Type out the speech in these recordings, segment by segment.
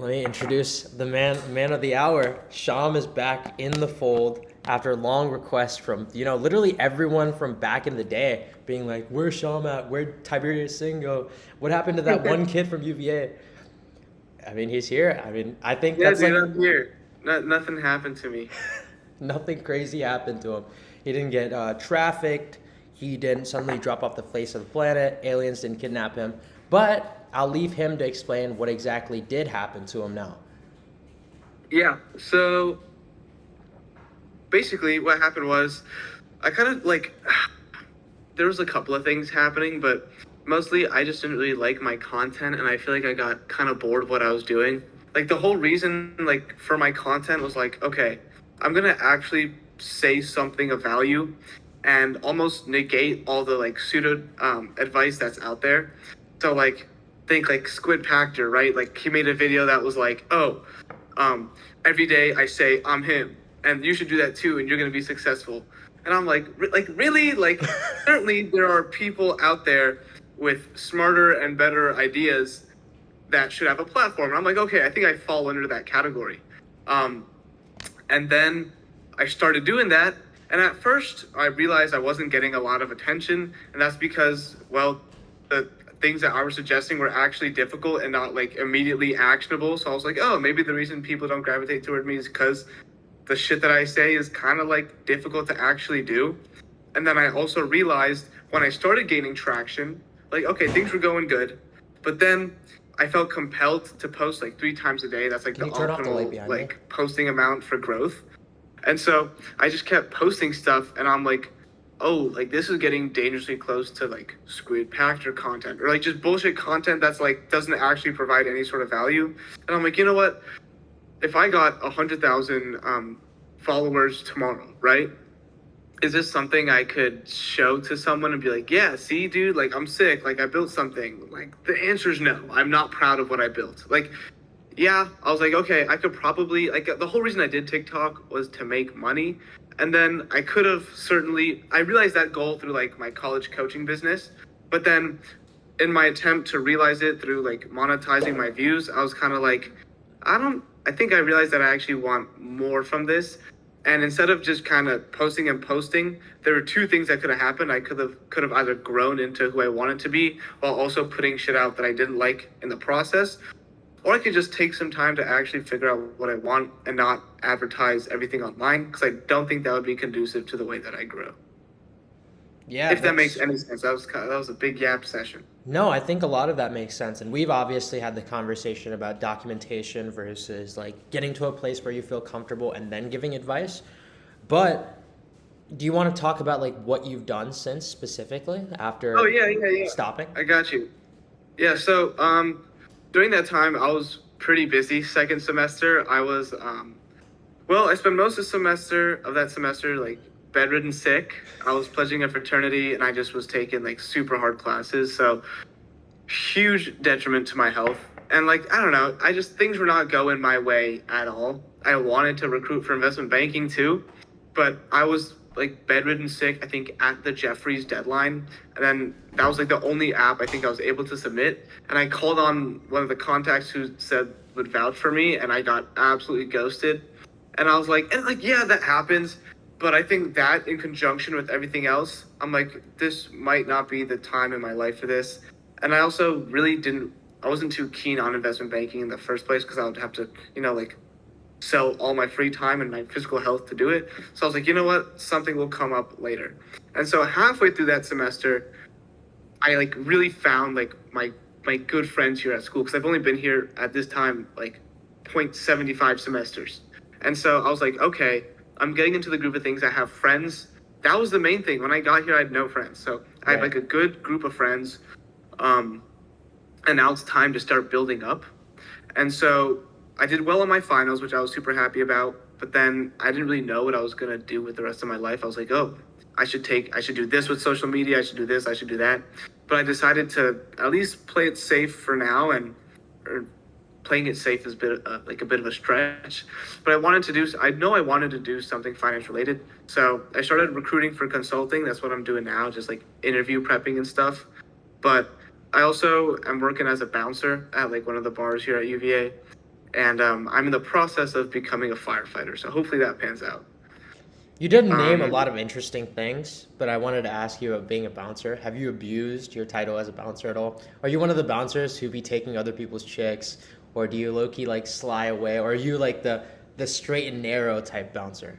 Let me introduce the man of the hour. Shyam is back in the fold after long requests from, literally everyone from back in the day being like, where's Shyam at? Where'd Tiberius Singh go? What happened to that one kid from UVA? I mean, he's here. I mean, I think Yeah, that's like dude, I'm here. Nothing happened to me. nothing crazy happened to him. He didn't get trafficked. He didn't suddenly drop off the face of the planet. Aliens didn't kidnap him. But I'll leave him to explain what exactly did happen to him now. Yeah, so basically what happened was I kind of like there was a couple of things happening, but mostly I just didn't really like my content and I feel like I got kind of bored of what I was doing. Like the whole reason like for my content was like, okay, I'm going to actually say something of value and almost negate all the like pseudo advice that's out there. So like think like Squid Pactor, right? Like he made a video that was like, "Oh, um, every day I say I'm him, and you should do that too, and you're gonna be successful." And I'm like really, like certainly there are people out there with smarter and better ideas that should have a platform. And I'm like, okay, I think I fall under that category. Um, and then I started doing that. And at first, I realized I wasn't getting a lot of attention. And that's because, well, the things that I was suggesting were actually difficult and not like immediately actionable. So I was like, oh, maybe the reason people don't gravitate toward me is because the shit that I say is kind of like difficult to actually do. And then I also realized when I started gaining traction, like, okay, things were going good. But then I felt compelled to post like 3 times a day. That's like Can the you turn off the light optimal behind me? like posting amount for growth. And so I just kept posting stuff and I'm like, oh, like this is getting dangerously close to like Squid Pactor content or like just bullshit content that's like doesn't actually provide any sort of value. And I'm like, you know what? If I got 100,000 followers tomorrow, right? Is this something I could show to someone and be like, yeah, see, dude, like I'm sick, like I built something? Like the answer is no. I'm not proud of what I built. Like, yeah, I was like, okay, I could probably like the whole reason I did TikTok was to make money. And then I could have certainly I realized that goal through like my college coaching business. But then in my attempt to realize it through like monetizing my views, I was kind of like, I think I realized that I actually want more from this. And instead of just kind of posting and posting, there were two things that could have happened. I could have either grown into who I wanted to be while also putting shit out that I didn't like in the process, or I could just take some time to actually figure out what I want and not advertise everything online because I don't think that would be conducive to the way that I grow. Yeah, If that makes that's any sense. That was a big yap session. no, I think a lot of that makes sense. And we've obviously had the conversation about documentation versus like getting to a place where you feel comfortable and then giving advice. But do you want to talk about like what you've done since specifically Oh after yeah, yeah, yeah. stopping? I got you. Yeah, so during that time I was pretty busy. Second semester, I was well, I spent most of the semester of that semester like bedridden sick. I was pledging a fraternity and I just was taking like super hard classes. So huge detriment to my health. And like, I don't know, I just things were not going my way at all. I wanted to recruit for investment banking too, but I was like bedridden sick, I think, at the Jeffries deadline. And then that was like the only app I think I was able to submit. And I called on one of the contacts who said would vouch for me, and I got absolutely ghosted. And I was like, and like, yeah, that happens. But I think that in conjunction with everything else, I'm like, this might not be the time in my life for this. And I also really didn't, I wasn't too keen on investment banking in the first place because I would have to, like sell all my free time and my physical health to do it. So I was like, you know what? Something will come up later. And so halfway through that semester, I like really found like my good friends here at school because I've only been here at this time like 0.75 semesters. And so I was like, okay, I'm getting into the group of things. I have friends. That was the main thing. When I got here, I had no friends. So I have Right. like a good group of friends. Um, and now it's time to start building up. And so I did well on my finals, which I was super happy about. But then I didn't really know what I was gonna do with the rest of my life. I was like, oh, I should do this with social media. I should do this. I should do that. But I decided to at least play it safe for now, and or playing it safe is like a bit of a stretch. But I know I wanted to do something finance related. So I started recruiting for consulting. That's what I'm doing now, just like interview prepping and stuff. But I also am working as a bouncer at like one of the bars here at UVA. and I'm in the process of becoming a firefighter. So hopefully that pans out. You did name a Um, lot of interesting things, but I wanted to ask you about being a bouncer. Have you abused your title as a bouncer at all? Are you one of the bouncers who be taking other people's chicks, or do you low key like sly away, or are you like the straight and narrow type bouncer?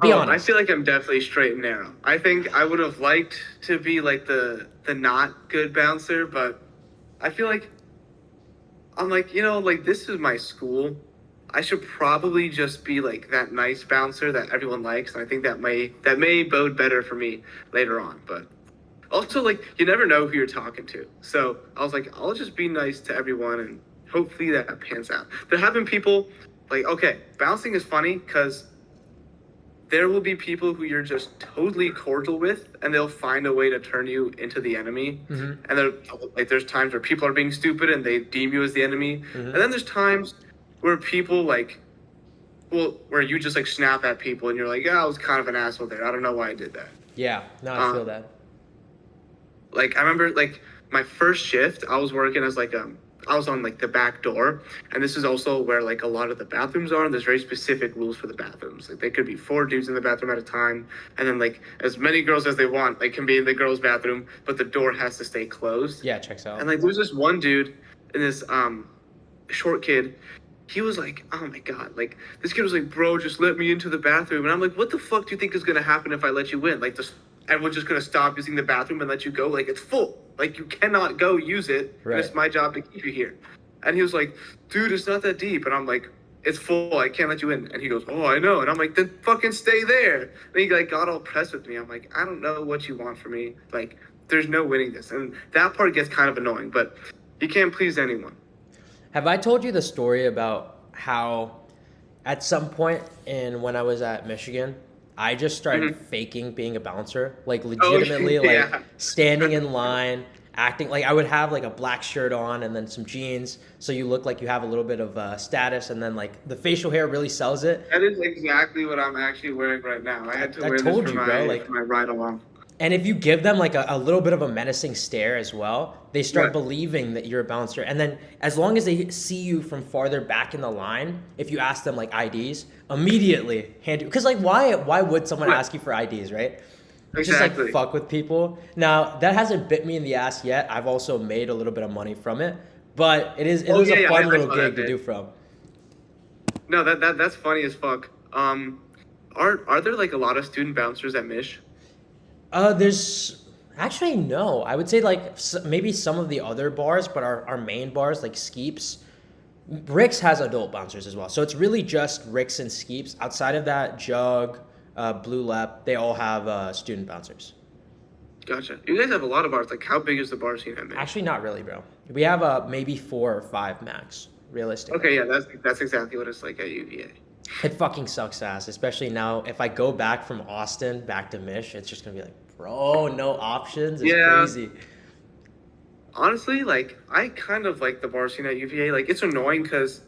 Be I honest. feel like I'm definitely straight and narrow. I think I would have liked to be like the not good bouncer, but I feel like I'm like, like this is my school. I should probably just be like that nice bouncer that everyone likes, and I think that may bode better for me later on. But also, like, you never know who you're talking to. So I was like, I'll just be nice to everyone, and hopefully that pans out. There have been people like, okay, bouncing is funny because there will be people who you're just totally cordial with, and they'll find a way to turn you into the enemy. Mm-hmm. And there's times where people are being stupid and they deem you as the enemy. And Mm-hmm. then there's times where people like, well, where you just like snap at people and you're like, yeah, I was kind of an asshole there. I don't know why I did that. Yeah, no, I feel Um, that. like I remember like my first shift, I was working as like I was on like the back door, and this is also where like a lot of the bathrooms are, and there's very specific rules for the bathrooms. Like they could be 4 dudes in the bathroom at a time, and then like as many girls as they want, like can be in the girls' bathroom, but the door has to stay closed. Yeah, checks And out. like there's this one dude and this short kid. He was like, oh my god, like this kid was like, bro, just let me into the bathroom. And I'm like, what the fuck do you think is gonna happen if I let you in? Like, just everyone's just gonna stop using the bathroom and let you go? Like, it's full. Like, you cannot go use it. And Right. it's my job to keep you here. And he was like, dude, it's not that deep. And I'm like, it's full. I can't let you in. And he goes, oh, I know. And I'm like, then fucking stay there. And he like got all pressed with me. I'm like, I don't know what you want from me. Like, there's no winning this. And that part gets kind of annoying, but you can't please anyone. Have I told you the story about how at some point in when I was at Michigan, I just started Mhm. faking being a bouncer, like Oh, legitimately like yeah. standing in line, acting like I would have like a black shirt on and then some jeans so you look like you have a little bit of status, and then like the facial hair really sells it. That is exactly what I'm actually wearing right now. I had to I wear this told for you, bro, my like, ride along. and if you give them like a little bit of a menacing stare as well, they start Right. believing that you're a bouncer. And then as long as they see you from farther back in the line, if you ask them like IDs, immediately hand you, because like why would someone Right. ask you for IDs, right? Just like Exactly. fuck with people. Now that hasn't bit me in the ass yet. I've also made a little bit of money from it, but it Oh was yeah, a yeah. fun I little saw that gig to bit. do from. No, that's funny as fuck. Are there like a lot of student bouncers at Mish? There's actually no. I would say like maybe some of the other bars, but our main bars like Skeeps, Rick's has adult bouncers as well. So it's really just Rick's and Skeeps. Outside of that, Jug, Blue Lep, they all have student bouncers. Gotcha. You guys have a lot of bars. Like, how big is the bar scene at Mish? Actually, not really, bro. We have maybe 4 or 5 max, realistically. Okay, yeah, that's exactly what it's like at UVA. It fucking sucks ass, especially now. If I go back from Austin back to Mish, it's just gonna be like, bro, no options. It's Yeah, crazy. honestly, like I kind of like the bar scene at UVA. Like, it's annoying because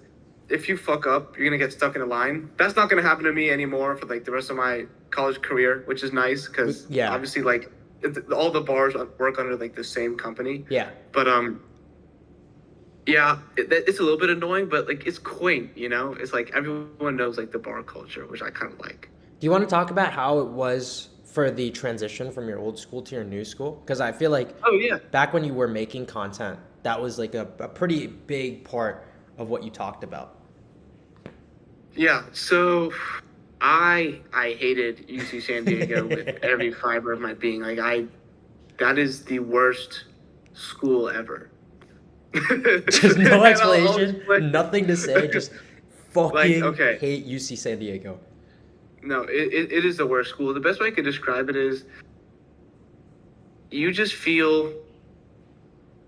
if you fuck up, you're gonna get stuck in a line. That's not gonna happen to me anymore for like the rest of my college career, which is nice because Yeah, obviously like all the bars work under like the same company. yeah. But yeah, it's a little bit annoying, but like it's quaint, you know. It's like everyone knows like the bar culture, which I kind of like. Do you want to talk about how it was for the transition from your old school to your new school? Because I feel like Oh yeah, back when you were making content, that was like a pretty big part of what you talked about. yeah. So I hated UC San Diego with every fiber of my being. Like that is the worst school ever. Just no And I'll explanation, explain. nothing to say, just Like, fucking okay, hate UC San Diego. no, it is the worst school. The best way I could describe it is you just feel.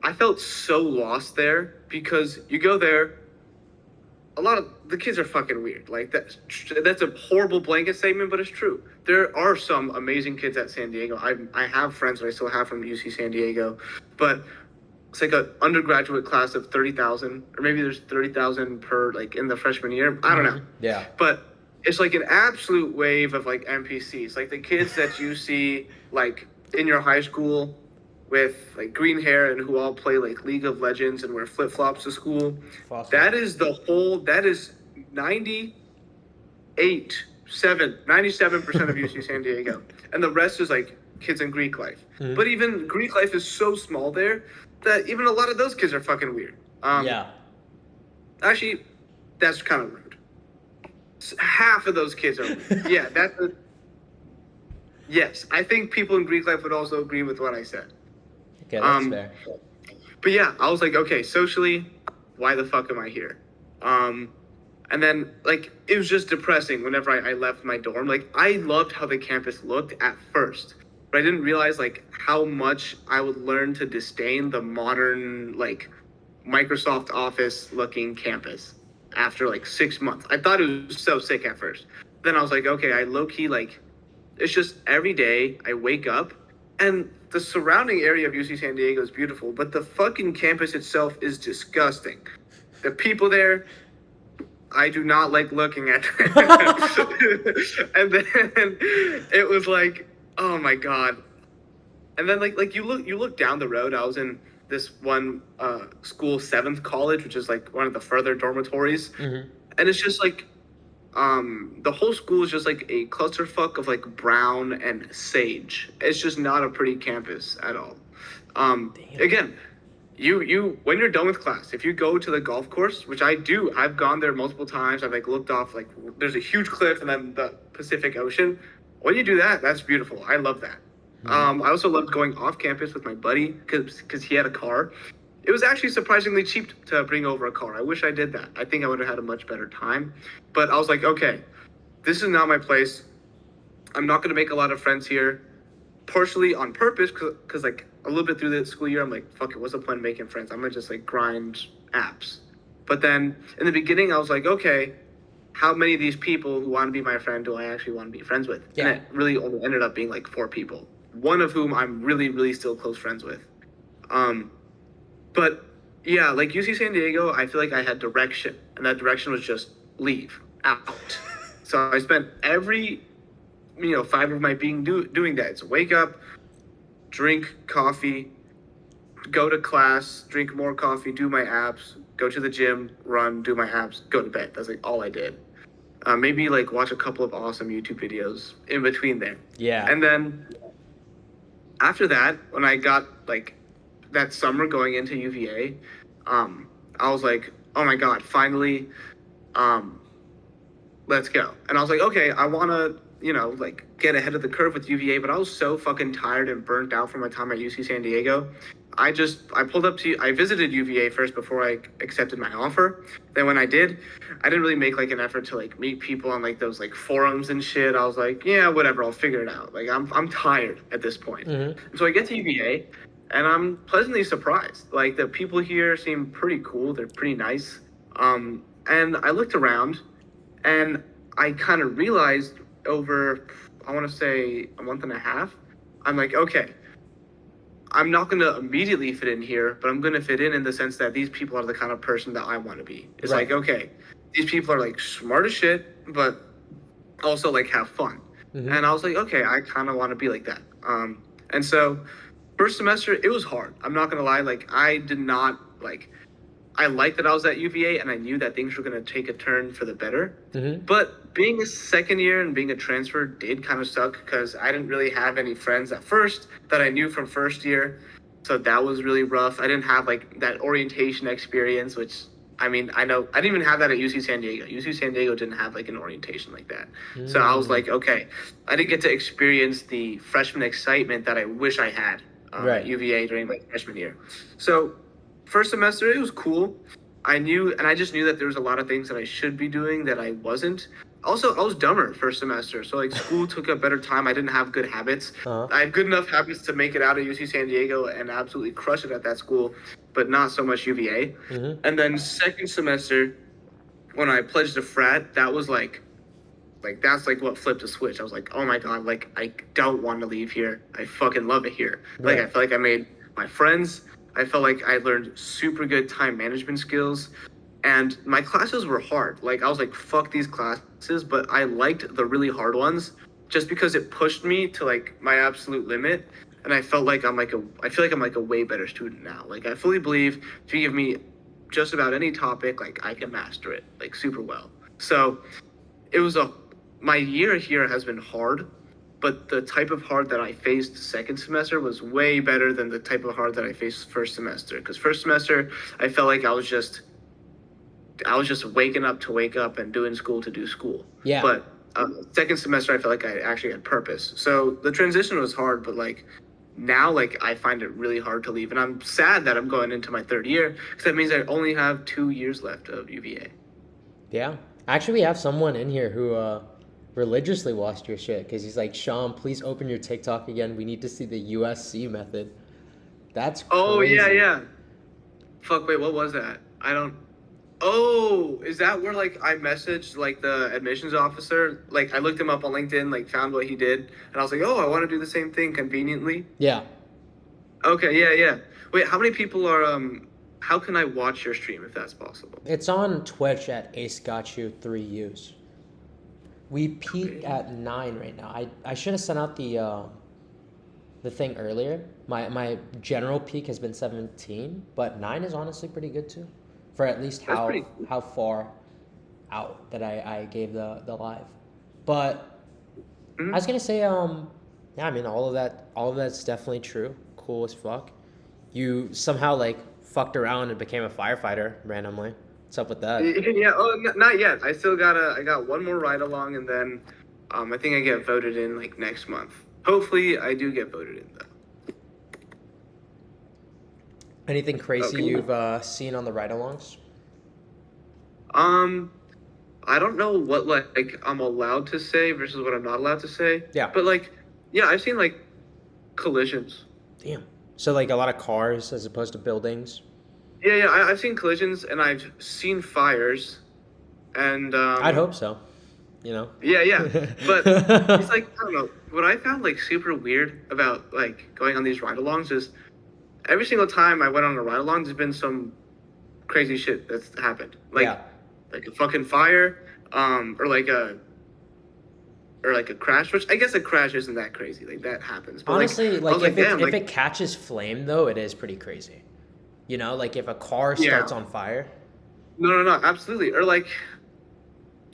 I felt so lost there because you go there. A lot of the kids are fucking weird. Like that's a horrible blanket statement, but it's true. There are some amazing kids at San Diego. I have friends that I still have from UC San Diego, but it's like an undergraduate class of 30,000, or maybe there's 30,000 per like in the freshman year. I don't know, Yeah. but it's like an absolute wave of like NPCs, like the kids that you see like in your high school with like green hair and who all play like League of Legends and wear flip flops to school. Fossil. That is the whole. That is 97% of UC San Diego, and the rest is like kids in Greek life. Mhm. But even Greek life is so small there that even a lot of those kids are fucking weird. Yeah. Actually, that's kind of rude. Half of those kids are weird. Yeah, yes. I think people in Greek life would also agree with what I said. Okay, that's fair. But yeah, I was like, okay, socially, why the fuck am I here? And then like it was just depressing whenever I left my dorm. Like I loved how the campus looked at first, but I didn't realize like how much I would learn to disdain the modern like Microsoft Office looking campus after like 6 months. I thought it was so sick at first. Then I was like, okay, I low key like it's just every day I wake up and the surrounding area of UC San Diego is beautiful, but the fucking campus itself is disgusting. The people there, I do not like looking at them. And then it was like, oh my god. And then like you look down the road. I was in this one school, 7th College, which is like one of the further dormitories, Mm-hmm. and it's just like the whole school is just like a clusterfuck of like brown and sage. It's just not a pretty campus at all. Damn. Again, you when you're done with class, if you go to the golf course, which I do, I've gone there multiple times. I've like looked off like there's a huge cliff and then the Pacific Ocean. When you do that, that's beautiful. I love that. I also loved going off campus with my buddy because he had a car. It was actually surprisingly cheap to bring over a car. I wish I did that. I think I would have had a much better time. But I was like, okay, this is not my place. I'm not going to make a lot of friends here, partially on purpose because like a little bit through the school year, I'm like, fuck it, what's the point of making friends? I'm going to just like grind apps. But then in the beginning, I was like, okay, how many of these people who want to be my friend do I actually want to be friends with? Yeah. And it really only ended up being like 4 people, one of whom I'm really, really still close friends with. But yeah, like UC San Diego, I feel like I had direction, and that direction was just leave, out. So I spent every, fiber of my being doing that. It's wake up, drink coffee, go to class, drink more coffee, do my abs, go to the gym, run, do my abs, go to bed. That's like all I did. Maybe like watch a couple of awesome YouTube videos in between there. Yeah. And then after that, when I got like that summer going into UVA, I was like, oh my god, finally, let's go. And I was like, okay, I want to, like get ahead of the curve with UVA, but I was so fucking tired and burnt out from my time at UC San Diego. I pulled up to, I visited UVA first before I accepted my offer. Then when I did, I didn't really make like an effort to like meet people on like those like forums and shit. I was like, yeah, whatever, I'll figure it out. Like I'm tired at this point. Mm-hmm. And so I get to UVA and I'm pleasantly surprised. Like the people here seem pretty cool. They're pretty nice. And I looked around and I kind of realized over, I want to say a month and a half, I'm like, okay, I'm not going to immediately fit in here, but I'm going to fit in the sense that these people are the kind of person that I want to be. It's Right. like, okay, these people are like smart as shit, but also like have fun. Mm-hmm. And I was like, okay, I kind of want to be like that. And so first semester, it was hard. I'm not going to lie. Like I did not like, I liked that I was at UVA and I knew that things were going to take a turn for the better. Mm-hmm. But being a second year and being a transfer did kind of suck because I didn't really have any friends at first that I knew from first year. So that was really rough. I didn't have like that orientation experience, which I mean, I know I didn't even have that at UC San Diego. UC San Diego didn't have like an orientation like that. So I was like, okay, I didn't get to experience the freshman excitement that I wish I had Right. at UVA during my freshman year. So first semester, it was cool. I just knew that there was a lot of things that I should be doing that I wasn't. Also, I was dumber first semester. So, like, school took up better time. I didn't have good habits. Uh-huh. I had good enough habits to make it out of UC San Diego and absolutely crush it at that school, but not so much UVA. Mm-hmm. And then second semester, when I pledged to frat, that was that's like what flipped a switch. I was like, oh my god, like, I don't want to leave here. I fucking love it here. Like, Right. I feel like I made my friends. I felt like I learned super good time management skills, and my classes were hard. Like I was like, fuck these classes, but I liked the really hard ones just because it pushed me to like my absolute limit. and I felt like I feel like I'm like a way better student now. Like I fully believe if you give me just about any topic, like I can master it like super well. So it was a my year here has been hard, but the type of hard that I faced second semester was way better than the type of hard that I faced first semester. Because first semester, I felt like I was just waking up to wake up and doing school to do school. Yeah. But second semester, I felt like I actually had purpose. So the transition was hard, but like now, like I find it really hard to leave, and I'm sad that I'm going into my third year because that means I only have 2 years left of UVA. Yeah. Actually, we have someone in here who religiously watched your shit because he's like, Shyam, please open your TikTok again. We need to see the USC method. That's crazy. Oh yeah, yeah. Fuck, wait, what was that? I don't. Oh, is that where like I messaged like the admissions officer? Like I looked him up on LinkedIn, like found what he did, and I was like, oh, I want to do the same thing conveniently. Yeah. Okay, yeah, yeah. Wait, how many people are How can I watch your stream if that's possible? It's on Twitch at AceGotchu 3Us. We peak at 9 right now. I should have sent out the thing earlier. My general peak has been 17, but 9 is honestly pretty good too, for at least how far out that I gave the live. But I was gonna say yeah, I mean all of that's definitely true. Cool as fuck. You somehow like fucked around and became a firefighter randomly. What's up with that? Yeah. Oh, not yet. I got one more ride along, and then I think I get voted in like next month. Hopefully, I do get voted in though. Anything crazy you've seen on the ride-alongs? I don't know what like I'm allowed to say versus what I'm not allowed to say. Yeah. But like, yeah, I've seen like collisions. Damn. So like a lot of cars as opposed to buildings. Yeah, I've seen collisions and I've seen fires, and I'd hope so. You know. Yeah, but it's like I don't know. What I found like super weird about like going on these ride-alongs is every single time I went on a ride-along, there's been some crazy shit that's happened. Like a fucking fire, or like a crash. Which I guess a crash isn't that crazy. Like that happens. But honestly, like if it catches flame though, it is pretty crazy. You know, like if a car starts on fire. No, absolutely. Or like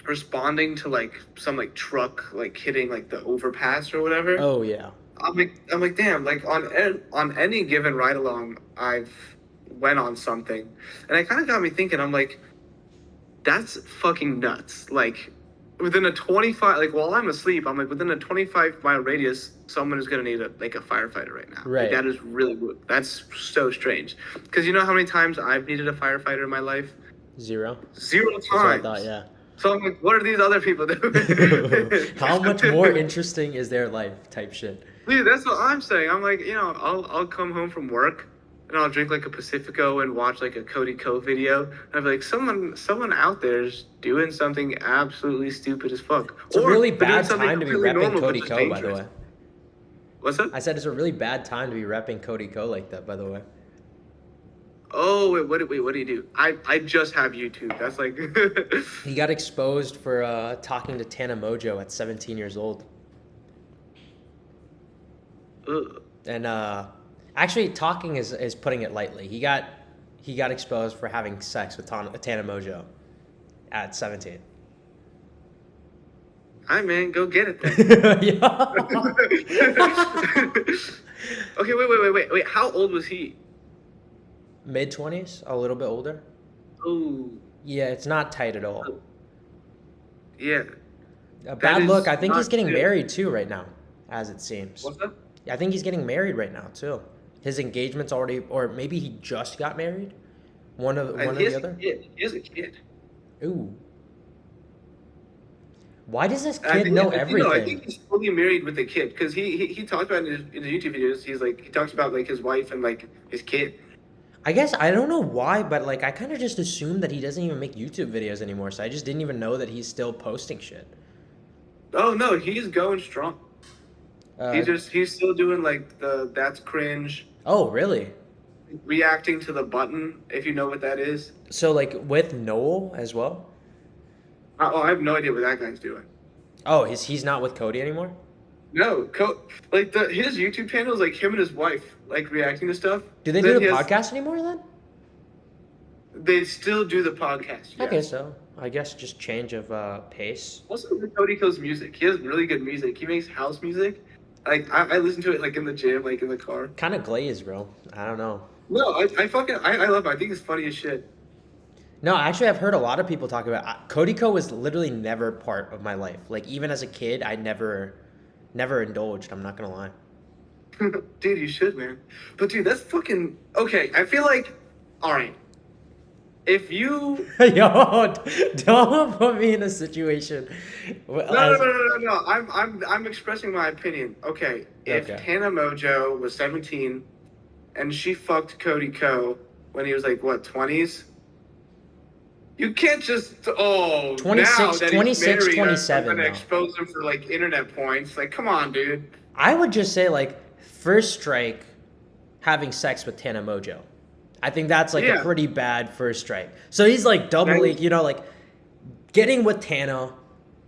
responding to like some like truck like hitting like the overpass or whatever. Oh yeah. I'm like damn, like on any given ride along I've went on something, and it kind of got me thinking. I'm like, that's fucking nuts. Like within a 25, like while I'm asleep, I'm like within a 25-mile radius, someone is gonna need a firefighter right now. Right. Like, that is really that's so strange. Because you know how many times I've needed a firefighter in my life? 0. 0 times. That's what I thought, yeah. So I'm like, what are these other people doing? How much more interesting is their life type shit? Dude, that's what I'm saying. I'm like, I'll come home from work and I'll drink like a Pacifico and watch like a Cody Co video. And I'll be like, someone out there's doing something absolutely stupid as fuck. It's a really bad time to be repping Cody Co, by the way. What's that? I said it's a really bad time to be repping Cody Co like that, by the way. Oh, wait, what do you do? I just have YouTube. That's like... He got exposed for talking to Tana Mojo at 17 years old. Ugh. And actually, talking is putting it lightly. He got exposed for having sex with Tana Mojo at 17. All right, man, go get it then. Yeah. Okay, wait. How old was he? Mid-20s, a little bit older. Oh. Yeah, it's not tight at all. Yeah. A bad look. I think he's getting married too right now, as it seems. What's that? I think he's getting married right now too. His engagement's already, or maybe he just got married. One or the other. He has a kid. Ooh. Why does this kid know everything? I think he's fully married with a kid because he talked about in his YouTube videos. He talks about like his wife and like his kid. I guess I don't know why, but like I kind of just assumed that he doesn't even make YouTube videos anymore. So I just didn't even know that he's still posting shit. Oh no, he's going strong. He's still doing like that's cringe. Oh really? Reacting to the button, if you know what that is. So like with Noel as well. I have no idea what that guy's doing. Oh, he's not with Cody anymore? No, like his YouTube channel is like him and his wife like reacting to stuff. Do they do Then the podcast anymore then? they still do the podcast. Okay, Yes. so I guess just change of pace. Also, the Cody Co's music. He has really good music. He makes house music. Like I listen to it like in the gym, like in the car. Kind of glazed, bro. I don't know. No, I love it. I think it's funny as shit. No, actually, I've heard a lot of people talk about Cody Co was literally never part of my life. Like even as a kid, I never indulged. I'm not gonna lie. Dude, you should, man. But dude, that's fucking okay. I feel like, all right, if you Yo, don't put me in a situation. no. I'm expressing my opinion. Okay, if Okay. Tana Mojo was 17 and she fucked Cody Co when he was like what 20s, you can't just 26, now that 26, he's married, 27 I'm gonna now. expose him for like internet points. Like, come on, dude. I would just say like first strike, having sex with Tana Mojo. I think that's like a Yeah. pretty bad first strike. So he's like doubly, Right. you know, like getting with Tana,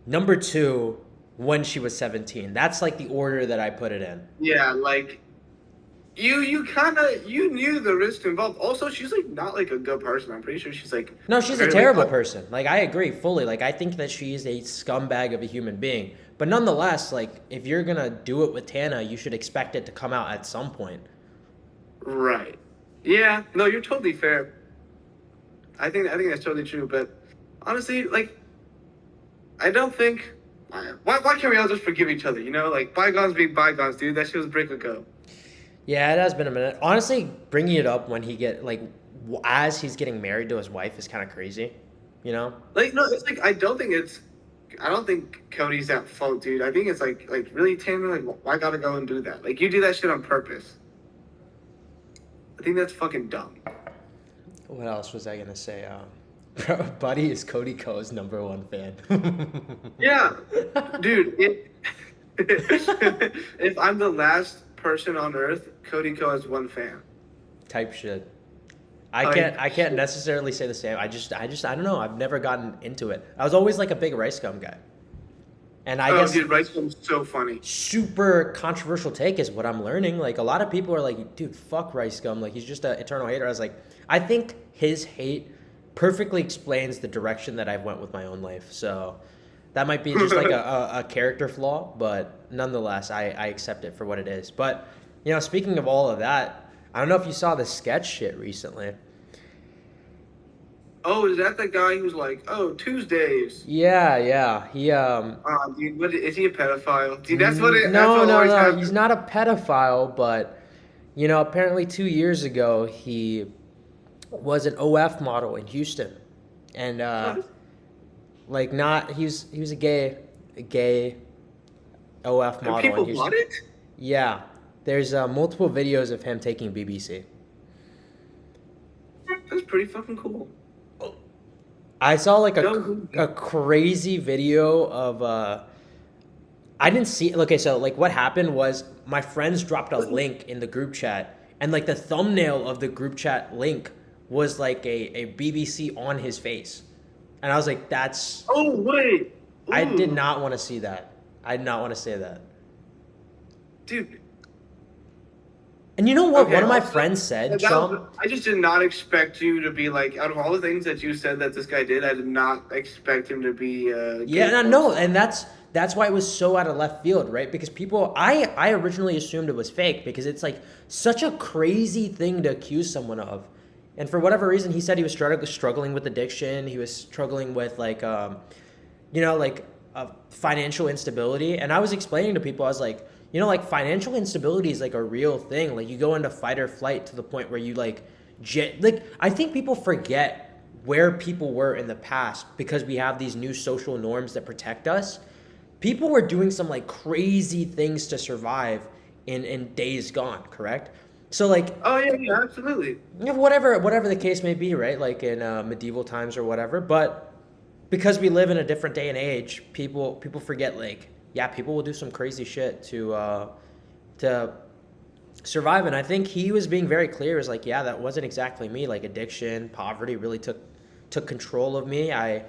number 2 when she was 17. That's like the order that I put it in. Yeah, like you knew the risk involved. Also, she's like not like a good person. I'm pretty sure she's like No, she's a very, terrible like, person. Like I agree fully. Like I think that she's a scumbag of a human being. But nonetheless, like if you're gonna do it with Tana, you should expect it to come out at some point. right. Yeah, no, you're totally fair. I think that's totally true. But honestly, like I don't think why can't we all just forgive each other? You know, like bygones be bygones, dude. That shit was a break ago. Yeah, it has been a minute. Honestly, bringing it up when he as he's getting married to his wife is kind of crazy. You know? Like no, it's like I don't think Cody's at fault, dude. I think it's like really Tanner, like why gotta go and do that? Like you do that shit on purpose. I think that's fucking dumb. What else was I gonna say? Buddy is Cody Co's #1 fan. Yeah, dude. If I'm the last person on Earth, Cody Co has one fan. Type shit. Type I can't shit. necessarily say the same. I don't know. I've never gotten into it. I was always like a big Rice Gum guy. And I guess Dude, Rice Gum's so funny. super controversial take is what I'm learning. Like a lot of people are like, dude, fuck Rice Gum. Like he's just an eternal hater. I was like, I think his hate perfectly explains the direction that I've went with my own life. So that might be just like a character flaw, but nonetheless, I accept it for what it is. But, you know, speaking of all of that, I don't know if you saw the sketch shit recently. Oh, is that the guy who's like, oh, Tuesdays? Yeah. He Dude, what is he a pedophile? Dude, that's what it. no, that's what no, always no. happens. He's not a pedophile, but you know, apparently 2 years ago he was an OF model in Houston, and like not he was a gay OF And model in people Houston. bought it. Yeah, there's multiple videos of him taking BBC. That's pretty fucking cool. I saw like No. a crazy video of I didn't see. Okay, so like what happened was my friends dropped a link in the group chat, and like the thumbnail of the group chat link was like a BBC on his face, and I was like, that's. Oh wait. I did Ooh. not want to see that. I did not want to say that. Dude. And you know what? Okay, One of my also, friends said, that Sean. was- I just did not expect you to be like, out of all the things that you said that this guy did, I did not expect him to be. Yeah, no, and that's why it was so out of left field, right? Because people, I originally assumed it was fake because it's like such a crazy thing to accuse someone of, and for whatever reason, he said he was struggling with addiction. He was struggling with like, you know, like financial instability, and I was explaining to people, I was like, you know, like financial instability is like a real thing. Like you go into fight or flight to the point where you like I think people forget where people were in the past because we have these new social norms that protect us. People were doing some like crazy things to survive in days gone, correct? So like, Oh yeah, absolutely. you know, whatever the case may be, right? Like in medieval times or whatever. But because we live in a different day and age, people forget like, yeah, people will do some crazy shit to survive. And I think he was being very clear. Is like, yeah, that wasn't exactly me. Like addiction, poverty really took control of me. I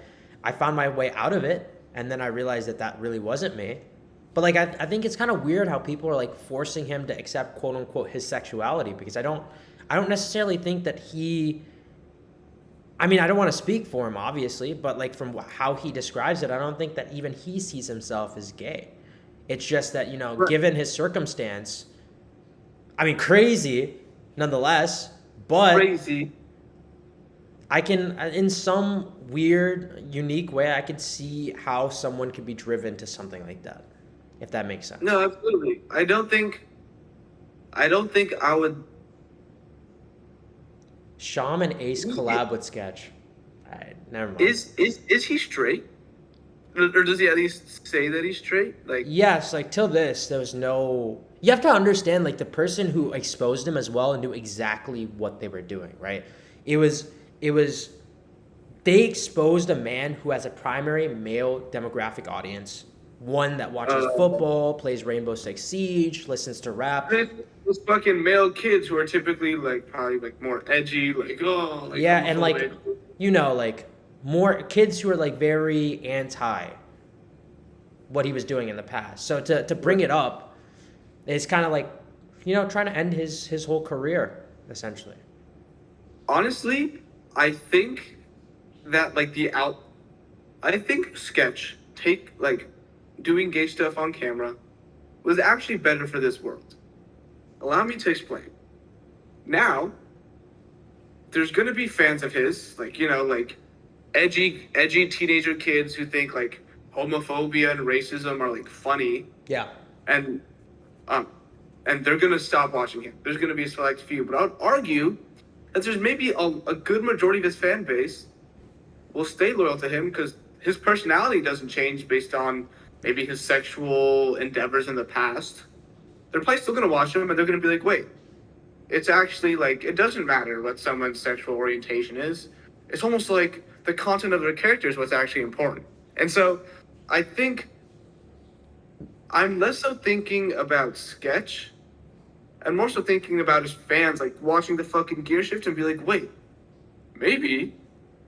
found my way out of it, and then I realized that really wasn't me. But like I think it's kind of weird how people are like forcing him to accept quote unquote his sexuality because I don't necessarily think that he. I mean, I don't want to speak for him, obviously, but like from how he describes it, I don't think that even he sees himself as gay. It's just that, Right. given his circumstance, I mean, crazy nonetheless, but Crazy. I can, in some weird, unique way, I could see how someone could be driven to something like that, if that makes sense. No, absolutely. I don't think I would. Shyam and Ace He- collab with Sketch. Never mind. Is he straight? Or does he at least say that he's straight? Like, Yes, like till this, there was no. You have to understand, like the person who exposed him as well knew exactly what they were doing, right? It was. They exposed a man who has a primary male demographic audience, one that watches uh, football, plays Rainbow Six Siege, listens to rap. those fucking male kids who are typically like probably like more edgy, like oh, like Yeah, and like, homophobic. like more kids who are like very anti what he was doing in the past. So to bring it up is kind of like, trying to end his whole career essentially. Honestly, I think that like I think sketch take like doing gay stuff on camera was actually better for this world. Allow me to explain. Now, there's gonna be fans of his, like like edgy teenager kids who think like homophobia and racism are like funny, Yeah. and um, and they're gonna stop watching him. There's gonna be a select few, but I would argue that there's maybe a good majority of his fan base will stay loyal to him because his personality doesn't change based on maybe his sexual endeavors in the past. They're probably still gonna watch him, and they're gonna be like, wait, it's actually like it doesn't matter what someone's sexual orientation is. It's almost like the content of their character is what's actually important. And so I think I'm less so thinking about sketch and more so thinking about his fans like watching the fucking gear shift and be like, wait, maybe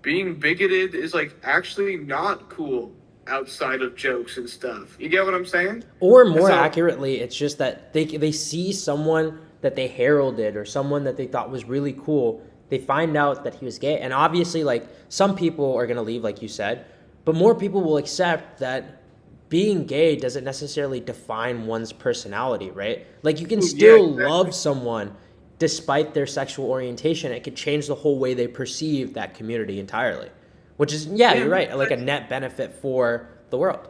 being bigoted is like actually not cool outside of jokes and stuff. You get what I'm saying? Or And more so accurately, it's just that they see someone that they heralded or someone that they thought was really cool. They find out that he was gay, and obviously, like some people are gonna leave, like you said, but more people will accept that being gay doesn't necessarily define one's personality, right? Like you can yeah, still exactly. love someone despite their sexual orientation. It could change the whole way they perceive that community entirely, which is, yeah, Yeah, you're no, right, like a net benefit for the world.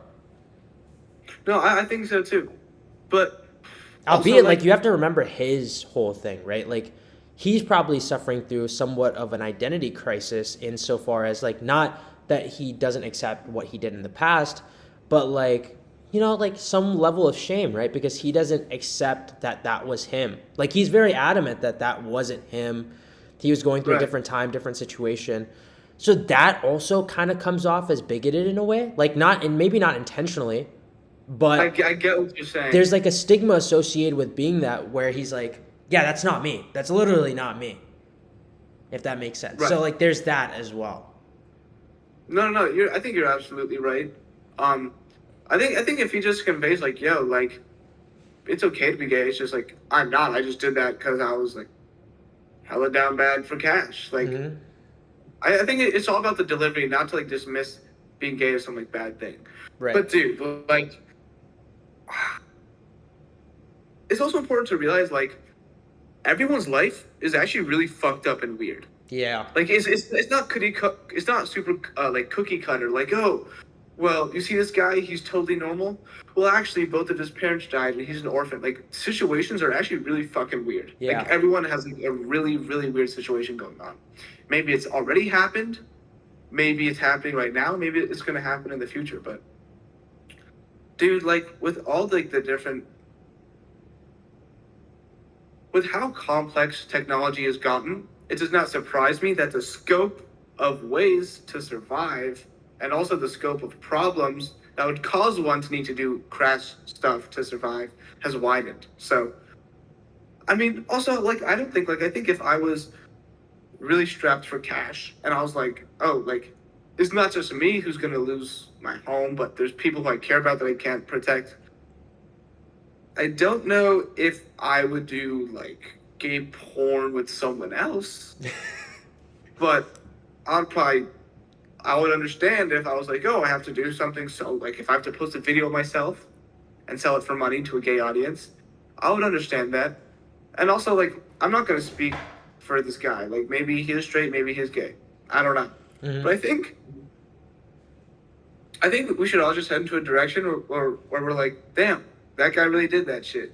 no, I think so too. But also Albeit, like, like you have to remember his whole thing, right? Like, he's probably suffering through somewhat of an identity crisis insofar as, like, not that he doesn't accept what he did in the past, but, like, like some level of shame, right? Because he doesn't accept that that was him. Like, he's very adamant that that wasn't him. He was going through a right. different time, different situation. So that also kind of comes off as bigoted in a way. Like, not, and maybe not intentionally, but I get what you're saying. there's like a stigma associated with being that where he's like, yeah, that's not me. That's literally not me. If that makes sense. Right. So like there's that as well. No. I think you're absolutely right. Um, I think if he just conveys like, yo, like, it's okay to be gay. It's just like I'm not. I just did that because I was like hella down bad for cash. Like, Hmm. I think it's all about the delivery, not to like dismiss being gay as some like bad thing. Right. But dude, like, it's also important to realize like everyone's life is actually really fucked up and weird. Yeah. Like it's not it's not super like cookie cutter. Like oh, well you see this guy, he's totally normal. Well, actually, both of his parents died and he's an orphan. Like situations are actually really fucking weird. Like Yeah. everyone has like a really weird situation going on. Maybe it's already happened. Maybe it's happening right now. Maybe it's gonna happen in the future. But dude, like with all like the different with how complex technology has gotten, it does not surprise me that the scope of ways to survive and also the scope of problems that would cause one to need to do crash stuff to survive has widened. So, I mean, also, like, I don't think, like, I think if I was really strapped for cash and I was like, oh, like, it's not just me who's going to lose my home, but there's people who I care about that I can't protect. I don't know if I would do like gay porn with someone else, but I'd probably I would understand if I was like, oh, I have to do something. So like if I have to post a video of myself and sell it for money to a gay audience, I would understand that. And also like I'm not gonna speak for this guy. Like maybe he's straight, maybe he's gay. I don't know. Mm-hmm. But I think we should all just head into a direction where we're like, damn, that guy really did that shit.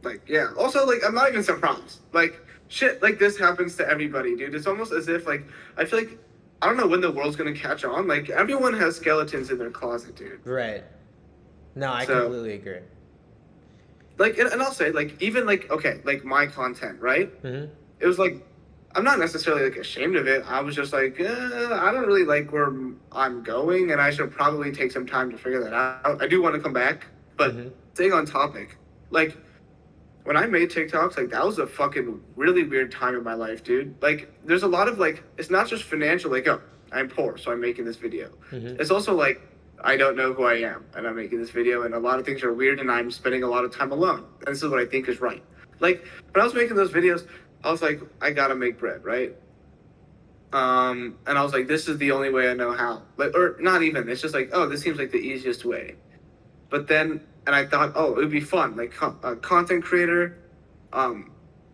Like, yeah. Also, like, I'm not even surprised. Like, shit like this happens to everybody, dude. It's almost as if, like, I feel like, I don't know when the world's gonna catch on. Like, everyone has skeletons in their closet, dude. Right. No, I So, completely agree. like, and I'll say, like, even, like, okay, like, my content, right? Mm-hmm. It was, like, I'm not necessarily, like, ashamed of it. I was just like, I don't really like where I'm going, and I should probably take some time to figure that out. I do want to come back, but Mm-hmm. staying on topic, like, when I made TikToks, like that was a fucking really weird time in my life, dude. Like, there's a lot of like, it's not just financial, like, oh, I'm poor, so I'm making this video. Mm-hmm. It's also like, I don't know who I am, and I'm making this video, and a lot of things are weird, and I'm spending a lot of time alone. And this is what I think is right. Like, when I was making those videos, I was like, I gotta make bread, right? And I was like, this is the only way I know how. Like, or not even. It's just like, oh, this seems like the easiest way. But then, and I thought, oh, it would be fun, like content creator,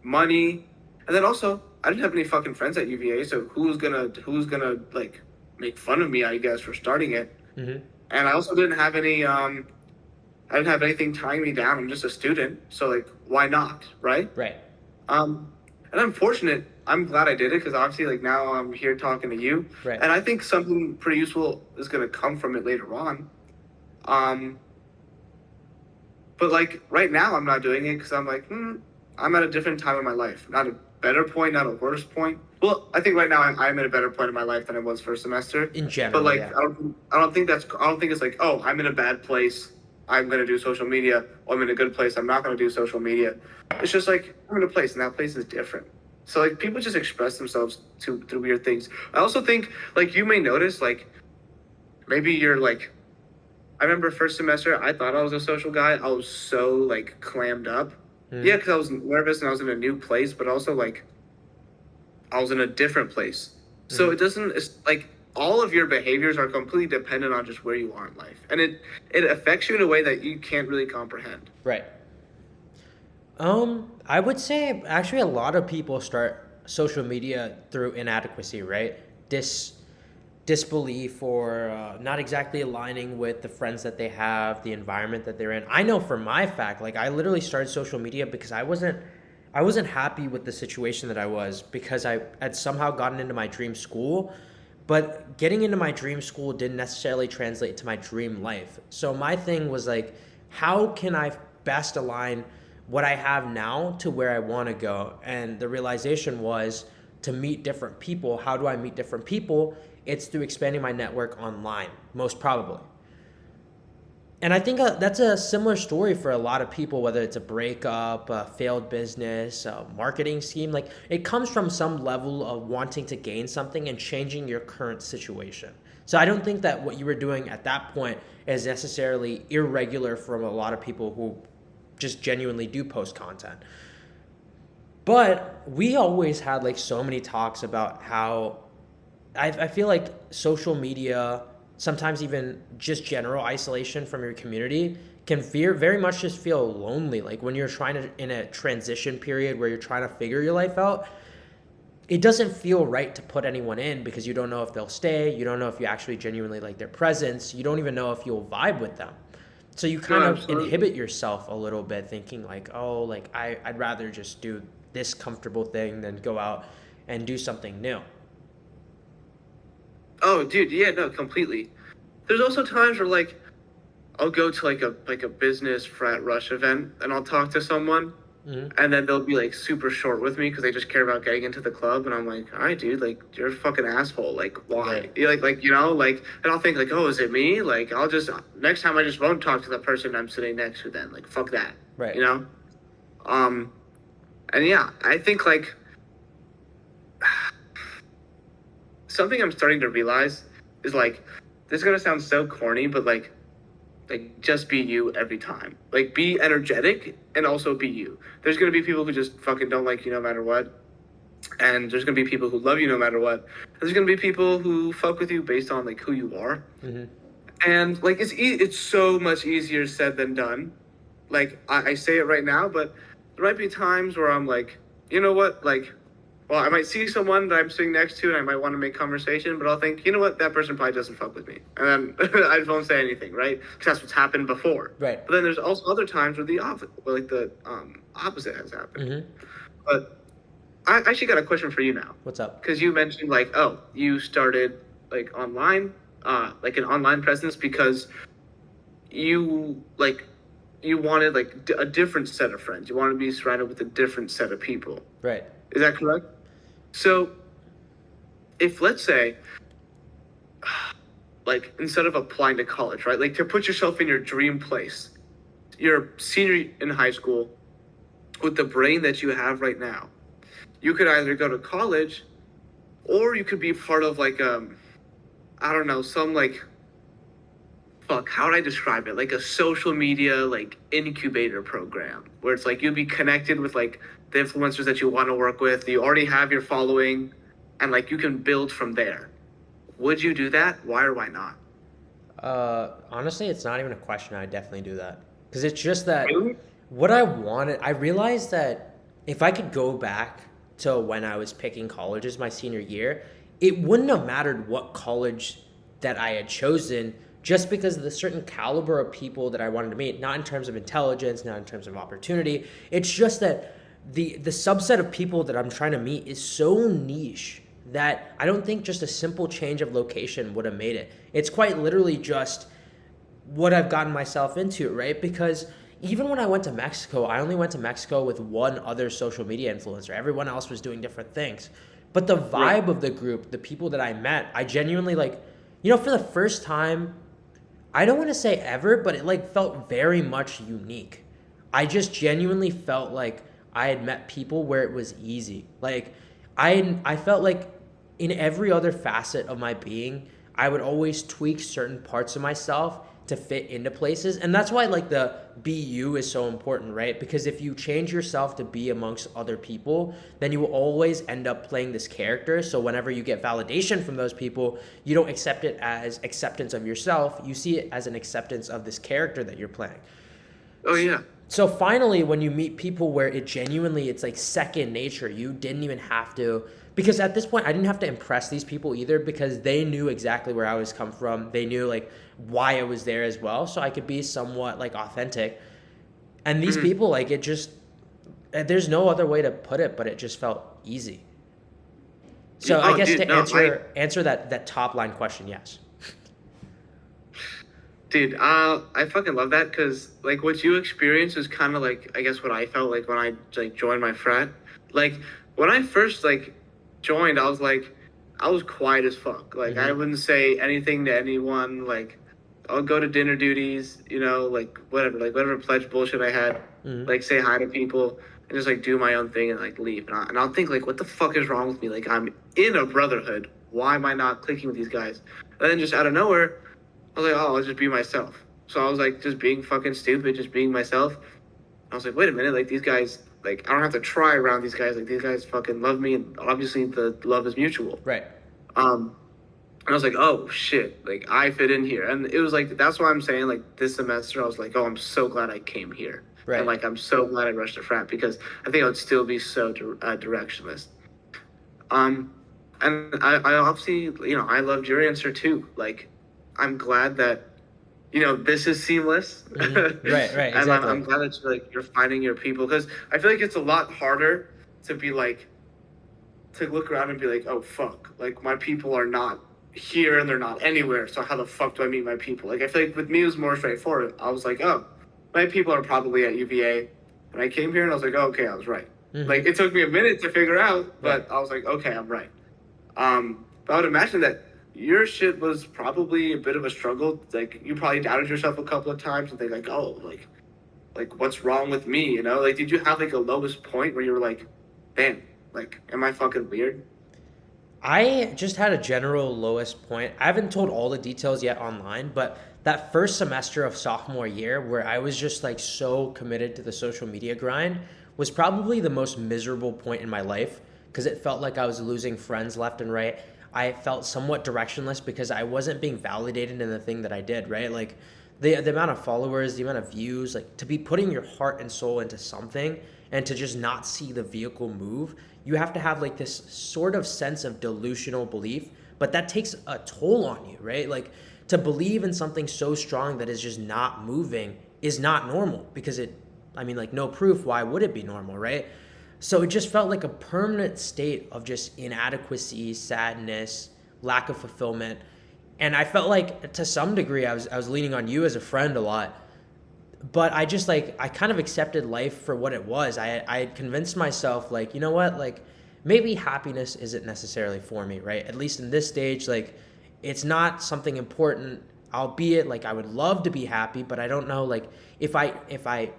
money, and then also I didn't have any fucking friends at UVA, so who's gonna like make fun of me, I guess, for starting it. Mm-hmm. And I also didn't have any, I didn't have anything tying me down. I'm just a student, so like, why not, right? Right. And I'm fortunate. I'm glad I did it because obviously, like now I'm here talking to you, Right. and I think something pretty useful is gonna come from it later on. Um, But like right now, I'm not doing it because I'm like, I'm at a different time in my life. Not a better point, not a worse point. Well, I think right now I'm at a better point in my life than I was first semester. In But general, like, yeah. I don't think it's like, oh, I'm in a bad place. I'm gonna do social media. Or I'm in a good place. I'm not gonna do social media. It's just like I'm in a place, and that place is different. So like people just express themselves through weird things. I also think like you may notice like maybe you're like I remember first semester, I thought I was a social guy. I was so like clammed up. Mm. Yeah, because I was nervous and I was in a new place, but also like I was in a different place. So it's like all of your behaviors are completely dependent on just where you are in life, and it affects you in a way that you can't really comprehend. Right. I would say actually a lot of people start social media through inadequacy, right? Disbelief or not exactly aligning with the friends that they have, the environment that they're in. I know for my fact, like I literally started social media because I wasn't happy with the situation that I was because I had somehow gotten into my dream school, but getting into my dream school didn't necessarily translate to my dream life. So my thing was like, how can I best align what I have now to where I want to go? And the realization was to meet different people. How do I meet different people? It's through expanding my network online, most probably. And I think that's a similar story for a lot of people, whether it's a breakup, a failed business, a marketing scheme. Like it comes from some level of wanting to gain something and changing your current situation. So I don't think that what you were doing at that point is necessarily irregular from a lot of people who just genuinely do post content. But we always had like so many talks about how I feel like social media, sometimes even just general isolation from your community, can very much just feel lonely. Like when you're trying to, in a transition period where you're trying to figure your life out, it doesn't feel right to put anyone in because you don't know if they'll stay. You don't know if you actually genuinely like their presence. You don't even know if you'll vibe with them. So you kind of inhibit yourself a little bit thinking like, oh, like I'd rather just do this comfortable thing than go out and do something new. Oh, dude, yeah, no, completely. There's also times where like I'll go to like a business frat rush event and I'll talk to someone and then they'll be like super short with me because they just care about getting into the club and I'm like, all right, dude, like you're a fucking asshole. Like why? Right. You're like you know like and I'll think like, oh, is it me? Like I'll just next time I just won't talk to the person I'm sitting next to. Then like fuck that. Right. You know. And yeah, I think like something I'm starting to realize is like this is gonna sound so corny, but like Like, just be you every time. Like, be energetic and also be you. There's gonna be people who just fucking don't like you no matter what, and there's gonna be people who love you no matter what. There's gonna be people who fuck with you based on like who you are, and like it's so much easier said than done. Like I say it right now, but there might be times where I'm like, you know what, like, well, I might see someone that I'm sitting next to and I might want to make conversation, but I'll think, you know what, that person probably doesn't fuck with me, and then I just won't say anything, right? Because that's what's happened before. Right. But then there's also other times where the opposite, where like the opposite has happened. But I actually got a question for you now. What's up? Because you mentioned like, oh, you started like online, like an online presence because you like you wanted like a different set of friends. You wanted to be surrounded with a different set of people. Right. Is that correct? So, if let's say, like instead of applying to college, right? Like to put yourself in your dream place, you're a senior in high school with the brain that you have right now. You could either go to college or you could be part of like I don't know, some like fuck, how would I describe it? Like a social media like incubator program where it's like you'd be connected with like the influencers that you want to work with. You already have your following and like you can build from there. Would you do that? Why or why not? Honestly, it's not even a question. I definitely do that because it's just that Really? what I wanted. I realized that if I could go back to when I was picking colleges my senior year, it wouldn't have mattered what college that I had chosen just because of the certain caliber of people that I wanted to meet, not in terms of intelligence, not in terms of opportunity. It's just that the subset of people that I'm trying to meet is so niche that I don't think just a simple change of location would have made it. It's quite literally just what I've gotten myself into, right? Because even when I went to Mexico, I only went to Mexico with one other social media influencer. Everyone else was doing different things. But the vibe of the group, the people that I met, I genuinely like, for the first time, I don't want to say ever, but it like felt very much unique. I just genuinely felt like I had met people where it was easy. Like I felt like in every other facet of my being, I would always tweak certain parts of myself to fit into places. And that's why like the be you is so important, right? Because if you change yourself to be amongst other people, then you will always end up playing this character. So whenever you get validation from those people, you don't accept it as acceptance of yourself. You see it as an acceptance of this character that you're playing. Oh yeah. So finally, when you meet people where it's like second nature, you didn't even have to, because at this point I didn't have to impress these people either because they knew exactly where I was come from. They knew like why I was there as well. So I could be somewhat like authentic. And these people, like it just, there's no other way to put it, but it just felt easy. So I guess answer that top line question, yes. Dude, I fucking love that because like what you experienced is kind of like I guess what I felt like when I like joined my frat. Like when I first like joined, I was quiet as fuck. Like I wouldn't say anything to anyone. Like I'll go to dinner duties, like whatever pledge bullshit I had. Like say hi to people and just like do my own thing and like leave. And I'll think like, what the fuck is wrong with me? Like I'm in a brotherhood. Why am I not clicking with these guys? And then just out of nowhere, I was like, oh, I'll just be myself. So I was like, just being fucking stupid, just being myself. I was like, wait a minute, like these guys, like I don't have to try around these guys. Like these guys fucking love me, and obviously the love is mutual. Right. And I was like, oh shit, like I fit in here, and it was like that's why I'm saying like this semester I was like, oh, I'm so glad I came here, right. And like I'm so glad I rushed to frat because I think I would still be so directionless. And I obviously I loved your answer too, like. I'm glad that, this is seamless. Right, exactly. And I'm glad that you're finding your people because I feel like it's a lot harder to be like, to look around and be like, oh fuck, like my people are not here and they're not anywhere. So how the fuck do I meet my people? Like I feel like with me it was more straightforward. I was like, oh, my people are probably at UVA. And I came here and I was like, oh, okay, I was right. Like it took me a minute to figure out, but I was like, okay, I'm right. But I would imagine that your shit was probably a bit of a struggle. Like you probably doubted yourself a couple of times and think like, oh, like what's wrong with me? Like did you have like a lowest point where you were like, damn, like am I fucking weird? I just had a general lowest point. I haven't told all the details yet online, but that first semester of sophomore year where I was just like so committed to the social media grind was probably the most miserable point in my life because it felt like I was losing friends left and right. I felt somewhat directionless because I wasn't being validated in the thing that I did, right? Like the amount of followers, the amount of views, like to be putting your heart and soul into something and to just not see the vehicle move, you have to have like this sort of sense of delusional belief, but that takes a toll on you, right? Like to believe in something so strong that is just not moving is not normal because I mean, like no proof, why would it be normal, right? So it just felt like a permanent state of just inadequacy, sadness, lack of fulfillment. And I felt like to some degree I was leaning on you as a friend a lot, but I just like I kind of accepted life for what it was. I had convinced myself like, you know what, like maybe happiness isn't necessarily for me, right? At least in this stage, like it's not something important. Albeit like I would love to be happy, but I don't know like if I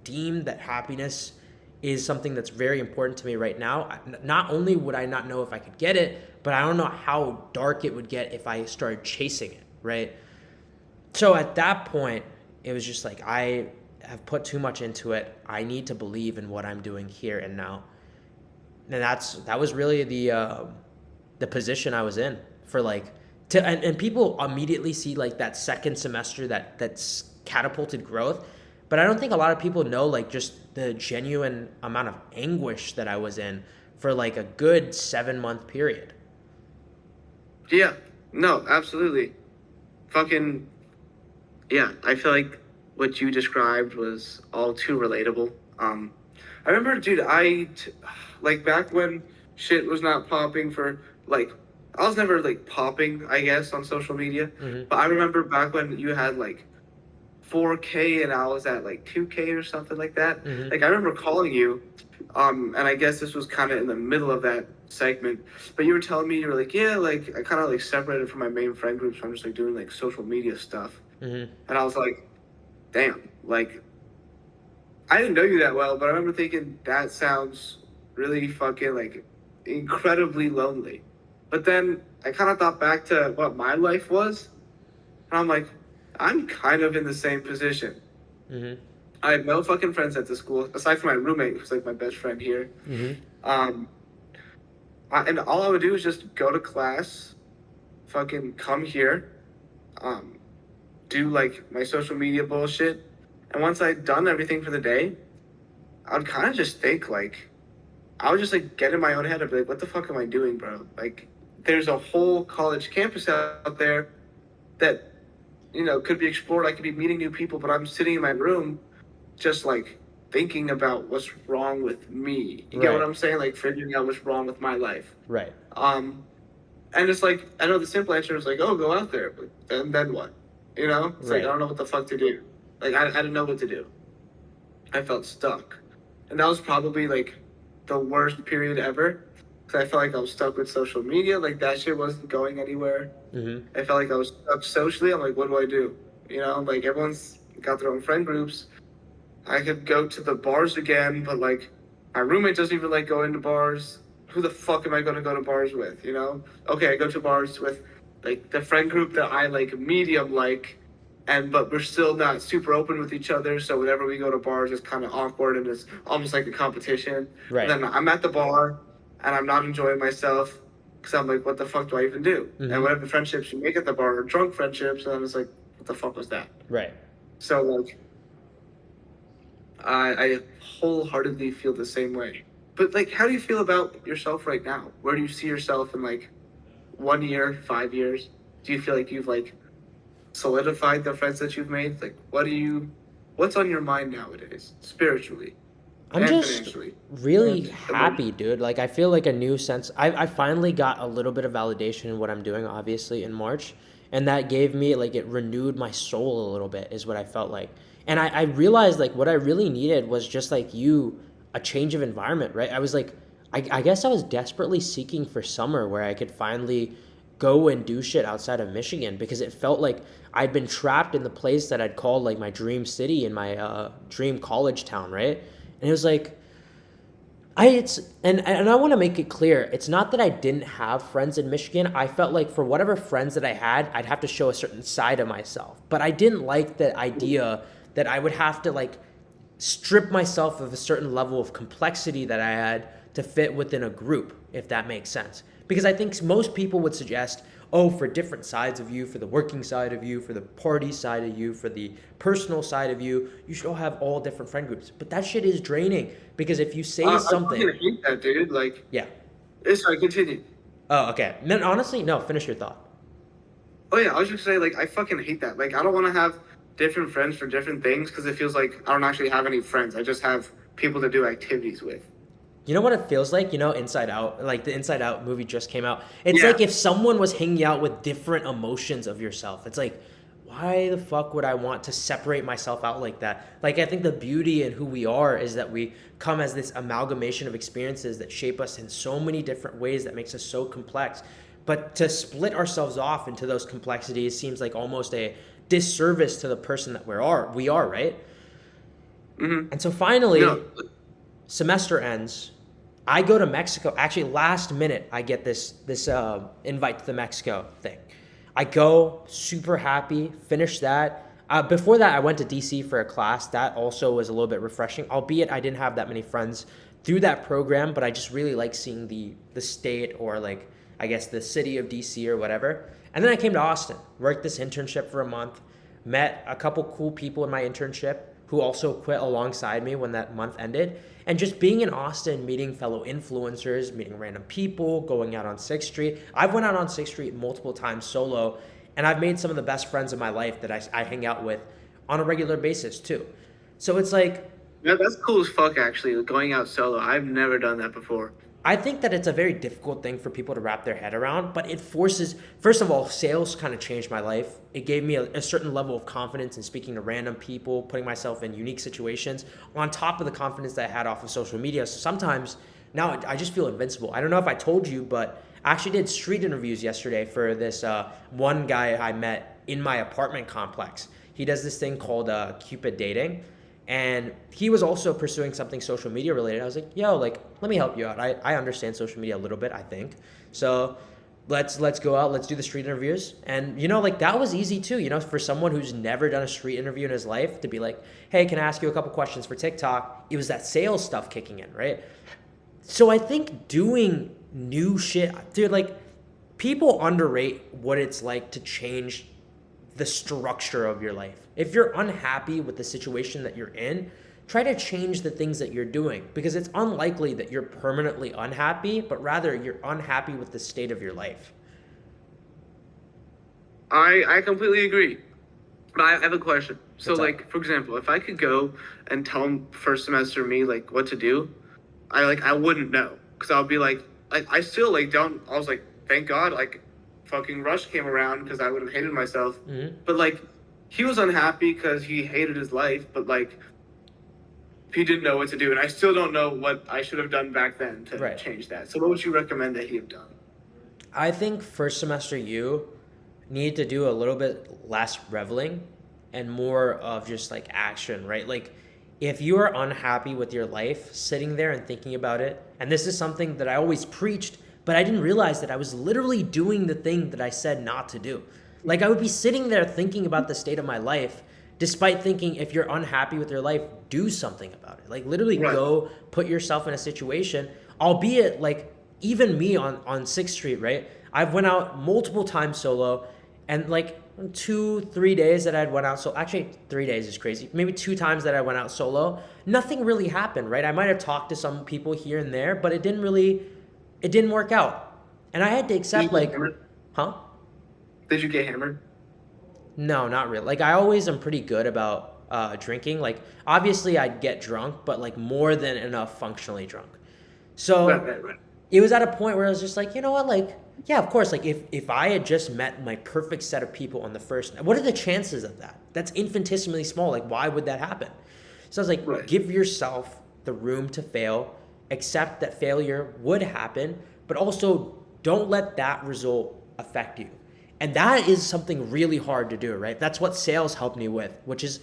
deem that happiness is something that's very important to me right now, not only would I not know if I could get it, but I don't know how dark it would get if I started chasing it, right? So at that point, it was just like I have put too much into it. I need to believe in what I'm doing here and now, and that was really the position I was in for like and people immediately see like that second semester that's catapulted growth, but I don't think a lot of people know like just the genuine amount of anguish that I was in for like a good 7 month period. Yeah, no, absolutely. Fucking yeah, I feel like what you described was all too relatable. I remember, dude, like back when shit was not popping for like, I was never like popping, I guess, on social media. Hmm. But I remember back when you had like 4K and I was at like 2K or something like that. Hmm. Like I remember calling you, and I guess this was kind of in the middle of that segment. But you were telling me you were like, yeah, like I kind of like separated from my main friend group, so I'm just like doing like social media stuff. Hmm. And I was like, damn, like I didn't know you that well, but I remember thinking that sounds really fucking like incredibly lonely. But then I kind of thought back to what my life was, and I'm like, I'm kind of in the same position. Hmm. I have no fucking friends at the school aside from my roommate, who's like my best friend here. Hmm. Um, and all I would do is just go to class, fucking come here, um, do like my social media bullshit, and once I'd done everything for the day, I'd kind of just think like I would just like get in my own head and be like, what the fuck am I doing, bro? Like, there's a whole college campus out there that could be explored. I could be meeting new people, but I'm sitting in my room, just like thinking about what's wrong with me. You get what Right. I'm saying? Like figuring out what's wrong with my life. Right. Um, and it's like I know the simple answer is like, oh, go out there, but then what? It's like I Right. don't know what the fuck to do. Like I didn't know what to do. I felt stuck, and that was probably like the worst period ever. Cause I felt like I was stuck with social media. Like that shit wasn't going anywhere. Hmm. I felt like I was stuck socially. I'm like, what do I do? Like everyone's got their own friend groups. I could go to the bars again, but like my roommate doesn't even like going to bars. Who the fuck am I going to go to bars with? Okay, I go to bars with like the friend group that I like medium like, and but we're still not super open with each other. So whenever we go to bars, it's kind of awkward and it's almost like a competition. And Right. then I'm at the bar and I'm not enjoying myself because I'm like, what the fuck do I even do? And Hmm. whatever friendships you make at the bar are drunk friendships, and I'm just like, what the fuck was that? Right. So like I wholeheartedly feel the same way. But like, how do you feel about yourself right now? Where do you see yourself in like 1 year, 5 years? Do you feel like you've like solidified the friends that you've made? Like, what's on your mind nowadays, spiritually I'm and just financially really and happy, emotionally? dude. Like I feel like a new sense. I finally got a little bit of validation in what I'm doing, obviously, in March. And that gave me like it renewed my soul a little bit, is what I felt like. And I realized like what I really needed was just like you, a change of environment, right? I was like I guess I was desperately seeking for summer where I could finally go and do shit outside of Michigan because it felt like I'd been trapped in the place that I'd called like my dream city in my dream college town, right? And it was like And I want to make it clear. It's not that I didn't have friends in Michigan. I felt like for whatever friends that I had, I'd have to show a certain side of myself. But I didn't like the idea that I would have to like strip myself of a certain level of complexity that I had to fit within a group, if that makes sense. Because I think most people would suggest, oh, for different sides of you, for the working side of you, for the party side of you, for the personal side of you, you should all have all different friend groups. But that shit is draining because if you say I something, fucking hate that, dude. Like, yeah. sorry, continue. Oh, okay. Then honestly, no, finish your thought. Oh yeah, I was just saying, like, I fucking hate that. Like, I don't want to have different friends for different things because it feels like I don't actually have any friends. I just have people to do activities with. You know what it feels like? You know, Inside Out, like the Inside Out movie just came out. It's Yeah. like if someone was hanging out with different emotions of yourself. It's like, why the fuck would I want to separate myself out like that? Like, I think the beauty in who we are is that we come as this amalgamation of experiences that shape us in so many different ways that makes us so complex. But to split ourselves off into those complexities seems like almost a disservice to the person that we are, right? Mm-hmm. And so finally, No. semester ends. I go to Mexico. Actually, last minute, I get this invite to the Mexico thing. I go, super happy, finish that. Before that, I went to DC for a class. That also was a little bit refreshing, albeit I didn't have that many friends through that program, but I just really like seeing the state or like, I guess the city of DC or whatever. And then I came to Austin, worked this internship for a month, met a couple cool people in my internship who also quit alongside me when that month ended. And just being in Austin, meeting fellow influencers, meeting random people, going out on 6th Street. I've went out on 6th Street multiple times solo, and I've made some of the best friends of my life that I hang out with on a regular basis too. So it's like, Yeah, that's cool as fuck, actually, going out solo. I've never done that before. I think that it's a very difficult thing for people to wrap their head around, but it forces, first of all, sales kind of changed my life. It gave me a certain level of confidence in speaking to random people, putting myself in unique situations, on top of the confidence that I had off of social media. So sometimes now I just feel invincible. I don't know if I told you, but I actually did street interviews yesterday for this one guy I met in my apartment complex. He does this thing called Cupid Dating. And he was also pursuing something social media related. I was like, yo, like, let me help you out. I understand social media a little bit, I think. So let's go out, let's do the street interviews. And you know, like that was easy too, you know, for someone who's never done a street interview in his life to be like, hey, can I ask you a couple questions for TikTok? It was that sales stuff kicking in, right? So I think doing new shit, dude, like people underrate what it's like to change the structure of your life. If you're unhappy with the situation that you're in, try to change the things that you're doing because it's unlikely that you're permanently unhappy, but rather you're unhappy with the state of your life. I completely agree. But I have a question. So, What's up? like, for example, if I could go and tell first semester me, like, what to do, I wouldn't know. Because I'll be like, I still, like, don't, I was like, thank God, like, fucking Rush came around because I would have hated myself. Mm-hmm. But, like, he was unhappy because he hated his life, but, like, he didn't know what to do. And I still don't know what I should have done back then to Right. change that. So, what would you recommend that he have done? I think first semester you need to do a little bit less reveling and more of just like action, right? Like if you are unhappy with your life, sitting there and thinking about it, and this is something that I always preached, but I didn't realize that I was literally doing the thing that I said not to do. Like I would be sitting there thinking about the state of my life, despite thinking if you're unhappy with your life, do something about it. Like literally Right. go put yourself in a situation, albeit like even me on 6th Street, right? I've went out multiple times solo and like 2-3 days that I'd went out so actually 3 days is crazy. Maybe 2 times that I went out solo, nothing really happened, right? I might have talked to some people here and there, but it didn't work out. And I had to Did you accept get like, hammered? huh? Did you get hammered? No, not really. Like I always am pretty good about drinking. Like obviously I'd get drunk, but like more than enough functionally drunk. So Right. it was at a point where I was just like, you know what, like, yeah, of course, like if I had just met my perfect set of people on the first night, what are the chances of that? That's infinitesimally small. Like, why would that happen? So I was like, Right. give yourself the room to fail, accept that failure would happen, but also don't let that result affect you. And that is something really hard to do, right? That's what sales helped me with, which is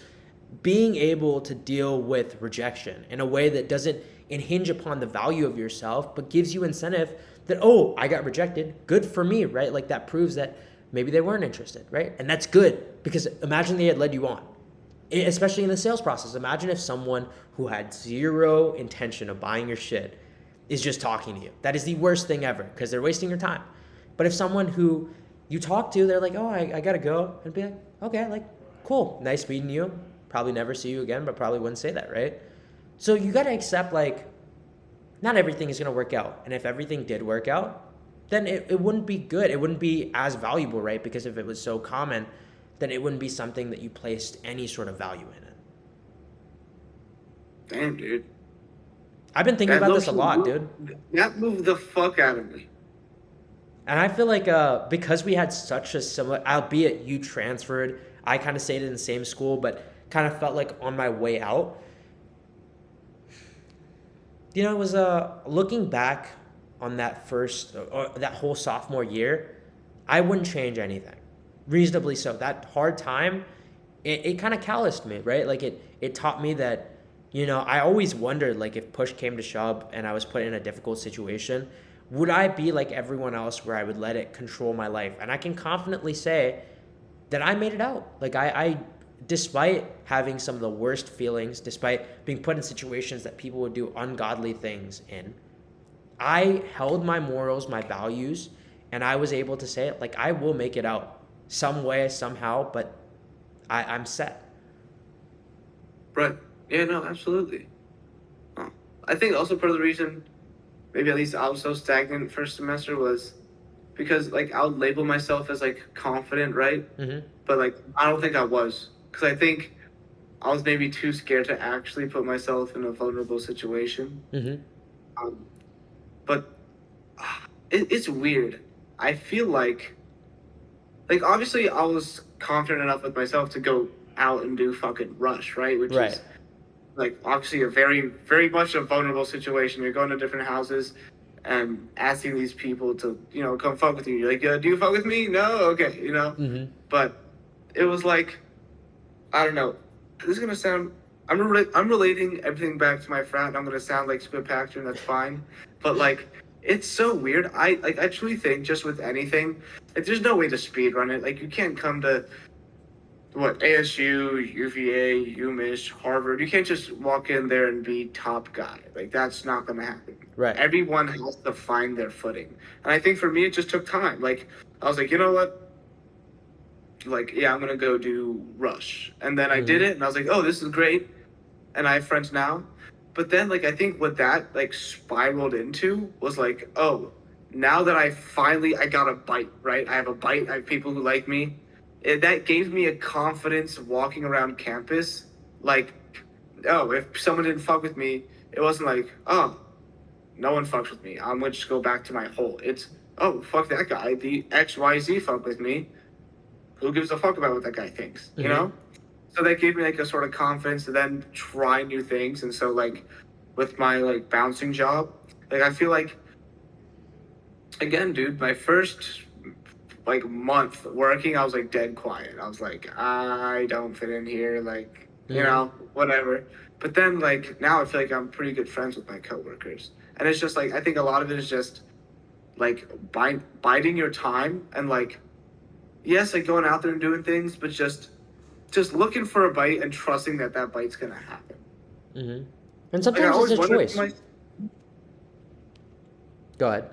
being able to deal with rejection in a way that doesn't and hinge upon the value of yourself, but gives you incentive that, oh, I got rejected. Good for me, right? Like that proves that maybe they weren't interested, right? And that's good because imagine they had led you on, especially in the sales process. Imagine if someone who had zero intention of buying your shit is just talking to you. That is the worst thing ever because they're wasting your time. But if someone who you talk to, they're like, oh, I gotta go, and be like, okay, like, cool, nice meeting you. Probably never see you again, but probably wouldn't say that, right? So you gotta accept, like, not everything is gonna work out. And if everything did work out, then it wouldn't be good. It wouldn't be as valuable, right? Because if it was so common, then it wouldn't be something that you placed any sort of value in it. Damn, dude. I've been thinking about this a lot, dude. That moved the fuck out of me. And I feel like because we had such a similar, albeit you transferred, I kind of stayed in the same school, but kind of felt like on my way out. You know, it was looking back on that that whole sophomore year, I wouldn't change anything. Reasonably so. That hard time, it kind of calloused me, right? Like it taught me that, you know, I always wondered, like, if push came to shove and I was put in a difficult situation, would I be like everyone else where I would let it control my life? And I can confidently say that I made it out. Like I despite having some of the worst feelings, despite being put in situations that people would do ungodly things in, I held my morals, my values, and I was able to say it, like, I will make it out some way, somehow, but I'm set. Right. Yeah, no, absolutely. I think also part of the reason, maybe at least I was so stagnant first semester was because, like, I would label myself as, like, confident, right? Mm-hmm. But, like, I don't think I was. Because I think I was maybe too scared to actually put myself in a vulnerable situation. Mm-hmm. But it's weird. I feel like obviously I was confident enough with myself to go out and do fucking Rush, right? Which Right. is like obviously a very, very much a vulnerable situation. You're going to different houses and asking these people to, you know, come fuck with you. You're like, do you fuck with me? No? Okay, you know? Mm-hmm. But it was like, I don't know. This is going to sound, I'm relating everything back to my frat, and I'm going to sound like Squid Pactor, and that's fine. But, like, it's so weird. I truly think just with anything, like, there's no way to speed run it. Like, you can't come to, ASU, UVA, UMich, Harvard. You can't just walk in there and be top guy. Like, that's not going to happen. Right. Everyone has to find their footing. And I think for me, it just took time. Like, I was like, you know what? Like, yeah, I'm going to go do Rush. And then I did it, and I was like, oh, this is great. And I have friends now. But then, like, I think what that, like, spiraled into was, like, oh, now that I got a bite, right? I have a bite. I have people who like me. That gave me a confidence walking around campus. Like, oh, if someone didn't fuck with me, it wasn't like, oh, no one fucks with me. I'm going to just go back to my hole. It's, oh, fuck that guy. The XYZ fuck with me. Who gives a fuck about what that guy thinks, you know? So that gave me, like, a sort of confidence to then try new things. And so, like, with my, like, bouncing job, like, I feel like, again, dude, my first, like, month working, I was, like, dead quiet. I was like, I don't fit in here, like, you know, whatever. But then, like, now I feel like I'm pretty good friends with my coworkers. And it's just, like, I think a lot of it is just, like, biding your time and, like, yes, like, going out there and doing things, but just looking for a bite and trusting that that bite's gonna happen. Mm-hmm. And sometimes like, it's a choice. Go ahead.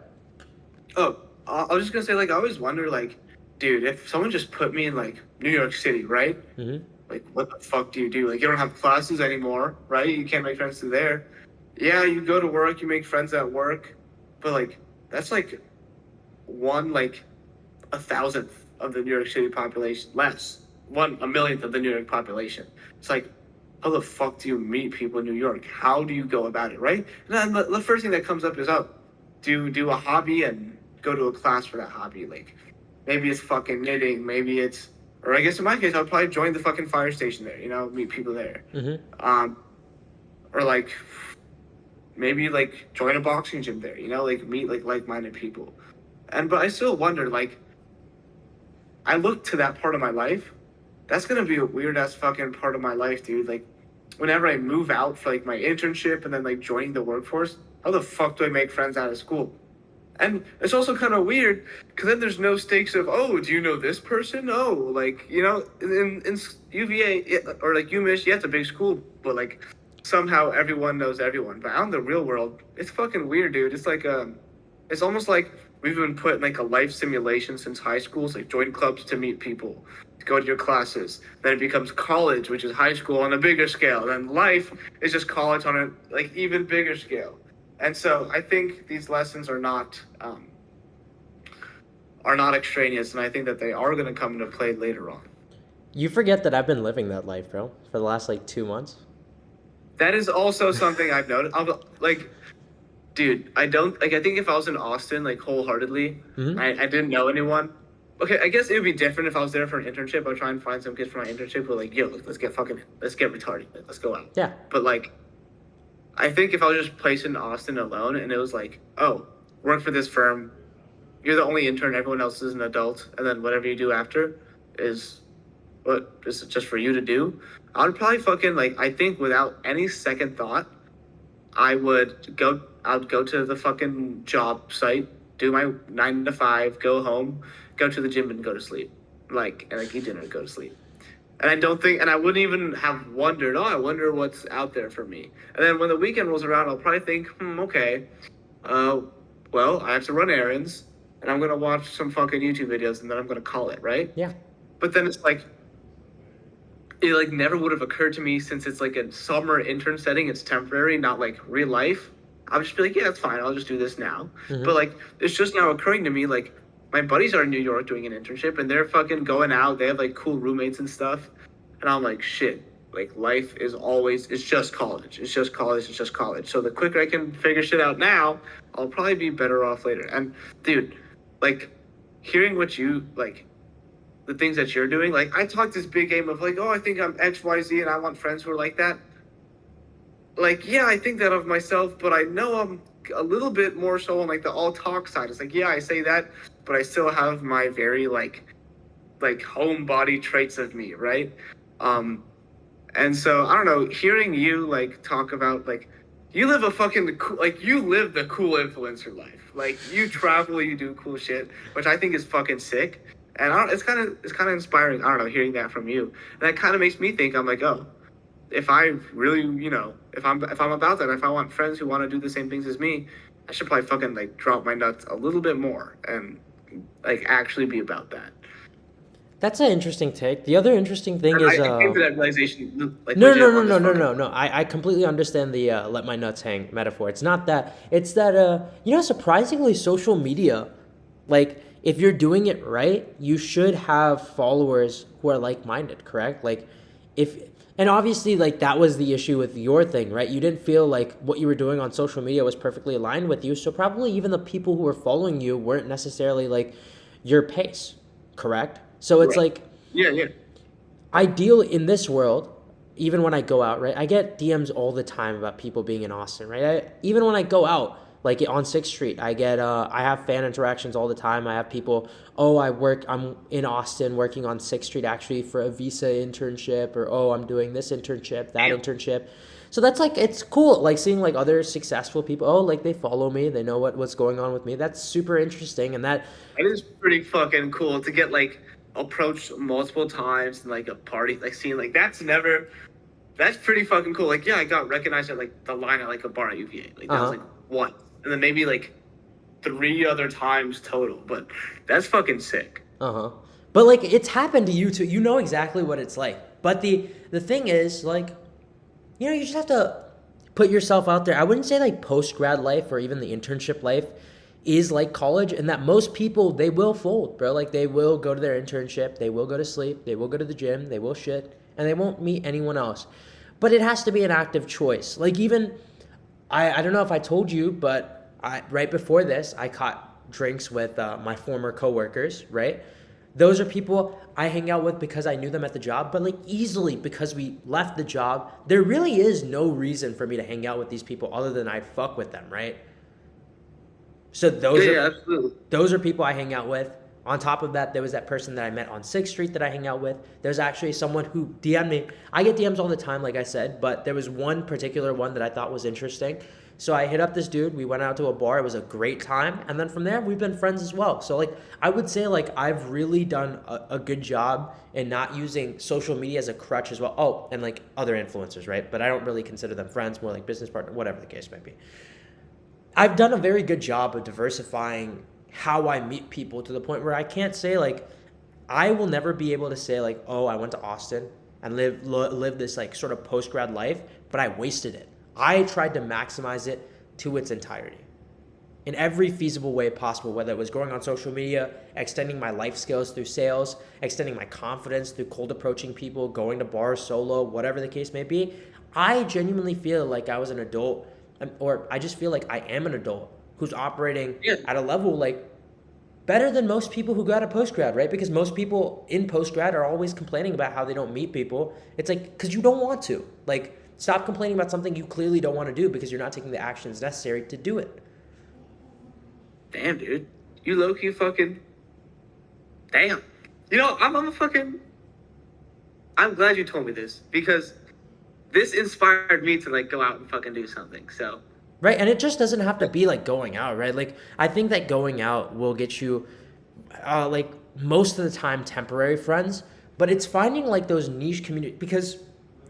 Oh, I was just gonna say, like, I always wonder, like, dude, if someone just put me in, like, New York City, right? Mm-hmm. Like, what the fuck do? Like, you don't have classes anymore, right? You can't make friends through there. Yeah, you go to work, you make friends at work, but, like, that's, like, one, like, 1,000th of the New York City population, less. 1/1,000,000th of the New York population. It's like, how the fuck do you meet people in New York? How do you go about it, right? And then the first thing that comes up is, oh, do a hobby and go to a class for that hobby. Like, maybe it's fucking knitting, maybe it's, or I guess in my case, I'll probably join the fucking fire station there, you know, meet people there. Or like, maybe like join a boxing gym there, you know, like meet like-minded people. But I still wonder, like, I look to that part of my life. That's gonna be a weird ass fucking part of my life, dude. Like, whenever I move out for like my internship and then like joining the workforce, how the fuck do I make friends out of school? And it's also kind of weird because then there's no stakes of, oh, do you know this person? Oh, like, in UVA or like UMich, yeah, it's a big school, but like somehow everyone knows everyone. But out in the real world, it's fucking weird, dude. It's like, it's almost like we've been put in like a life simulation since high school. It's like join clubs to meet people, to go to your classes. Then it becomes college, which is high school on a bigger scale. Then life is just college on a like even bigger scale. And so I think these lessons are not extraneous, and I think that they are going to come into play later on. You forget that I've been living that life, bro, for the last like 2 months. That is also something I've noticed. Like, dude, I don't like. I think if I was in Austin, like wholeheartedly, Mm-hmm. I didn't know anyone. Okay, I guess it would be different if I was there for an internship. I'd try and find some kids for my internship. But like, yo, let's get retarded. Like, let's go out. Yeah. But like, I think if I was just placed in Austin alone and it was like, oh, work for this firm, you're the only intern, everyone else is an adult, and then whatever you do after is what is just for you to do. I would probably fucking like I think without any second thought, I'd go to the fucking job site, do my 9 to 5, go home, go to the gym and go to sleep. And like eat dinner and go to sleep. And I don't think, and I wouldn't even have wondered, oh, I wonder what's out there for me. And then when the weekend rolls around, I'll probably think, okay, well, I have to run errands, and I'm going to watch some fucking YouTube videos, and then I'm going to call it, right? Yeah. But then it's like, it like never would have occurred to me since it's like a summer intern setting, it's temporary, not like real life. I would just be like, yeah, that's fine, I'll just do this now. Mm-hmm. But like, it's just now occurring to me, like, my buddies are in New York doing an internship and they're fucking going out. They have like cool roommates and stuff. And I'm like, shit, like life is always, it's just college. It's just college. It's just college. So the quicker I can figure shit out now, I'll probably be better off later. And dude, like hearing what you like, the things that you're doing, like I talk this big game of like, oh, I think I'm XYZ and I want friends who are like that. Like, yeah, I think that of myself, but I know I'm a little bit more so on like the all talk side. It's like, yeah, I say that, but I still have my very like homebody traits of me, right? And so I don't know, hearing you like talk about like you live a fucking like you live the cool influencer life. Like you travel, you do cool shit, which I think is fucking sick. And it's kind of inspiring. I don't know, hearing that from you, and that kind of makes me think. I'm like, oh, if I really, if I'm about that, if I want friends who want to do the same things as me, I should probably fucking like drop my nuts a little bit more and like actually be about that. That's an interesting take. The other interesting thing is I came to that realization. Like, no, legit no, no, on no, this no, phone. no, no. I completely understand the let my nuts hang metaphor. It's not that. It's that surprisingly, social media, like if you're doing it right, you should have followers who are like-minded, correct? Like if and obviously like that was the issue with your thing, right? You didn't feel like what you were doing on social media was perfectly aligned with you, so probably even the people who were following you weren't necessarily like your pace, correct? So it's Right. like Yeah. ideal in this world, even when I go out, right? I get DMs all the time about people being in Austin, right? Even when I go out, like on 6th Street, I have fan interactions all the time. I have people, oh, I'm in Austin working on 6th Street actually for a visa internship, or oh, I'm doing this internship, that internship. So that's like, it's cool, like seeing like other successful people, oh, like they follow me, they know what's going on with me. That's super interesting. And that, It is pretty fucking cool to get like approached multiple times and like a party, like seeing like that's pretty fucking cool. Like, yeah, I got recognized at like the line at like a bar at UVA. Like that was like one, and then maybe like 3 other times total. But that's fucking sick. But like it's happened to you too. You know exactly what it's like. But the thing is, like, you just have to put yourself out there. I wouldn't say like post grad life or even the internship life is like college, and that most people, they will fold, bro. Like they will go to their internship, they will go to sleep, they will go to the gym, they will shit, and they won't meet anyone else. But it has to be an active choice. Like even I don't know if I told you, but right before this, I caught drinks with my former coworkers, right? Those are people I hang out with because I knew them at the job, but like easily because we left the job, there really is no reason for me to hang out with these people other than I fuck with them, right? So those Yeah, absolutely. those are people I hang out with On top of that, there was that person that I met on 6th Street that I hang out with. There's actually someone who DM'd me. I get DMs all the time, like I said, but there was one particular one that I thought was interesting. So I hit up this dude. We went out to a bar. It was a great time. And then from there, we've been friends as well. So, like, I would say, like, I've really done a good job in not using social media as a crutch as well. Oh, and, like, other influencers, right? But I don't really consider them friends, more like business partner, whatever the case may be. I've done a very good job of diversifying how I meet people to the point where I can't say, like, I will never be able to say, like, oh, I went to Austin and live this, like, sort of post-grad life, but I wasted it. I tried to maximize it to its entirety in every feasible way possible, whether it was going on social media, extending my life skills through sales, extending my confidence through cold approaching people, going to bars solo, whatever the case may be. I genuinely feel like I was an adult, or I just feel like I am an adult who's operating at a level like better than most people who got a post-grad, right? Because most people in post-grad are always complaining about how they don't meet people. It's like, because you don't want to. Like, stop complaining about something you clearly don't want to do because you're not taking the actions necessary to do it. Damn, dude. You low-key fucking... Damn. You know, I'm glad you told me this because this inspired me to, like, go out and fucking do something, so... Right, and it just doesn't have to be, like, going out, right? Like, I think that going out will get you, like, most of the time temporary friends, but it's finding, like, those niche community, because,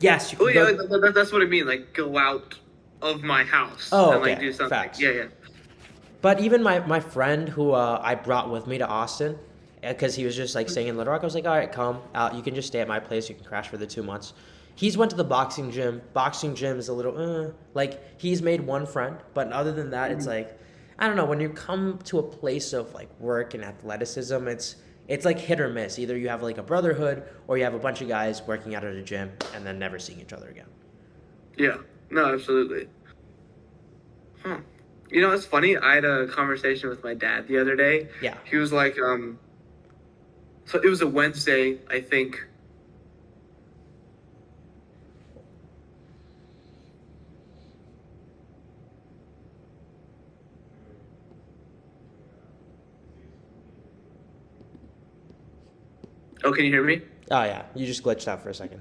yes, you can that's what I mean, like, go out of my house and, like, do something. Facts. Yeah. But even my friend who I brought with me to Austin, because he was just, like, staying in Little Rock, I was like, all right, come. You can just stay at my place. You can crash for the 2 months. He's went to the boxing gym. Boxing gym is a little, like, he's made one friend. But other than that, it's like, I don't know. When you come to a place of, like, work and athleticism, it's like hit or miss. Either you have, like, a brotherhood or you have a bunch of guys working out at a gym and then never seeing each other again. Yeah. No, absolutely. Huh. You know, it's funny. I had a conversation with my dad the other day. Yeah. He was like, so it was a Wednesday, I think. Oh, can you hear me? Oh, yeah. You just glitched out for a second.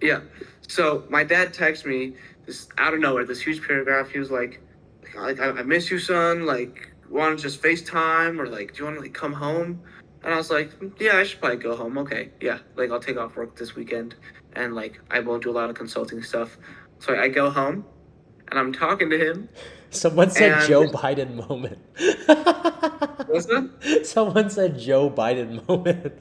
Yeah. So my dad texted me this out of nowhere, this huge paragraph. He was like I miss you, son. Like, want to just FaceTime or, like, do you want to, like, come home? And I was like, yeah, I should probably go home. Okay. Yeah. Like, I'll take off work this weekend and, like, I won't do a lot of consulting stuff. So I go home and I'm talking to him. Someone said Joe Biden moment. What's that? Someone said Joe Biden moment.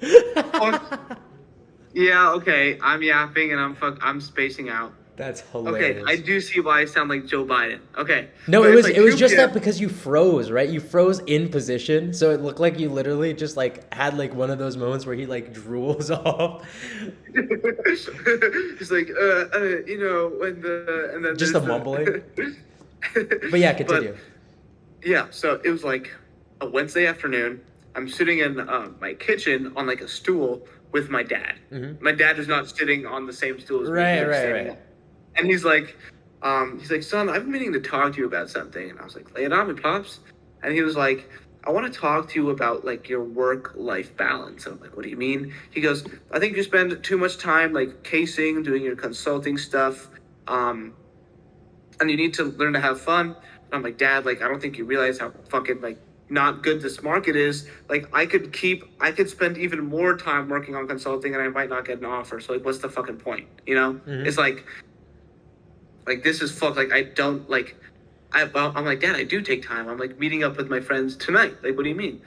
Yeah, okay. I'm yapping and I'm spacing out. That's hilarious. Okay, I do see why I sound like Joe Biden. Okay. No, but it was just that because you froze, right? You froze in position, so it looked like you literally just, like, had, like, one of those moments where he, like, drools off. He's like, you know, when the and then just the mumbling. But yeah, continue. Yeah, so it was like a Wednesday afternoon. I'm sitting in my kitchen on, like, a stool with my dad. Mm-hmm. My dad is not sitting on the same stool as me. Right. And he's like, son, I've been meaning to talk to you about something. And I was like, lay it on me, Pops. And he was like, I want to talk to you about, like, your work-life balance. And I'm like, what do you mean? He goes, I think you spend too much time, like, casing, doing your consulting stuff. And you need to learn to have fun. And I'm like, Dad, like, I don't think you realize how fucking, like, not good this market is. Like, I could spend even more time working on consulting and I might not get an offer. So, like, what's the fucking point? You know? Mm-hmm. It's like, this is fucked. Like, I don't, like, I'm like, Dad, I do take time. I'm, like, meeting up with my friends tonight. Like, what do you mean?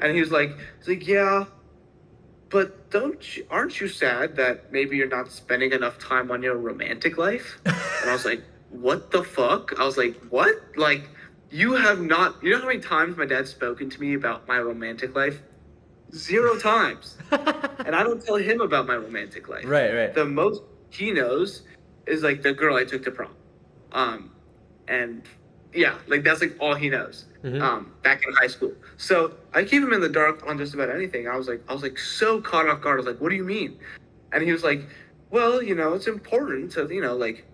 And he's like, yeah, but aren't you sad that maybe you're not spending enough time on your romantic life? And I was like, what the fuck? I was like, what? Like, you know how many times my dad's spoken to me about my romantic life? 0 times. And I don't tell him about my romantic life. Right. The most he knows is, like, the girl I took to prom. And yeah, like, that's, like, all he knows. Mm-hmm. Back in high school. So I keep him in the dark on just about anything. I was like so caught off guard. I was like, what do you mean? And he was like, well, you know, it's important to, you know, like,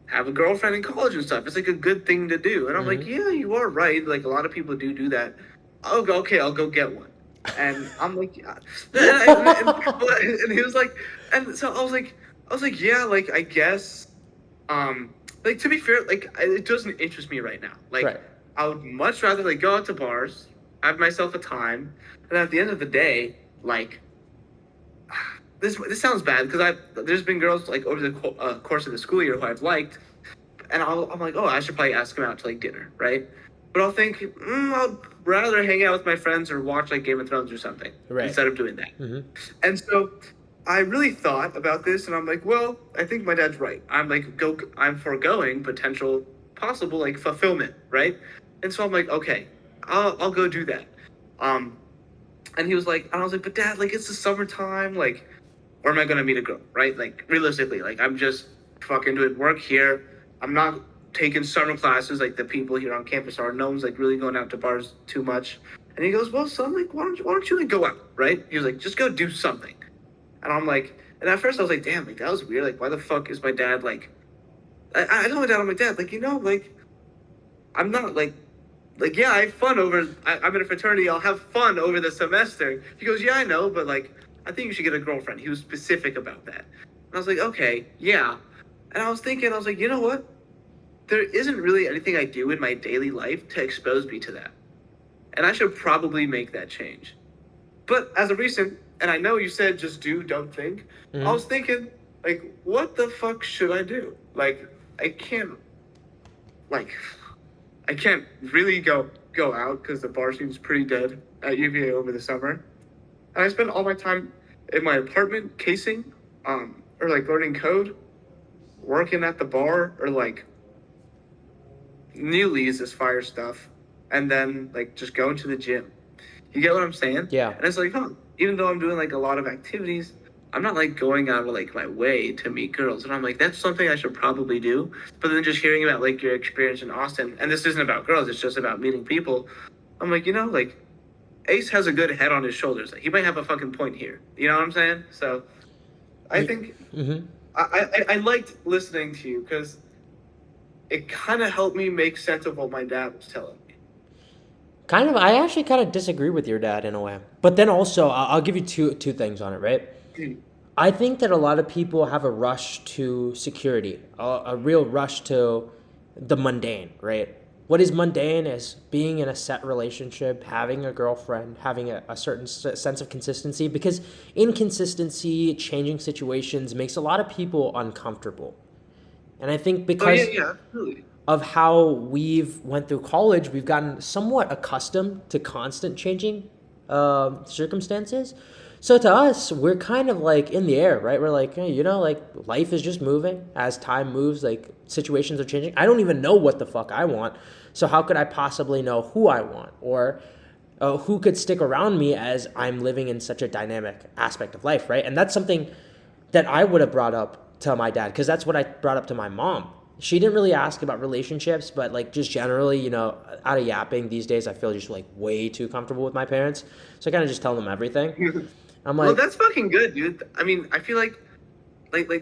have a girlfriend in college and stuff. It's, like, a good thing to do. And I'm like, yeah, you are right. Like, a lot of people do that. Okay, I'll go get one. And I'm like, yeah. And he was like, and so I was like, yeah, like I guess, like to be fair, like it doesn't interest me right now. Like Right. I would much rather like go out to bars, have myself a time, and at the end of the day, like this sounds bad because I there's been girls like over the course of the school year who I've liked, and I'm like, oh, I should probably ask him out to like dinner, right? But I'll think, I'd rather hang out with my friends or watch like Game of Thrones or something Right. instead of doing that. Mm-hmm. And so I really thought about this, and I'm like, well, I think my dad's right. I'm foregoing potential, possible like fulfillment, right? And so I'm like, okay, I'll go do that. Um, and he was like, and I was like, but dad, like it's the summertime, like, where am I gonna meet a girl, right? Like realistically, like I'm just fucking doing work here. I'm not taking summer classes like the people here on campus are. No one's like really going out to bars too much. And he goes, well, son, like why don't you like go out, right? He was like, just go do something. And I'm like, and at first I was like, damn, like that was weird. Like, why the fuck is my dad like? I told my dad, I'm like, dad, like like I'm not like yeah, I have fun over. I'm in a fraternity. I'll have fun over the semester. He goes, yeah, I know, but like I think you should get a girlfriend. He was specific about that. And I was like, okay, yeah. And I was thinking, I was like, you know what? There isn't really anything I do in my daily life to expose me to that. And I should probably make that change. But as a recent, and I know you said just do, don't think. I Mm-hmm. was thinking, like, what the fuck should I do? Like, I can't, like, I can't really go out because the bar seems pretty dead at UVA over the summer. And I spend all my time in my apartment casing, or like learning code, working at the bar, or like newlies is fire stuff, and then like just going to the gym. You get what I'm saying? Yeah. And it's like, huh, even though I'm doing like a lot of activities, I'm not like going out of like my way to meet girls. And I'm like, that's something I should probably do. But then just hearing about like your experience in Austin, and this isn't about girls, it's just about meeting people. I'm like, like Ace has a good head on his shoulders. Like, he might have a fucking point here. You know what I'm saying? So I think Mm-hmm. I liked listening to you because it kind of helped me make sense of what my dad was telling me. Kind of, I actually kind of disagree with your dad in a way. But then also, I'll give you two things on it, right? Hmm. I think that a lot of people have a rush to security, a real rush to the mundane, right? What is mundane is being in a set relationship, having a girlfriend, having a certain sense of consistency, because inconsistency, changing situations makes a lot of people uncomfortable. And I think Oh yeah, because yeah, absolutely. of how we've went through college, we've gotten somewhat accustomed to constant changing circumstances. So to us, we're kind of like in the air, right? We're like, hey, like life is just moving as time moves. Like situations are changing. I don't even know what the fuck I want. So how could I possibly know who I want or who could stick around me as I'm living in such a dynamic aspect of life, right? And that's something that I would have brought up to my dad because that's what I brought up to my mom. She didn't really ask about relationships, but like just generally, out of yapping these days, I feel just like way too comfortable with my parents. So I kind of just tell them everything. I'm Well, like, that's fucking good, dude. I mean, I feel like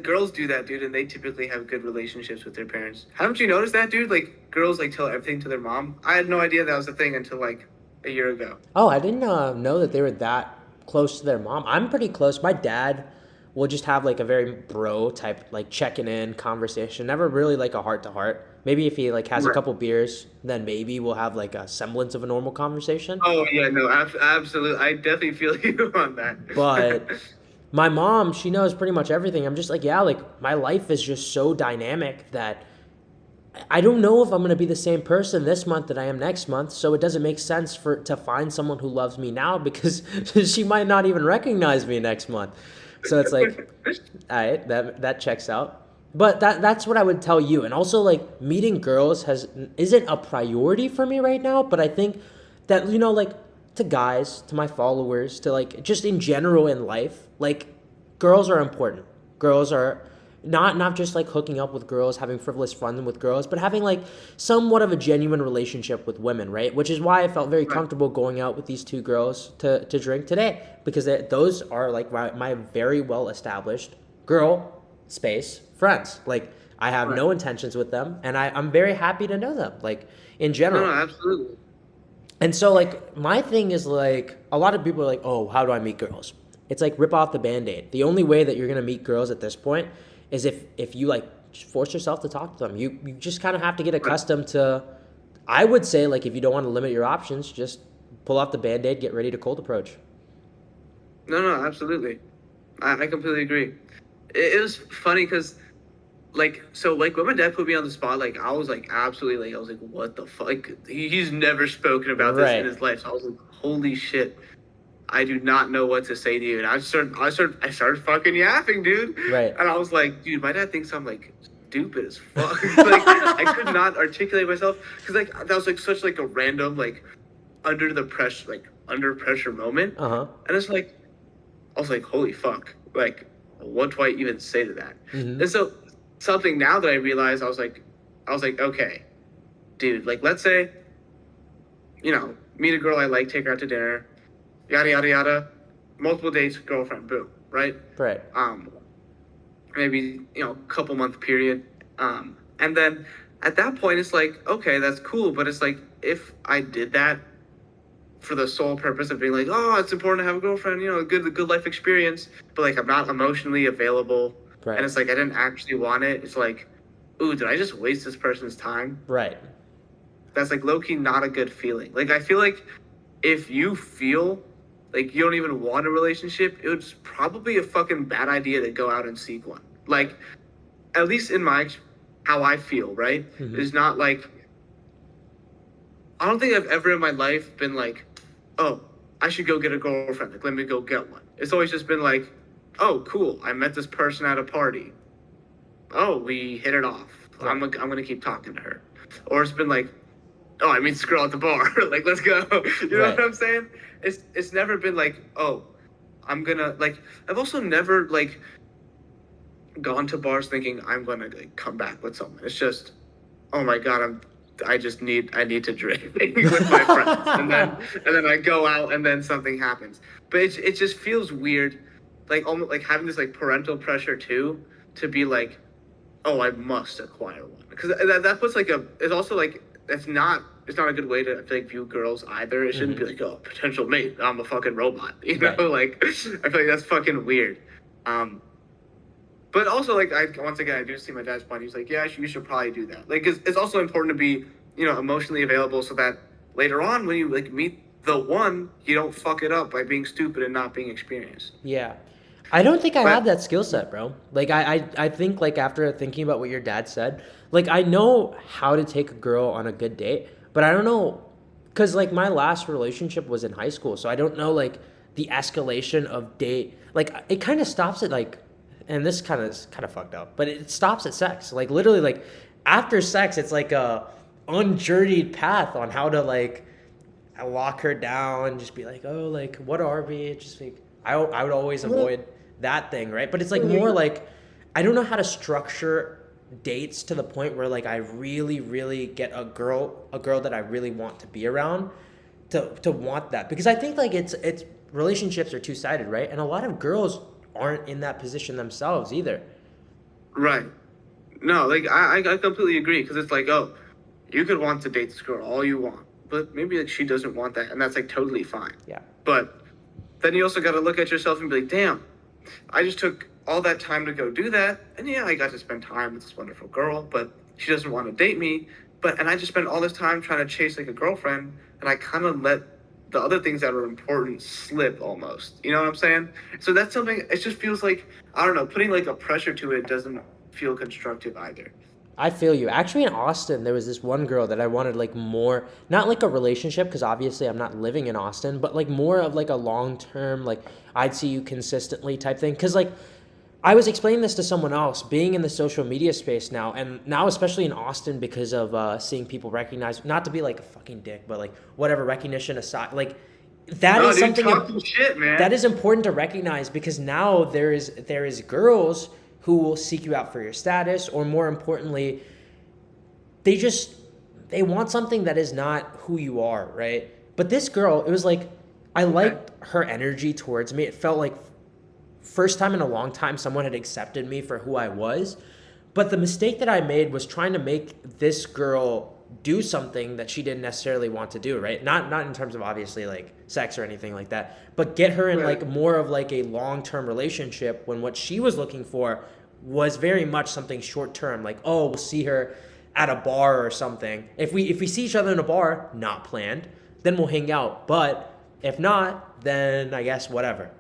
girls do that, dude, and they typically have good relationships with their parents. Haven't you noticed that, dude? Like girls like tell everything to their mom. I had no idea that was a thing until like a year ago. oh, I didn't know that they were that close to their mom. I'm pretty close. My dad will just have like a very bro type, like checking in conversation. Never really like a heart to heart. Maybe if he like has a Right. couple beers, then maybe we'll have like a semblance of a normal conversation. Oh yeah, no, absolutely. I definitely feel you on that. But my mom, she knows pretty much everything. I'm just like, yeah, like my life is just so dynamic that I don't know if I'm gonna be the same person this month that I am next month. So it doesn't make sense for to find someone who loves me now because she might not even recognize me next month. So it's like, all right, that checks out. But that's what I would tell you. And also like meeting girls isn't a priority for me right now. But I think that like to guys, to my followers, to like just in general in life, like girls are important. Girls are not just like hooking up with girls, having frivolous fun with girls, but having like somewhat of a genuine relationship with women, right? Which is why I felt very Right, comfortable going out with these two girls to drink today because those are like my very well established girl space friends. Like I have right. no intentions with them, and I'm very happy to know them. Like in No, no, general. absolutely. And so like my thing is like a lot of people are like, oh, how do I meet girls? It's like rip off the band-aid. The only way that you're gonna meet girls at this point is if you like just force yourself to talk to them. You just kind of have to get Right. accustomed to. I would say like if you don't want to limit your options, just pull off the band-aid, get ready to cold approach. No, no, absolutely. I completely agree. It was funny because like so like when my dad put me on the spot, like I was like absolutely like I was like what the fuck, like, he's never spoken about this in Right. his life, so I was like holy shit, I do not know what to say to you. And I started fucking yapping, dude. Right. And I was like, dude, my dad thinks I'm like stupid as fuck. Like I could not articulate myself because like that was like such like a random like under pressure moment. Uh-huh. And it's like I was like, holy fuck, like what do I even say to that? Mm-hmm. And so something now that I realized, I was like, okay, dude, like let's say, meet a girl I like, take her out to dinner, yada yada yada, multiple dates, girlfriend, boom, right? Right. Maybe couple month period, and then at that point it's like, okay, that's cool, but it's like if I did that for the sole purpose of being like, oh, it's important to have a girlfriend, a good life experience, but like I'm not emotionally available, and Right. it's like I didn't actually want it. It's like, ooh, did I just waste this person's time? Right. That's like low key not a good feeling. Like I feel like if you feel like you don't even want a relationship, it was probably a fucking bad idea to go out and seek one. Like at least in my how I feel, right? Mm-hmm. Is not like I don't think I've ever in my life been like, oh, I should go get a girlfriend. Like, let me go get one. It's always just been like, oh, cool. I met this person at a party. Oh, we hit it off. Right. I'm gonna keep talking to her. Or it's been like, oh, I meet this girl at the bar. Like, let's go. You know Right. what I'm saying? It's never been like, oh, I'm gonna like. I've also never like gone to bars thinking I'm gonna like, come back with someone. It's just, oh my god, I need to drink with my friends, and then I go out, and then something happens. But it just feels weird, like almost like having this like parental pressure too, to be like, oh, I must acquire one, because that puts like it's also like it's not a good way to, I feel like, view girls either. It shouldn't Mm-hmm. be like, oh, potential mate, I'm a fucking robot, Right. like I feel like that's fucking weird. But also, like, once again, I do see my dad's point. He's like, yeah, you should probably do that. Like, it's also important to be, emotionally available so that later on, when you, like, meet the one, you don't fuck it up by being stupid and not being experienced. Yeah. I don't think I have But, that skill set, bro. Like I think like after thinking about what your dad said, like I know how to take a girl on a good date, but I don't know cuz like my last relationship was in high school, so I don't know like the escalation of date. Like it kind of stops at like and this kind of fucked up, but it stops at sex. Like literally like after sex it's like a unjourneyed path on how to like lock her down, just be like, oh, like, what are we? Just like, I would always avoid that thing, right? But it's like more like, I don't know how to structure dates to the point where like I really, really get a girl that I really want to be around to want that. Because I think like it's relationships are two-sided, right? And a lot of girls aren't in that position themselves either. right. No, like, I completely agree, because it's like, oh, you could want to date this girl all you want, but maybe, like, she doesn't want that, and that's, like, totally fine. Yeah. But then you also got to look at yourself and be like, damn, I just took all that time to go do that, and yeah, I got to spend time with this wonderful girl, but she doesn't want to date me. And I just spent all this time trying to chase like a girlfriend, and I kind of let the other things that are important slip almost. You know what I'm saying? So that's something. It just feels like, I don't know, putting like a pressure to it doesn't feel constructive either. I feel you. Actually, in Austin, there was this one girl that I wanted like more, not like a relationship, because obviously I'm not living in Austin, but like more of like a long term, like I'd see you consistently type thing. Because like I was explaining this to someone else, being in the social media space now, and now especially in Austin because of seeing people recognize, not to be like a fucking dick, but like whatever recognition aside, like that No, is dude, something talking shit, that man. is important to recognize because now there is girls who will seek you out for your status, or more importantly, they just they want something that is not who you are, right? But this girl, it was like I Okay. liked her energy towards me. It felt like first time in a long time someone had accepted me for who I was. But the mistake that I made was trying to make this girl do something that she didn't necessarily want to do, right? Not in terms of obviously like sex or anything like that, but get her in Right. like more of like a long-term relationship when what she was looking for was very much something short-term, like, oh, we'll see her at a bar or something. If we see each other in a bar, not planned, then we'll hang out. But if not, then I guess whatever.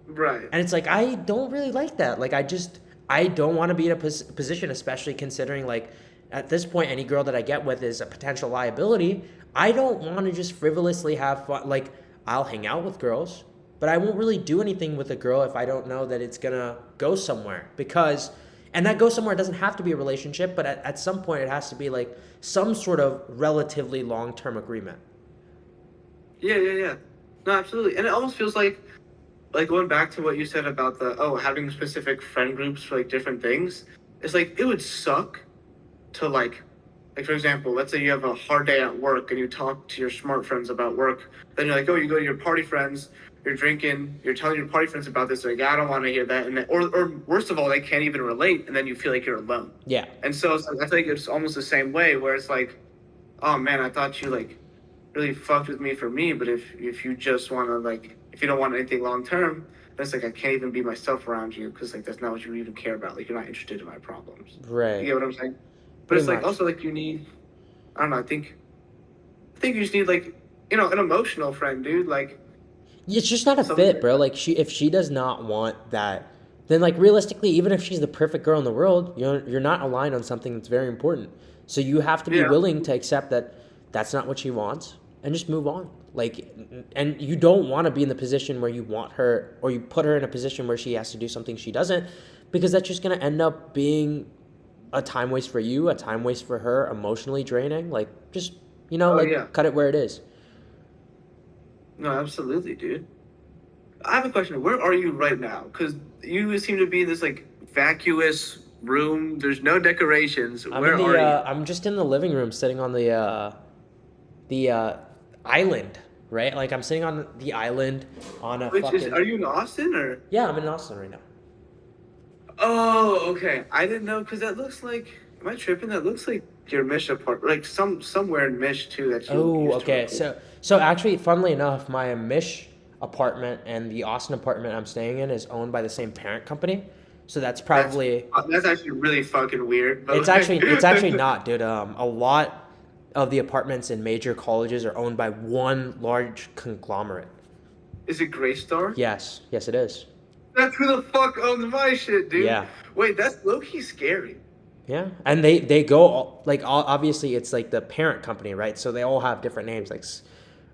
Right. And it's like I don't really like that. Like I don't want to be in a position, especially considering like at this point any girl that I get with is a potential liability. I don't want to just frivolously have fun. Like I'll hang out with girls, but I won't really do anything with a girl if I don't know that it's gonna go somewhere. Because and that go somewhere doesn't have to be a relationship, but at some point it has to be like some sort of relatively long term agreement. Yeah, yeah, yeah. No, absolutely. And it almost feels like going back to what you said about the having specific friend groups for like different things. It's like it would suck to like for example, let's say you have a hard day at work and you talk to your smart friends about work. Then you're like, oh, you go to your party friends, you're drinking, you're telling your party friends about this. They're like, I don't want to hear that, and then, or worst of all, they can't even relate, and then you feel like you're alone. Yeah. And so it's like, I think it's almost the same way where it's like, oh man, I thought you like really fucked with me for me, but if you just want to like if you don't want anything long term, then it's like I can't even be myself around you because like that's not what you even care about. Like you're not interested in my problems. You Right. get what I'm saying? But Pretty it's like much. also like you need I don't know. I think you just need like an emotional friend, dude. Like It's just not a something fit, like bro. that. Like if she does not want that, then like realistically, even if she's the perfect girl in the world, you're not aligned on something that's very important. So you have to be Yeah. willing to accept that that's not what she wants and just move on. Like and you don't want to be in the position where you want her or you put her in a position where she has to do something she doesn't because that's just going to end up being a time waste for you, a time waste for her, emotionally draining. Like just, Oh yeah. like cut it where it is. No, absolutely, dude. I have a question. Where are you right now? Because you seem to be in this like vacuous room. There's no decorations. Where are you? I'm just in the living room sitting on the island, right? Like I'm sitting on the island on a Which is? fucking Are you in Austin or? yeah. I'm in Austin right now. Oh, okay. I didn't know because that looks like. Am I tripping? That looks like your Mish apart, like somewhere in Mish too that you Oh, used to okay. record. So actually, funnily enough, my Mish apartment and the Austin apartment I'm staying in is owned by the same parent company. So that's That's probably that's actually really fucking weird. But it's actually not, dude. A lot of the apartments in major colleges are owned by one large conglomerate. is it Graystar? Yes, yes, it is. That's who the fuck owns my shit, dude. Yeah. Wait, that's low key scary. Yeah, and they go like obviously it's like the parent company, right? So they all have different names. Like,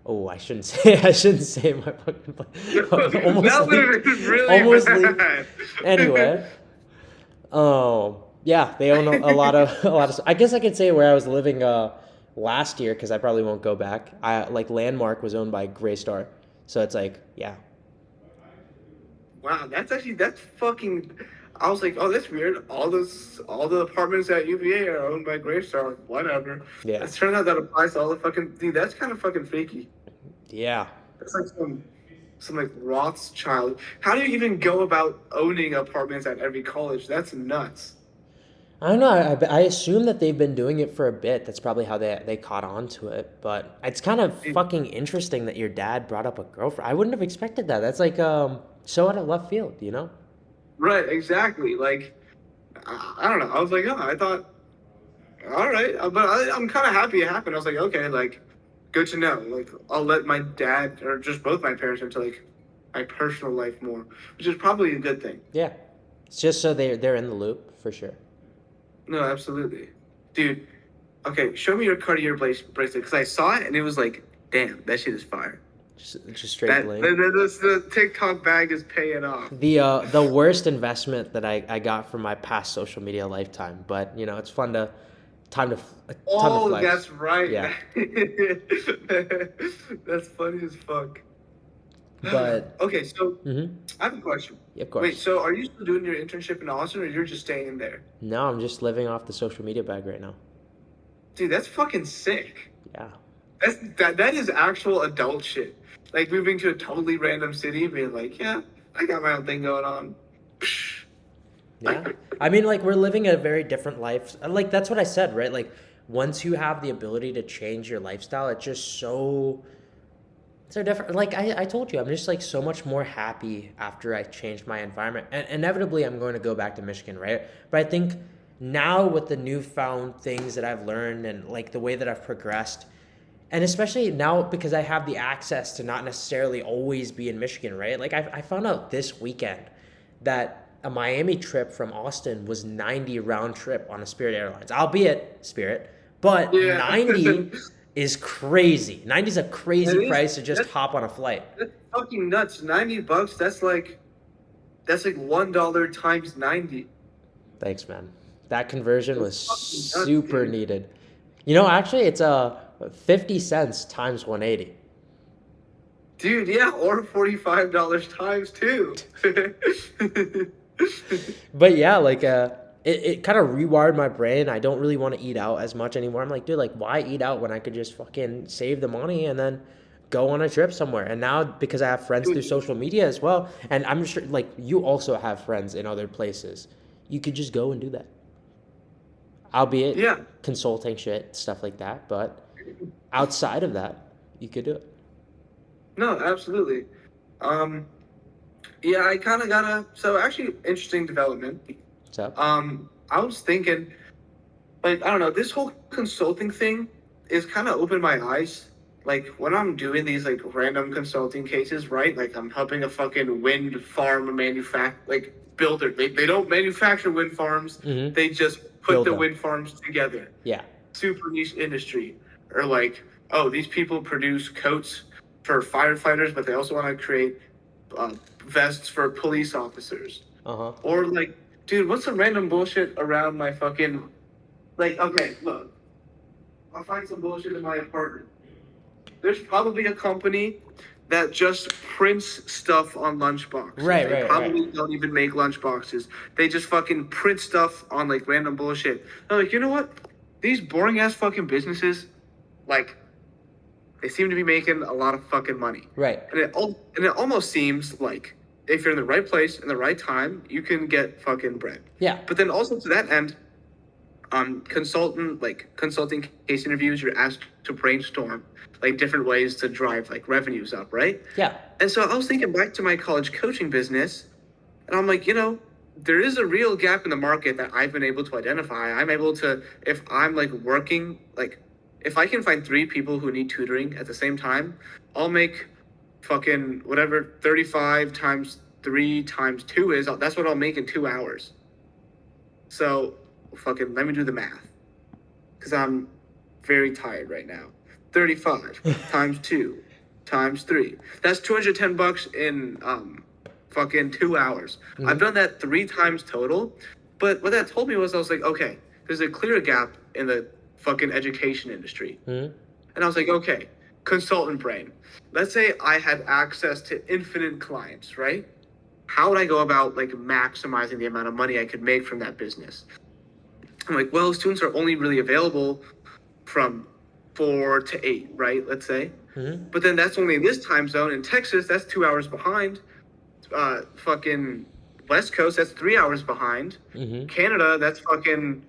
oh, I shouldn't say my fucking almost That would like have been really almost like bad. anyway. Oh yeah, they own a lot of a lot of. I guess I could say where I was living last year because I probably won't go back. I like Landmark was owned by Graystar, so it's like yeah, Wow, that's fucking. I was like, oh, that's weird. All the apartments at UVA are owned by Graystar. Whatever. yeah, It turns out that applies to all the fucking. Dude, that's kind of fucking freaky. yeah. That's like some like Rothschild. How do you even go about owning apartments at every college? That's nuts. I don't know. I assume that they've been doing it for a bit. That's probably how they caught on to it. But it's kind of fucking interesting that your dad brought up a girlfriend. I wouldn't have expected that. That's like so out of left field, you know? Right, exactly. Like, I don't know. I was like, oh, I thought, all right, but I'm kind of happy it happened. I was like, okay, like, good to know. Like, I'll let my dad or just both my parents into like my personal life more, which is probably a good thing. Yeah. It's just so they're in the loop for sure. No, absolutely, dude. Okay, show me your Cartier bracelet because I saw it and it was like, damn, that shit is fire. Just straight That bling. the TikTok bag is paying off. The worst investment that I got from my past social media lifetime, but you know it's fun to time to time to Oh, flex. that's right. Yeah, That's funny as fuck. but Okay, so mm-hmm, I have a question. of Wait, course. so are you still doing your internship in Austin or you're just staying there? No, I'm just living off the social media bag right now. Dude, that's fucking sick. Yeah, That is actual adult shit. Like moving to a totally random city and being like, yeah, I got my own thing going on. yeah. I mean, like we're living a very different life. Like that's what I said, right? Like once you have the ability to change your lifestyle, it's just so different. Like I told you, I'm just like so much more happy after I changed my environment. And inevitably, I'm going to go back to Michigan, right? But I think now with the newfound things that I've learned and like the way that I've progressed, and especially now because I have the access to not necessarily always be in Michigan, right? Like I found out this weekend that a Miami trip from Austin was 90 round trip on a Spirit Airlines, albeit Spirit, but Yeah. 90 is crazy. 90 is a crazy That is price to just that's hop on a flight. that's fucking nuts. $90. That's like $1 times 90. Thanks, man. That conversion was That's fucking nuts, super dude. needed. You know, actually, it's 50 cents times 180. Dude, yeah, or $45 times two. But yeah, like it kind of rewired my brain. I don't really want to eat out as much anymore. I'm like, dude, like why eat out when I could just fucking save the money and then go on a trip somewhere. And now because I have friends through Dude, social media as well, and I'm sure like you also have friends in other places, you could just go and do that. Albeit yeah. consulting shit, stuff like that, but outside of that, you could do it. No, absolutely. Um, yeah, I kind of gotta. So actually, interesting development. So, I was thinking, like, I don't know, this whole consulting thing is kind of opened my eyes. Like, when I'm doing these, like, random consulting cases, right? Like, I'm helping a fucking wind farm like, builder. They don't manufacture wind farms, they just put build the them. wind farms together. Yeah. Super niche industry. Or, like, oh, these people produce coats for firefighters, but they also want to create vests for police officers. Uh-huh. Or, like, dude, what's some random bullshit around my fucking. Like, okay, look. I'll find some bullshit in my apartment. There's probably a company that just prints stuff on lunchboxes. Right, They right, probably right. don't even make lunchboxes. They just fucking print stuff on like random bullshit. I'm like, you know what? These boring ass fucking businesses, like, they seem to be making a lot of fucking money. Right. And it almost seems like if you're in the right place in the right time, you can get fucking bread. Yeah. But then also to that end, consulting case interviews, you're asked to brainstorm like different ways to drive like revenues up, right? Yeah. And so I was thinking back to my college coaching business, and I'm like, there is a real gap in the market that I've been able to identify. I'm able to, if I'm like working, like if I can find 3 people who need tutoring at the same time, I'll make fucking whatever 35 times 3 times 2 is. That's what I'll make in 2 hours. So fucking let me do the math, because I'm very tired right now. 35 times 2 times 3. That's $210 in fucking 2 hours. Mhm. I've done that 3 times total. But what that told me was, I was like, okay, there's a clear gap in the fucking education industry. Mhm. And I was like, okay, consultant brain. Let's say I had access to infinite clients, right? How would I go about like maximizing the amount of money I could make from that business? I'm like, well, students are only really available from 4 to 8, right? Let's say. Mhm. But then that's only in this time zone. In Texas, that's 2 hours behind. Fucking West Coast, that's 3 hours behind. Mhm. Canada, that's fucking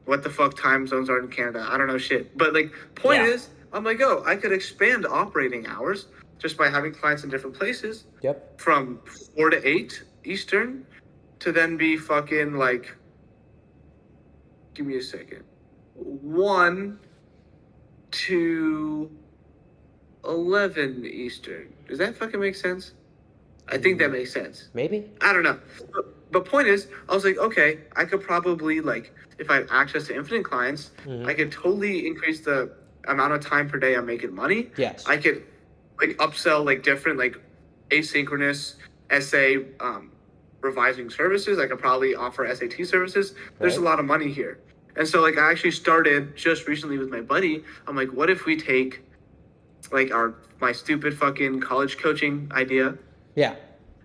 what the fuck time zones are in Canada. I don't know shit. But like, point Yeah. is, I'm like, oh, I could expand operating hours just by having clients in different places Yep. from 4 to 8 Eastern to then be fucking like, give me a second, 1 to 11 Eastern. Does that fucking make sense? I think that makes sense. Maybe. I don't know. But point is, I was like, okay, I could probably, like, if I had access to infinite clients, Mhm. I could totally increase the amount of time per day I'm making money. Yes. I could, like, upsell, like, different, like, asynchronous essay revising services. I could probably offer SAT services. There's a Right. lot of money here. And so, like, I actually started just recently with my buddy. I'm like, what if we take, like, my stupid fucking college coaching idea Yeah.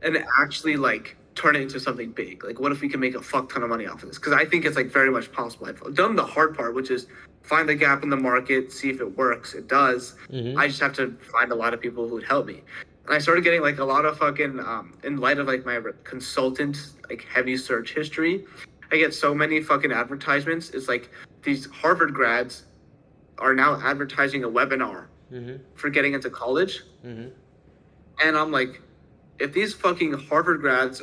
and actually like turn it into something big? Like, what if we can make a fuck ton of money off of this? Because I think it's like very much possible. I've done the hard part, which is find the gap in the market, see if it works. It does. Mhm. I just have to find a lot of people who would help me. And I started getting like a lot of fucking in light of like my consultant like heavy search history, I get so many fucking advertisements. It's like these Harvard grads are now advertising a webinar Mm-hmm. for getting into college. Mm-hmm. And I'm like, if these fucking Harvard grads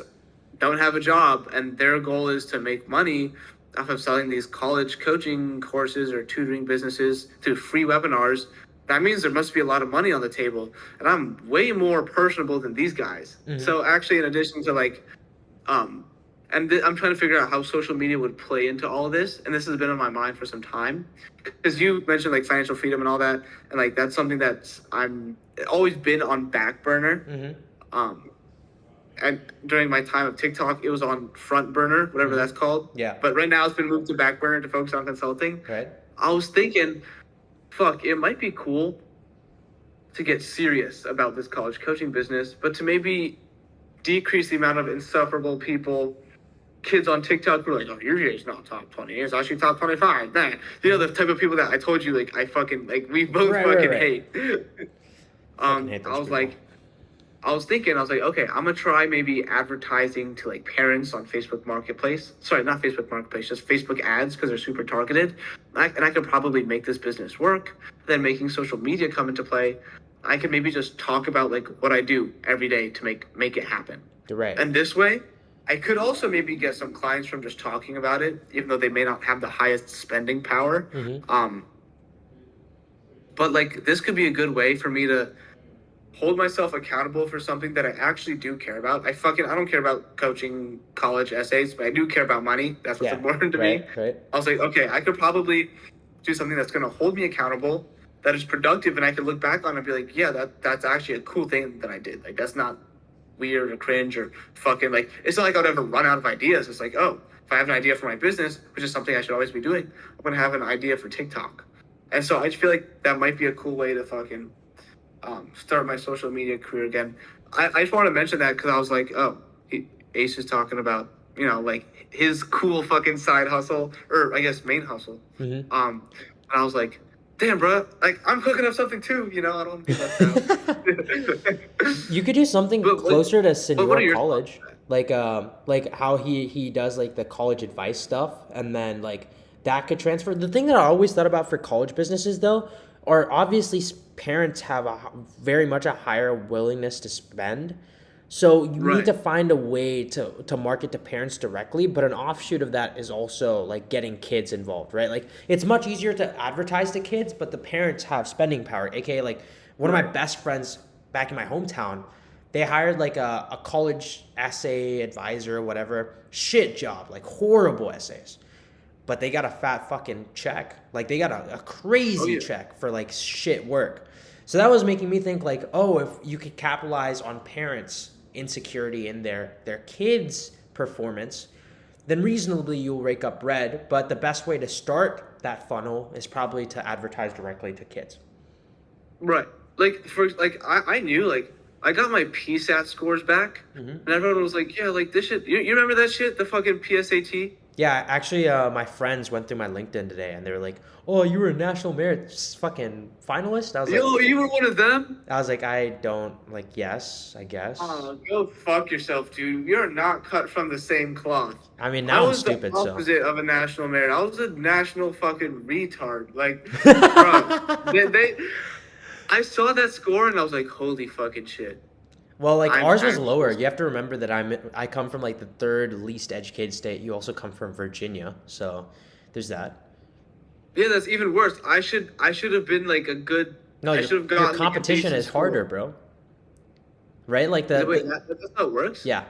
don't have a job and their goal is to make money off of selling these college coaching courses or tutoring businesses through free webinars, that means there must be a lot of money on the table. And I'm way more personable than these guys. Mm-hmm. So actually, in addition to like, I'm trying to figure out how social media would play into all of this, and this has been on my mind for some time, because you mentioned like financial freedom and all that, and like that's something that's I'm always been on back burner. Mm-hmm. And during my time of TikTok, it was on front burner, whatever Mm-hmm. that's called. Yeah. But right now, it's been moved to back burner to focus on consulting. Right. I was thinking, fuck, it might be cool to get serious about this college coaching business, but to maybe decrease the amount of insufferable people, kids on TikTok who are like, oh, your year's not top 20, it's actually top 25. Man, you know, the type of people that I told you, like, I fucking, like, we both fucking hate. Fucking hate those people. I was thinking, I was like, okay, I'm gonna try maybe advertising to like parents on Facebook Marketplace. Sorry, not Facebook Marketplace, just Facebook ads, because they're super targeted. And I could probably make this business work. Then making social media come into play. I could maybe just talk about like what I do every day to make it happen. Right. And this way, I could also maybe get some clients from just talking about it, even though they may not have the highest spending power. Mm-hmm. But like this could be a good way for me to hold myself accountable for something that I actually do care about. I don't care about coaching college essays, but I do care about money. That's what's important to me. Right. I was like, okay, I could probably do something that's going to hold me accountable, that is productive, and I can look back on it and be like, yeah, that's actually a cool thing that I did. Like, that's not weird or cringe or fucking, like, it's not like I'd ever run out of ideas. It's like, oh, if I have an idea for my business, which is something I should always be doing, I'm going to have an idea for TikTok. And so I just feel like that might be a cool way to fucking start my social media career again. I just want to mention that because I was like, oh, Ace is talking about, you know, like his cool fucking side hustle, or I guess main hustle. Mm-hmm. And I was like, damn, bro, like I'm cooking up something too, you know, I don't want to be left out. You could do something closer to senior college, like how he does like the college advice stuff, and then like that could transfer. The thing that I always thought about for college businesses though, are obviously parents have very much a higher willingness to spend. So you need to find a way to market to parents directly, but an offshoot of that is also like getting kids involved, right? Like it's much easier to advertise to kids, but the parents have spending power. AKA like one of my best friends back in my hometown, they hired like a college essay advisor or whatever, shit job, like horrible essays. But they got a fat fucking check. Like they got a crazy check for like shit work. So that was making me think like, oh, if you could capitalize on parents' insecurity in their kids' performance, then reasonably you'll rake up bread. But the best way to start that funnel is probably to advertise directly to kids. Right. Like I knew like I got my PSAT scores back, and everyone was like, yeah, like this shit. You remember that shit? The fucking PSAT? Yeah, actually, my friends went through my LinkedIn today, and they were like, "Oh, you were a national merit fucking finalist." I was like, "Yo, you were one of them." I was like, "I don't like." Yes, I guess. Oh, go fuck yourself, dude. You're not cut from the same cloth. I mean, now I'm stupid. I was the opposite of a national merit. I was a national fucking retard. Like, bro, I saw that score and I was like, "Holy fucking shit." Well, like ours was lower. You have to remember that I come from like the third least educated state. You also come from Virginia, so there's that. Yeah, that's even worse. I should have been like a good. No, your competition is harder, bro. Right, like that's how it works. Yeah,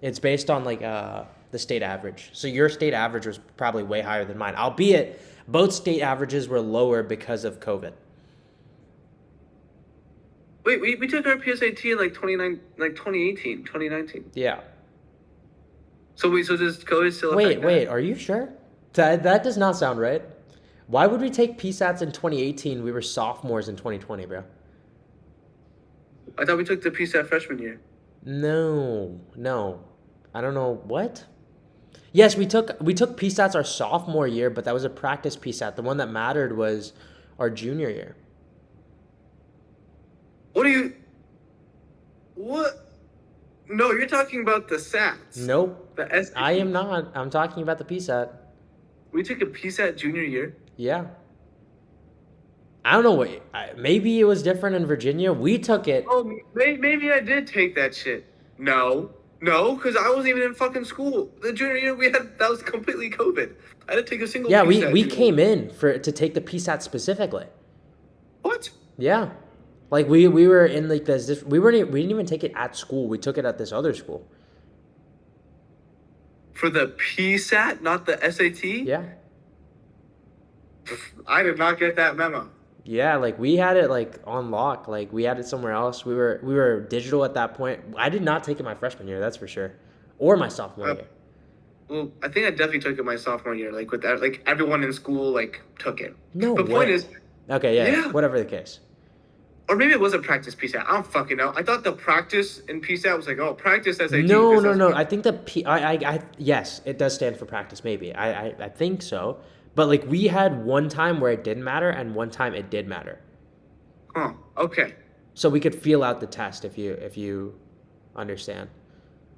it's based on like the state average. So your state average was probably way higher than mine, albeit both state averages were lower because of COVID. Wait, we took our PSAT in like 2018, 2019. Yeah. So does COVID still affect that? Wait, are you sure? That does not sound right. Why would we take PSATs in 2018? We were sophomores in 2020, bro. I thought we took the PSAT freshman year. No. I don't know what. Yes, we took PSATs our sophomore year, but that was a practice PSAT. The one that mattered was our junior year. What? No, you're talking about the SATs. Nope. The SATs. I am not. I'm talking about the PSAT. We took a PSAT junior year. Yeah. I don't know what. Maybe it was different in Virginia. We took it. Oh, maybe I did take that shit. No, because I wasn't even in fucking school. The junior year we had that was completely COVID. I didn't take a single Yeah, PSAT. we junior came year. in to take the PSAT specifically. What? Yeah. Like we were in like this we didn't even take it at school. We took it at this other school. For the PSAT, not the SAT? Yeah. I did not get that memo. Yeah, like we had it like on lock. Like we had it somewhere else. We were digital at that point. I did not take it my freshman year, that's for sure. Or my sophomore year. Well, I think I definitely took it my sophomore year. Like with that, like everyone in school like took it. No The way. point is, Okay, yeah, Yeah. whatever the case. or maybe it was a practice PSAT. I don't fucking know. I thought the practice in PSAT was like, oh, practice SAT. No, this no, is- no. I think the yes, it does stand for practice. Maybe I think so. But like we had one time where it didn't matter, and one time it did matter. Huh. Okay. So we could feel out the test if you understand.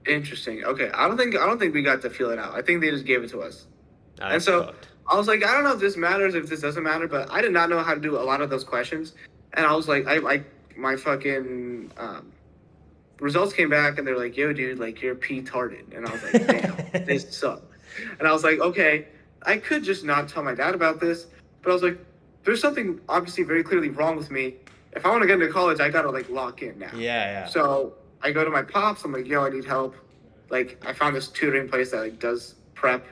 Interesting. Okay. I don't think we got to feel it out. I think they just gave it to us. And That's so cooked. I was like, I don't know if this matters, if this doesn't matter, but I did not know how to do a lot of those questions. And I was like, my fucking results came back and they're like, yo, dude, like you're P-tarded. And I was like, damn, this sucks. And I was like, okay, I could just not tell my dad about this, but I was like, there's something obviously very clearly wrong with me. If I want to get into college, I gotta like lock in now. Yeah. So I go to my pops. I'm like, yo, I need help. Like, I found this tutoring place that like does prep,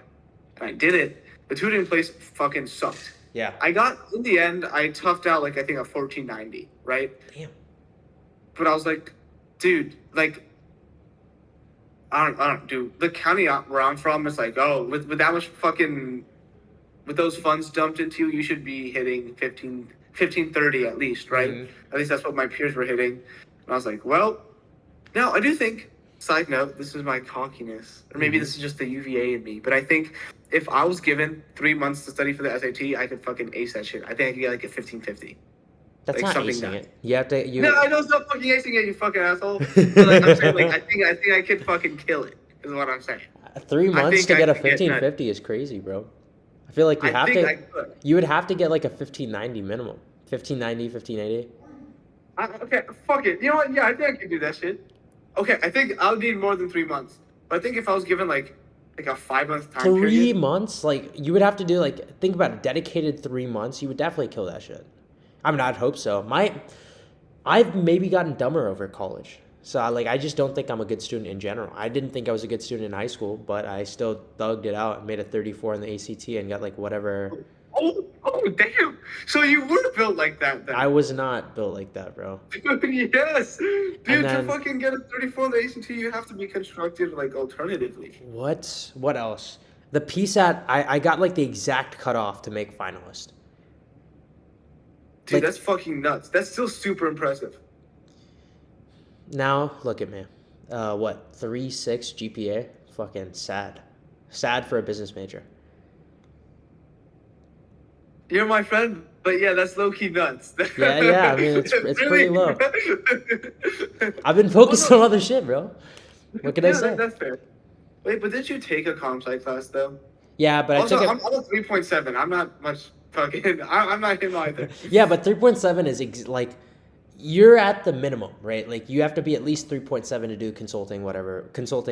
and I did it. The tutoring place fucking sucked. Yeah. I got in the end. I toughed out like I think a 1490, right? Damn. But I was like, dude, like, I don't, dude. The county where I'm from is like, oh, with that much fucking, with those funds dumped into you, you should be hitting 1530 at least, right? Mhm. At least that's what my peers were hitting. And I was like, well, now I do think, side note, this is my cockiness, or maybe this is just the UVA in me, but I think if I was given 3 months to study for the SAT, I could fucking ace that shit. I think I could get like a 1550. That's Like not something acing nuts. it. You have to No, I know it's not fucking acing it, you fucking asshole. But like I'm saying, like I think I could fucking kill it. Is what I'm saying. 3 months think to I get a could get 1550 is crazy, bro. I feel like you I have think to. I could. You would have to get like a 1590 minimum. 1590, 1580. Okay, fuck it. You know what? Yeah, I think I could do that shit. Okay, I think I'll need more than 3 months. But I think if I was given like a 5 month time 3 period, months? Like you would have to do like think about it, dedicated 3 months. You would definitely kill that shit. I mean, I'd hope so. I've maybe gotten dumber over college. So I just don't think I'm a good student in general. I didn't think I was a good student in high school, but I still thugged it out and made a 34 in the ACT and got like whatever. Oh, damn! So you were built like that then? I was not built like that, bro. Yes, dude. then- To fucking get a 34 in the ACT, you have to be constructed like alternatively. What else? The PSAT, I got like the exact cutoff to make finalist. Dude, Like- that's fucking nuts. That's still super impressive. Now look at me. 3.6 GPA? Fucking sad. Sad for a business major. You're my friend, but yeah, that's low key nuts. Yeah, I mean, it's pretty low. I've I've been focused on other shit, bro. What can I say? That's fair. Wait, but didn't you take a comp sci class though? Yeah, but Also, I took I'm a 3.7. I'm not much fucking. I'm not him either. Yeah, but 3.7 is like you're at the minimum, right? Like you have to be at least 3.7 to do consulting,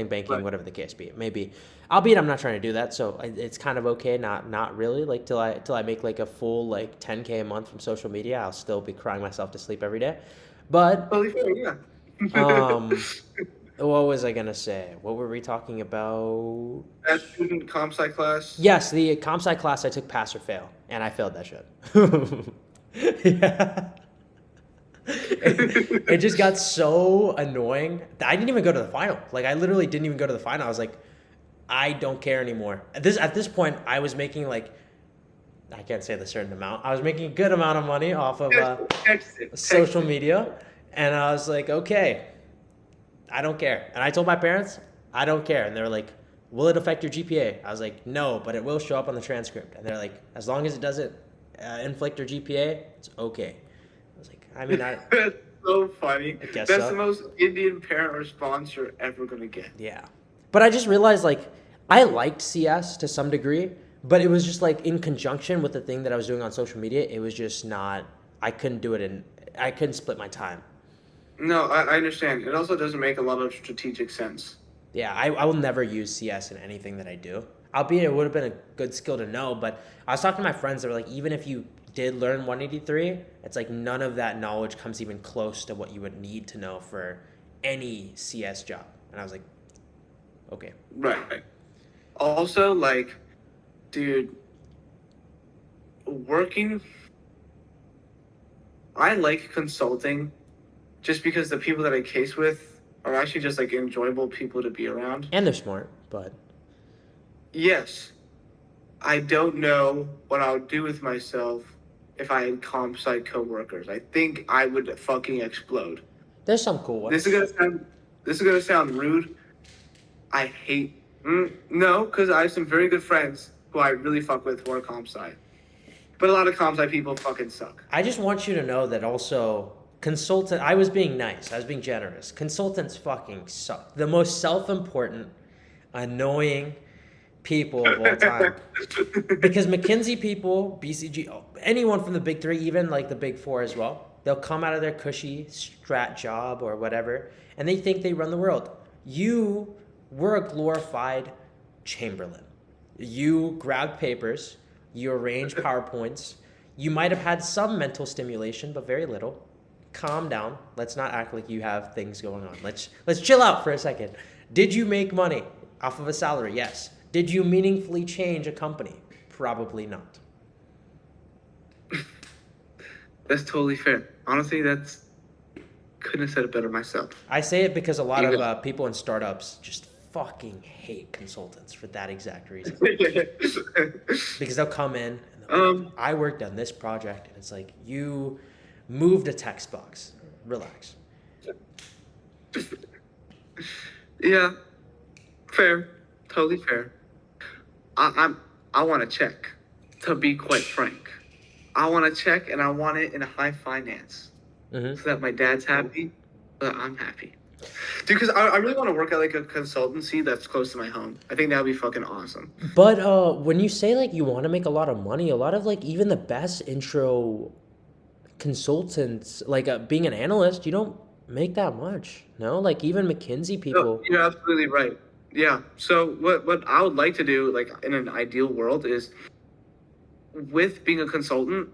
banking, Right. whatever the case be. Maybe, albeit I'm not trying to do that, so it's kind of okay. Not really. Like till I make like a full like 10K a month from social media, I'll still be crying myself to sleep every day. But Totally fair, yeah. what was I gonna say? What were we talking about? That student comp sci class. Yes, the comp sci class I took pass or fail, and I failed that shit. Yeah. It just got so annoying. I didn't even go to the final. Like I literally didn't even go to the final. I was like, I don't care anymore. At this point, I was making like, I can't say the certain amount. I was making a good amount of money off of Text it. social media, and I was like, okay, I don't care. And I told my parents, I don't care. And they were like, will it affect your GPA? I was like, no, but it will show up on the transcript. And they're like, as long as it doesn't inflict your GPA, it's okay. I was like, I mean, That's so funny. I guess That's so. the most Indian parent response you're ever gonna get. yeah. But I just realized, like, I liked CS to some degree, But it was just like in conjunction with the thing that I was doing on social media, it was just not, I couldn't do it I couldn't split my time. No, I understand. It also doesn't make a lot of strategic sense. Yeah, I will never use CS in anything that I do. Albeit it would have been a good skill to know, but I was talking to my friends that were like, even if you did learn 183, it's like none of that knowledge comes even close to what you would need to know for any CS job. And I was like, okay. Right. Also, like, dude, working, I like consulting just because the people that I case with are actually just like enjoyable people to be around. And they're smart, but Yes, I don't know what I would do with myself if I had comp sci coworkers. I think I would fucking explode. there's some cool ones. This is gonna sound rude. I hate no, because I have some very good friends who I really fuck with who are comp sci. But a lot of comp sci people fucking suck. I just want you to know that also I was being nice. I was being generous. Consultants fucking suck. The most self-important, annoying people of all time. Because McKinsey people, BCG, anyone from the big three, even like the big four as well, they'll come out of their cushy strat job or whatever, and they think they run the world. You were a glorified Chamberlain. You grabbed papers, you arranged PowerPoints, you might have had some mental stimulation, but very little. Calm down. Let's not act like you have things going on. Let's chill out for a second. Did you make money off of a salary? Yes. Did you meaningfully change a company? Probably not. That's totally fair. Honestly, that's couldn't have said it better myself. I say it because a lot of people in startups just fucking hate consultants for that exact reason. Because they'll come in and they'll be like, I worked on this project, and it's like, you moved a text box. Relax. Yeah, fair, totally fair. I want to check. To be quite frank, I want to check, and I want it in high finance, so that my dad's happy, so that I'm happy. Dude, because I really want to work at like a consultancy that's close to my home. I think that would be fucking awesome. But when you say like you want to make a lot of money, a lot of like even the best intro consultants, like being an analyst, you don't make that much. No, like even McKinsey people. No, you're absolutely right. Yeah. So what I would like to do, like in an ideal world, is with being a consultant,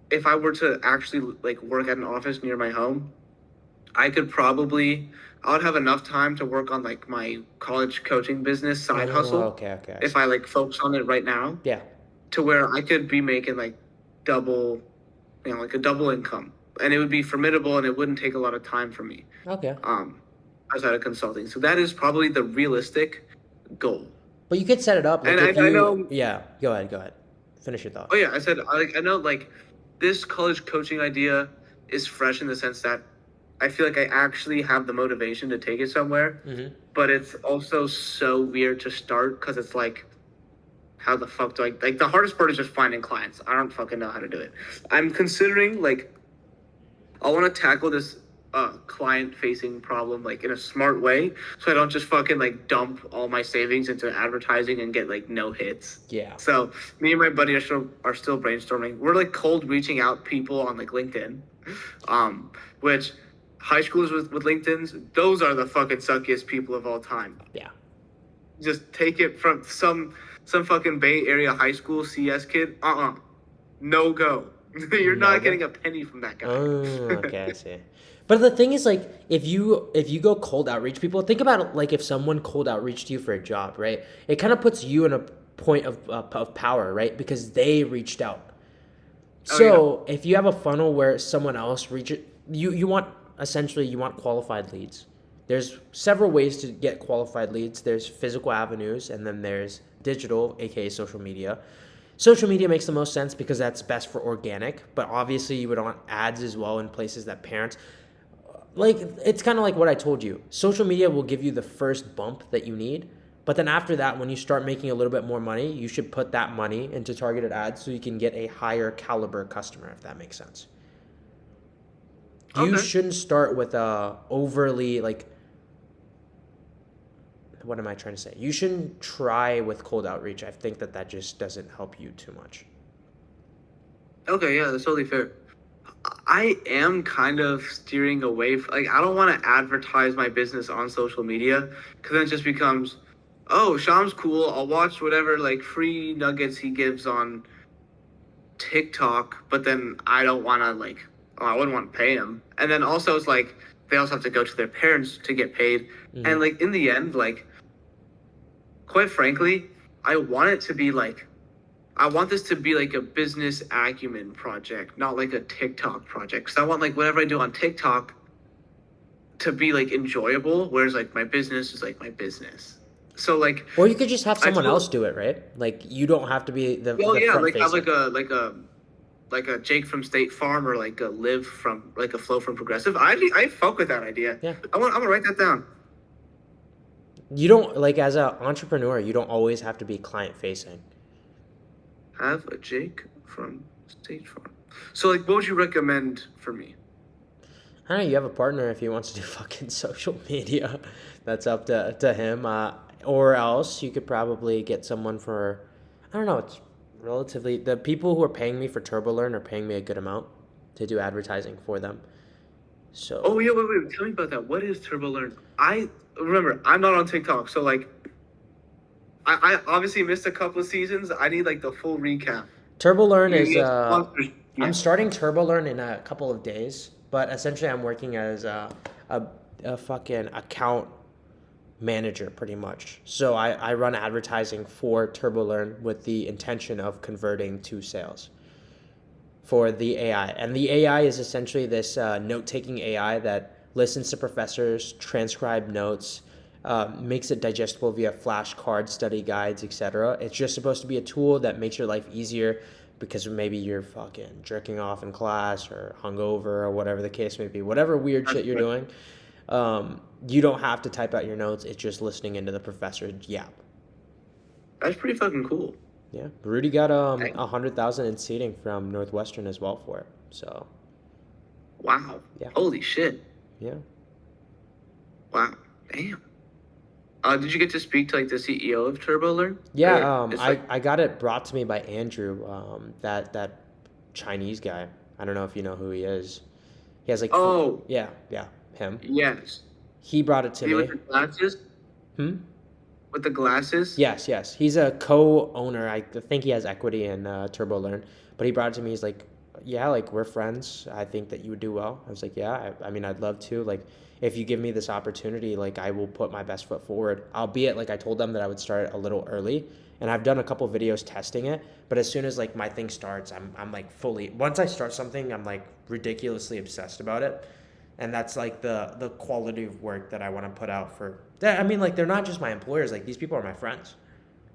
if I were to actually like work at an office near my home, I would have enough time to work on like my college coaching business side hustle. Okay. If I like focus on it right now, Yeah. to where I could be making like double, like a double income, and it would be formidable, and it wouldn't take a lot of time for me. Okay. Outside of consulting, so that is probably the realistic goal. But you could set it up. Like And if I know. Yeah. Go ahead. Finish your thought. Oh yeah, I know like this college coaching idea is fresh in the sense that I feel like I actually have the motivation to take it somewhere, but it's also so weird to start because it's like, how the fuck do I like the hardest part is just finding clients. I don't fucking know how to do it. I'm considering like I want to tackle this client facing problem like in a smart way, so I don't just fucking like dump all my savings into advertising and get like no hits. Yeah. So me and my buddy are still brainstorming. We're like cold reaching out people on like LinkedIn, which high schoolers with LinkedIn's, those are the fucking suckiest people of all time. Yeah. Just take it from some fucking Bay Area high school CS kid. No go. You're not getting a penny from that guy. Oh, okay, I see. But the thing is, like, if you go cold outreach people, think about it like if someone cold outreached you for a job, right? It kind of puts you in a point of power, right? Because they reached out. So if you have a funnel where someone else reaches, you want qualified leads. There's several ways to get qualified leads. There's physical avenues, and then there's digital, aka social media. Social media makes the most sense because that's best for organic, but obviously you would want ads as well in places that parents, like, it's kind of like what I told you. Social media will give you the first bump that you need, but then after that, when you start making a little bit more money, you should put that money into targeted ads so you can get a higher caliber customer, if that makes sense. You shouldn't start with a overly, like, what am I trying to say? You shouldn't try with cold outreach. I think that just doesn't help you too much. Okay, yeah, that's totally fair. I am kind of steering away from, like, I don't want to advertise my business on social media because then it just becomes, oh, Sham's cool. I'll watch whatever like free nuggets he gives on TikTok, but then I don't want to like, oh, I wouldn't want to pay him. And then also it's like they also have to go to their parents to get paid. And like in the end, like quite frankly, I want it to be like I want this to be like a business acumen project, not like a TikTok project. Because I want like whatever I do on TikTok to be like enjoyable, whereas like my business is like my business. So like, or you could just have someone else do it, right? Like you don't have to be the yeah, front like have facing. like a Jake from State Farm or like a Liv from like a Flo from Progressive. I fuck with that idea. Yeah. I'm gonna write that down. You don't like as an entrepreneur, you don't always have to be client facing. Have a Jake from State Farm. So like, what would you recommend for me? I don't know, you have a partner if he wants to do fucking social media. That's up to him. Or else you could probably get someone for, I don't know, it's relatively, the people who are paying me for TurboLearn are paying me a good amount to do advertising for them. So. Oh yeah, wait. Tell me about that. What is TurboLearn? I remember I'm not on TikTok, so like, I obviously missed a couple of seasons. I need like the full recap. TurboLearn is, You sponsors. Yeah. I'm starting TurboLearn in a couple of days, but essentially I'm working as a fucking account manager pretty much. So I run advertising for TurboLearn with the intention of converting to sales for the AI. And the AI is essentially this note-taking AI that listens to professors, transcribe notes, makes it digestible via flashcards, study guides, etc. It's just supposed to be a tool that makes your life easier because maybe you're fucking jerking off in class or hungover or whatever the case may be. Whatever weird shit you're doing, you don't have to type out your notes. It's just listening into the professor's yap. That's pretty fucking cool. Yeah, Rudy got 100,000 in seating from Northwestern as well for it. So. Wow. Yeah. Holy shit. Yeah. Wow. Damn. Did you get to speak to like the CEO of TurboLearn? Yeah. I got it brought to me by Andrew, that Chinese guy. I don't know if you know who he is. He has like. Oh. Yeah. Him. Yes. He brought it to me. With the glasses. With the glasses? Yes. He's a co-owner. I think he has equity in TurboLearn. But he brought it to me. He's like, yeah, like we're friends. I think that you would do well. I was like, yeah, I mean, I'd love to. Like, if you give me this opportunity, like I will put my best foot forward. Albeit, like I told them that I would start a little early. And I've done a couple videos testing it. But as soon as like my thing starts, I'm like fully, once I start something, I'm like ridiculously obsessed about it. And that's like the quality of work that I want to put out for. I mean, like they're not just my employers. Like these people are my friends.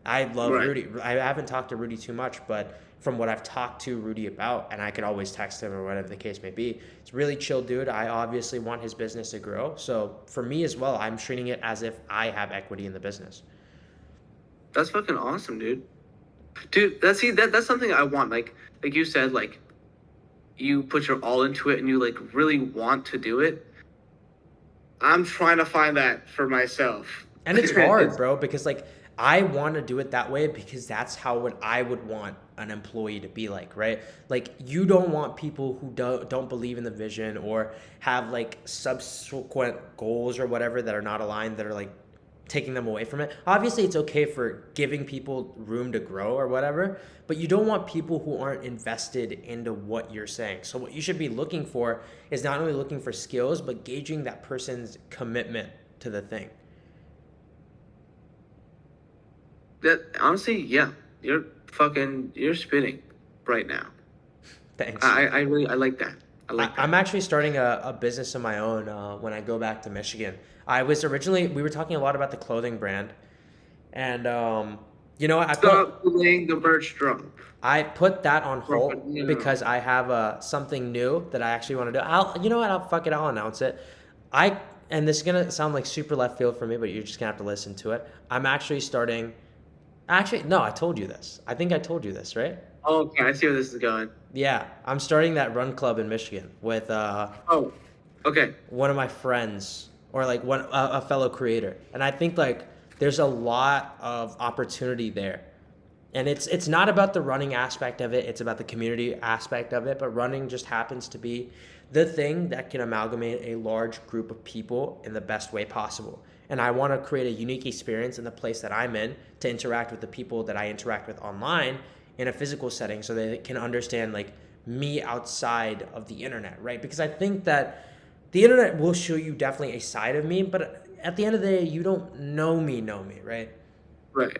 I love Rudy. I haven't talked to Rudy too much, but from what I've talked to Rudy about, and I could always text him or whatever the case may be, it's a really chill dude. I obviously want his business to grow. So for me as well, I'm treating it as if I have equity in the business. That's fucking awesome, dude. Dude, that's something I want. Like you said, like you put your all into it and you like really want to do it. I'm trying to find that for myself. And it's hard, bro, because like I want to do it that way because that's how I would want an employee to be like, right? Like you don't want people who don't believe in the vision or have like subsequent goals or whatever that are not aligned, that are like taking them away from it. Obviously, it's okay for giving people room to grow or whatever, but you don't want people who aren't invested into what you're saying. So what you should be looking for is not only looking for skills, but gauging that person's commitment to the thing. That honestly, yeah, you're spinning right now. Thanks. I like that. I'm actually starting a business of my own when I go back to Michigan. We were talking a lot about the clothing brand, and Stop delaying the merch drop. I put that on hold because I have something new that I actually want to do. I'll announce it. And this is gonna sound like super left field for me, but you're just gonna have to listen to it. I'm actually starting. Actually, no, I told you this. I think I told you this, right? Oh, okay, I see where this is going. Yeah, I'm starting that run club in Michigan with okay. One of my friends or like a fellow creator, and I think like there's a lot of opportunity there. And it's not about the running aspect of it, it's about the community aspect of it, but running just happens to be the thing that can amalgamate a large group of people in the best way possible. And I want to create a unique experience in the place that I'm in to interact with the people that I interact with online in a physical setting so they can understand like me outside of the internet, right? Because I think that the internet will show you definitely a side of me, but at the end of the day, you don't know me, right? Right.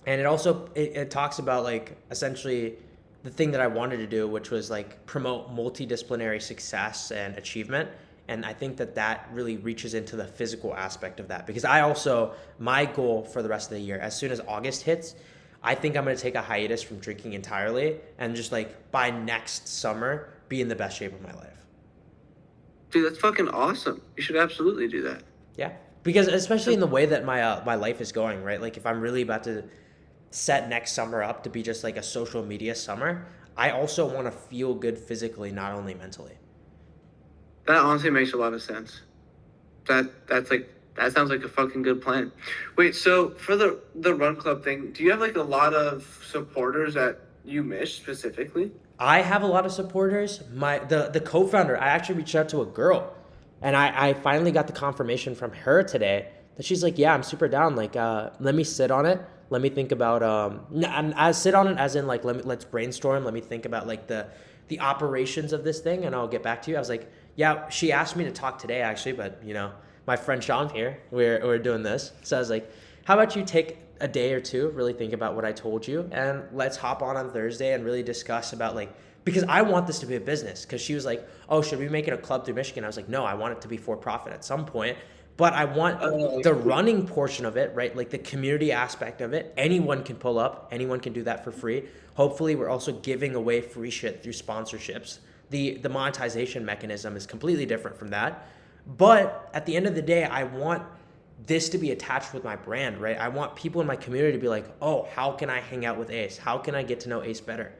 And it also it talks about like essentially the thing that I wanted to do, which was like promote multidisciplinary success and achievement. And I think that that really reaches into the physical aspect of that because I also my goal for the rest of the year, as soon as August hits, I think I'm going to take a hiatus from drinking entirely and just like by next summer be in the best shape of my life. Dude, that's fucking awesome. You should absolutely do that. Yeah, because especially in the way that my life is going, right? Like if I'm really about to set next summer up to be just like a social media summer, I also want to feel good physically, not only mentally. That honestly makes a lot of sense. That sounds like a fucking good plan. Wait, so for the run club thing, do you have like a lot of supporters that you miss specifically? I have a lot of supporters. The co-founder, I actually reached out to a girl, and I finally got the confirmation from her today that she's like, yeah, I'm super down. Like, let me sit on it. Let me think about and I sit on it as in like let's brainstorm. Let me think about like the operations of this thing, and I'll get back to you. I was like, yeah. She asked me to talk today actually, but you know, my friend Shyam here, we're doing this. So I was like, how about you take a day or two, really think about what I told you, and let's hop on Thursday and really discuss about like because I want this to be a business. Because she was like, oh, should we make it a club through Michigan? I was like, no, I want it to be for profit at some point. But I want the running portion of it, right? Like the community aspect of it. Anyone can pull up. Anyone can do that for free. Hopefully, we're also giving away free shit through sponsorships. The monetization mechanism is completely different from that. But at the end of the day, I want this to be attached with my brand, right? I want people in my community to be like, oh, how can I hang out with Ace? How can I get to know Ace better?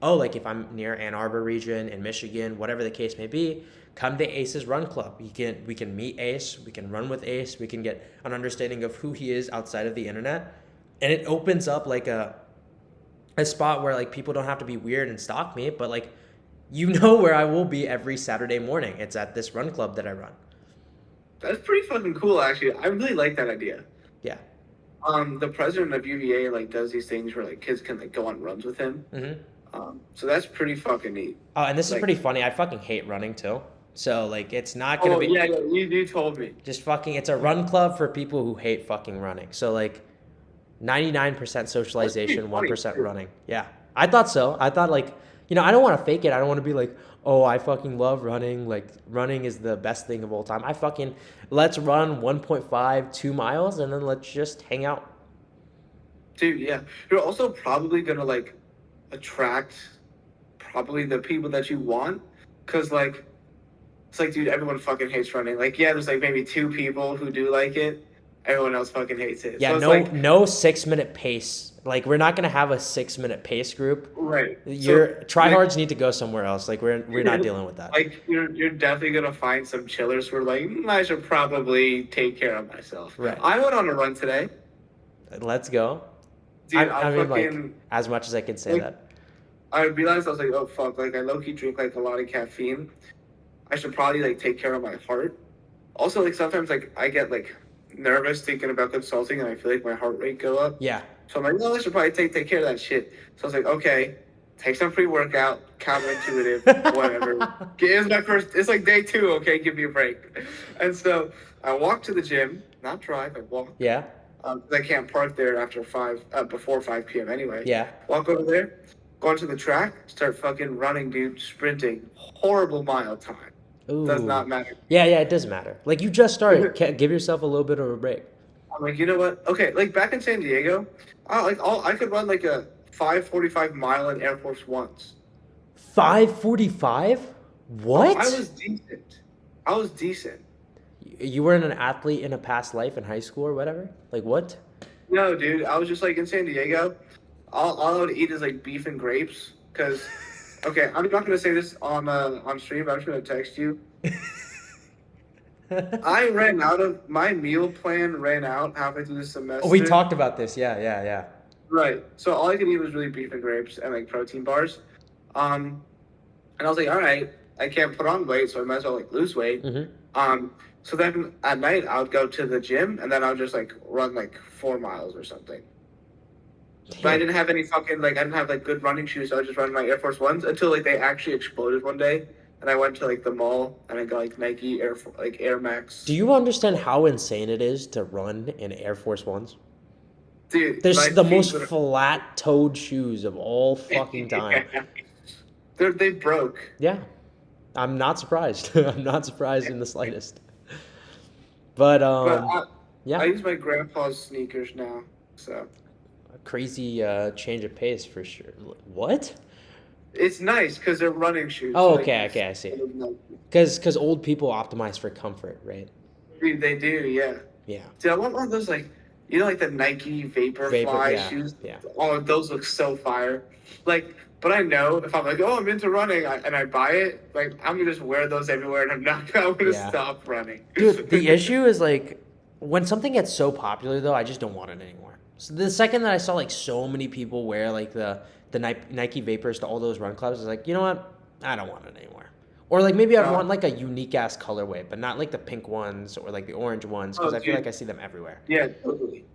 Oh, like if I'm near Ann Arbor region in Michigan, whatever the case may be, come to Ace's Run Club. We can meet Ace, we can run with Ace, we can get an understanding of who he is outside of the internet. And it opens up like a spot where like people don't have to be weird and stalk me, but like you know where I will be every Saturday morning. It's at this run club that I run. That's pretty fucking cool, actually. I really like that idea. Yeah. The president of UVA like does these things where like kids can like go on runs with him. Mm-hmm. So that's pretty fucking neat. Oh, and this is Like, pretty funny. I fucking hate running too. So like it's not gonna oh be yeah, yeah, you told me. just fucking it's a run club for people who hate fucking running. So like 99% That's pretty socialization, funny 1% too. running. Yeah. I thought so. I thought like, you know, I don't want to fake it. I don't want to be like, "Oh, I fucking love running. Like running is the best thing of all time." I fucking let's run 1.5, 2 miles and then let's just hang out. Dude, yeah. You're also probably gonna like attract probably the people that you want, cause like it's like, dude, everyone fucking hates running. Like, yeah, there's like maybe two people who do like it. Everyone else fucking hates it. Yeah, So it's no like, no 6-minute pace. Like we're not going to have a 6-minute pace group. right. Your So tryhards need to go somewhere else. Like we're not dealing with that. like you're definitely gonna find some chillers who are like, I should probably take care of myself. Right. I went on a run today. Let's go. Dude, I mean, like, fucking as much as I can say like, that. I realized I was like, oh fuck, like I low key drink like a lot of caffeine. I should probably like take care of my heart. Also, like sometimes like I get like nervous thinking about consulting and I feel like my heart rate go up. Yeah. So I'm like, no, I should probably take care of that shit. So I was like, okay, take some pre-workout, counterintuitive, whatever. It's my first. It's like day 2. Okay, give me a break. And so I walked to the gym, not drive. I walk. Yeah. 'Cause I can't park there after before 5 p.m. anyway. Yeah. Walk over there, go onto the track, start fucking running, dude, sprinting. Horrible mile time. Does Ooh. not matter. Yeah, it does matter. Like you just started. Give yourself a little bit of a break. I'm like, you know what? Okay, like back in San Diego, I could run like a 5:45 mile in Air Force Ones. 5:45? What? I was decent. I was decent. You weren't an athlete in a past life in high school or whatever? Like what? No, dude, I was just like in San Diego. All I would eat is like beef and grapes. Cause, okay, I'm not gonna say this on stream. But I'm just gonna text you. I ran out of my meal plan. Ran out halfway through the Oh, we semester. talked about this. Yeah, yeah, yeah. Right. So all I could eat was really beef and grapes and like protein bars. Um, and I was like, all right, I can't put on weight, so I might as well like lose weight. Mm-hmm. Um, so then at night I would go to the gym and then I would just like run like 4 miles or something. But I Damn. didn't have any fucking like I didn't have like good running shoes, so I was just running my Air Force Ones until like they actually exploded one day. And I went to like the mall and I got like Nike like Air Do Max. you understand how insane it is to run in Air Force Ones? Dude, They're my the feet most would flat-toed shoes of all fucking time. they broke. Yeah, I'm not surprised. I'm not surprised in the slightest. But But I yeah, use my grandpa's sneakers now. So a crazy change of pace for sure. What? it's nice because they're running shoes. So Oh, like okay, okay, I see. no, Because old people optimize for comfort, right? dude, they do, yeah. Yeah. Dude, I want one of those like like the Nike Vapor. Vaporfly Yeah, shoes. yeah, Oh, those look so fire. Like, but I know if I'm like, oh, I'm into running, and I buy it, like I'm gonna just wear those everywhere, and I'm not gonna yeah. stop running. Dude, the issue is like when something gets so popular though, I just don't want it anymore. So the second that I saw like so many people wear like the Nike Vapors to all those run clubs, I was like, you know what? I don't want it anymore. Or like maybe I'd want No. like a unique ass colorway, but not like the pink ones or like the orange ones because Oh, I feel like I dude, see them everywhere. yeah, totally.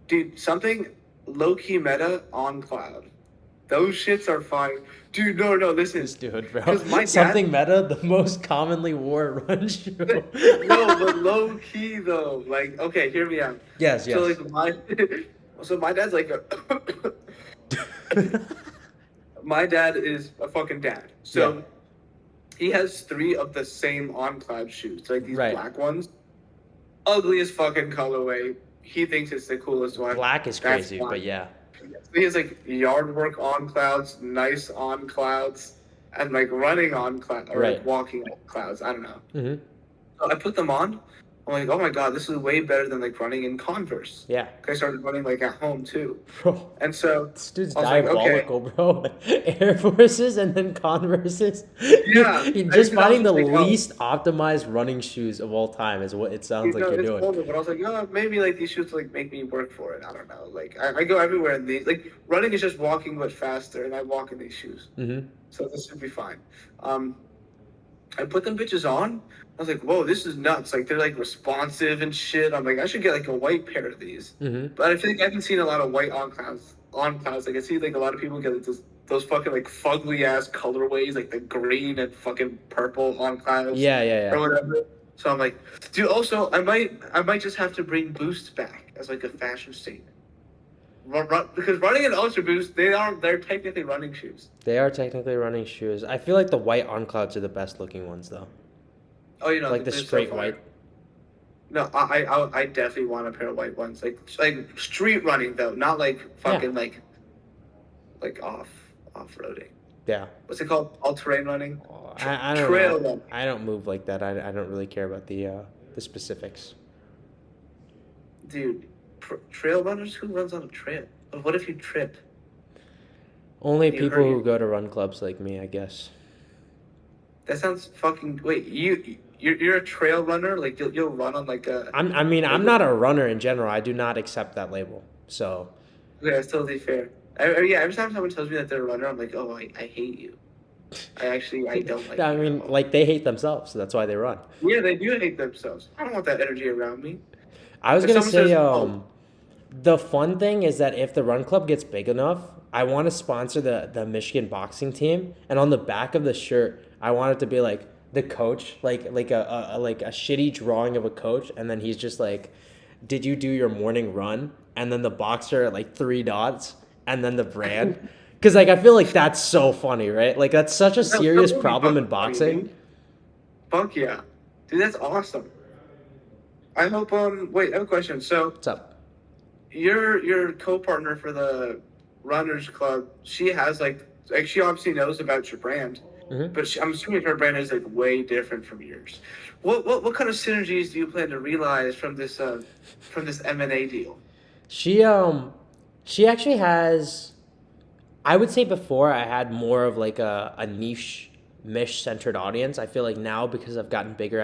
Dude, something low key meta on cloud. Those shits are fine. Dude, no, no, listen. This dude, bro. Because my dad, Something meta, the most commonly wore run shoe. no, but low key though. Like, okay, hear me out. Yes, So yes. like so my dad's like my dad is a fucking dad. Yeah, So he has three of the same on cloud shoes, like these right. black ones. Ugliest fucking colorway. He thinks it's the coolest one. Black is That's crazy, but fine. yeah. He has like yard work on clouds, nice on clouds, and like running on cloud or Right. like walking on clouds. I don't know. Hmm. So I put them on. I'm like, oh my god, this is way better than like running in Converse. Yeah. I started running like at home too, Bro. and so This dude's I was like, okay, diabolical, bro. Air Forces and then Converses. yeah. You're I, just 'cause I was finding the just like, oh, least optimized running shoes of all time, is what it sounds like you're it's doing. older, but I was like, oh, maybe like these shoes like make me work for it. I don't know. Like I go everywhere in these. Like running is just walking but faster, and I walk in these shoes, Mm-hmm. so this should be fine. Um, I put them bitches on. I was like, whoa, this is nuts. Like they're like responsive and shit. I'm like, I should get like a white pair of these. Mm-hmm. But I feel like I haven't seen a lot of white on clouds. On clouds, like I see like a lot of people get like, those fucking like fugly ass colorways, like the green and fucking purple on clouds Yeah, yeah, or yeah. whatever. So I'm like, dude. Also, I might just have to bring Boosts back as like a fashion statement. Because running an Ultra Boost, they're technically running shoes. They are technically running shoes. I feel like the white on clouds are the best looking ones though. Oh, you know, Like the they're so straight fire. white. No, I definitely want a pair of white ones. Like street running though, not like Yeah. fucking like off roading. Yeah. What's it called? All terrain running. I don't Trail know. running. I don't move like that. I don't really care about the specifics. Dude, trail runners? Who runs on a trail? What if you trip? Only You people hurt who your. go to run clubs like me, I guess. That sounds fucking. Wait, you're a trail runner? Like you'll run on like a. I mean, Like, I'm not a runner in general. I do not accept that label. So, okay, that's totally fair. Yeah, every time someone tells me that they're a runner, I'm like, oh, I hate you. I don't like I you at mean, all. like they hate themselves, so that's why they run. Yeah, they do hate themselves. I don't want that energy around me. I was If gonna someone says, say, oh, the fun thing is that if the run club gets big enough, I want to sponsor the Michigan boxing team, and on the back of the shirt, I want it to be like the coach, like a shitty drawing of a coach, and then he's just like, "Did you do your morning run?" And then the boxer like three dots, and then the brand, because like I feel like that's so funny, right? Like that's such a that serious would be problem in fucking funny, boxing. dude. Fuck yeah. Dude, that's awesome. I hope, wait, I have a question. So, What's up? your co-partner for the Runners Club, she has like she obviously knows about your brand, Hmm. but I'm assuming her brand is like way different from yours. What kind of synergies do you plan to realize from this M&A deal? She she actually has. I would say before I had more of like a niche Mish-centered audience. I feel like now because I've gotten bigger,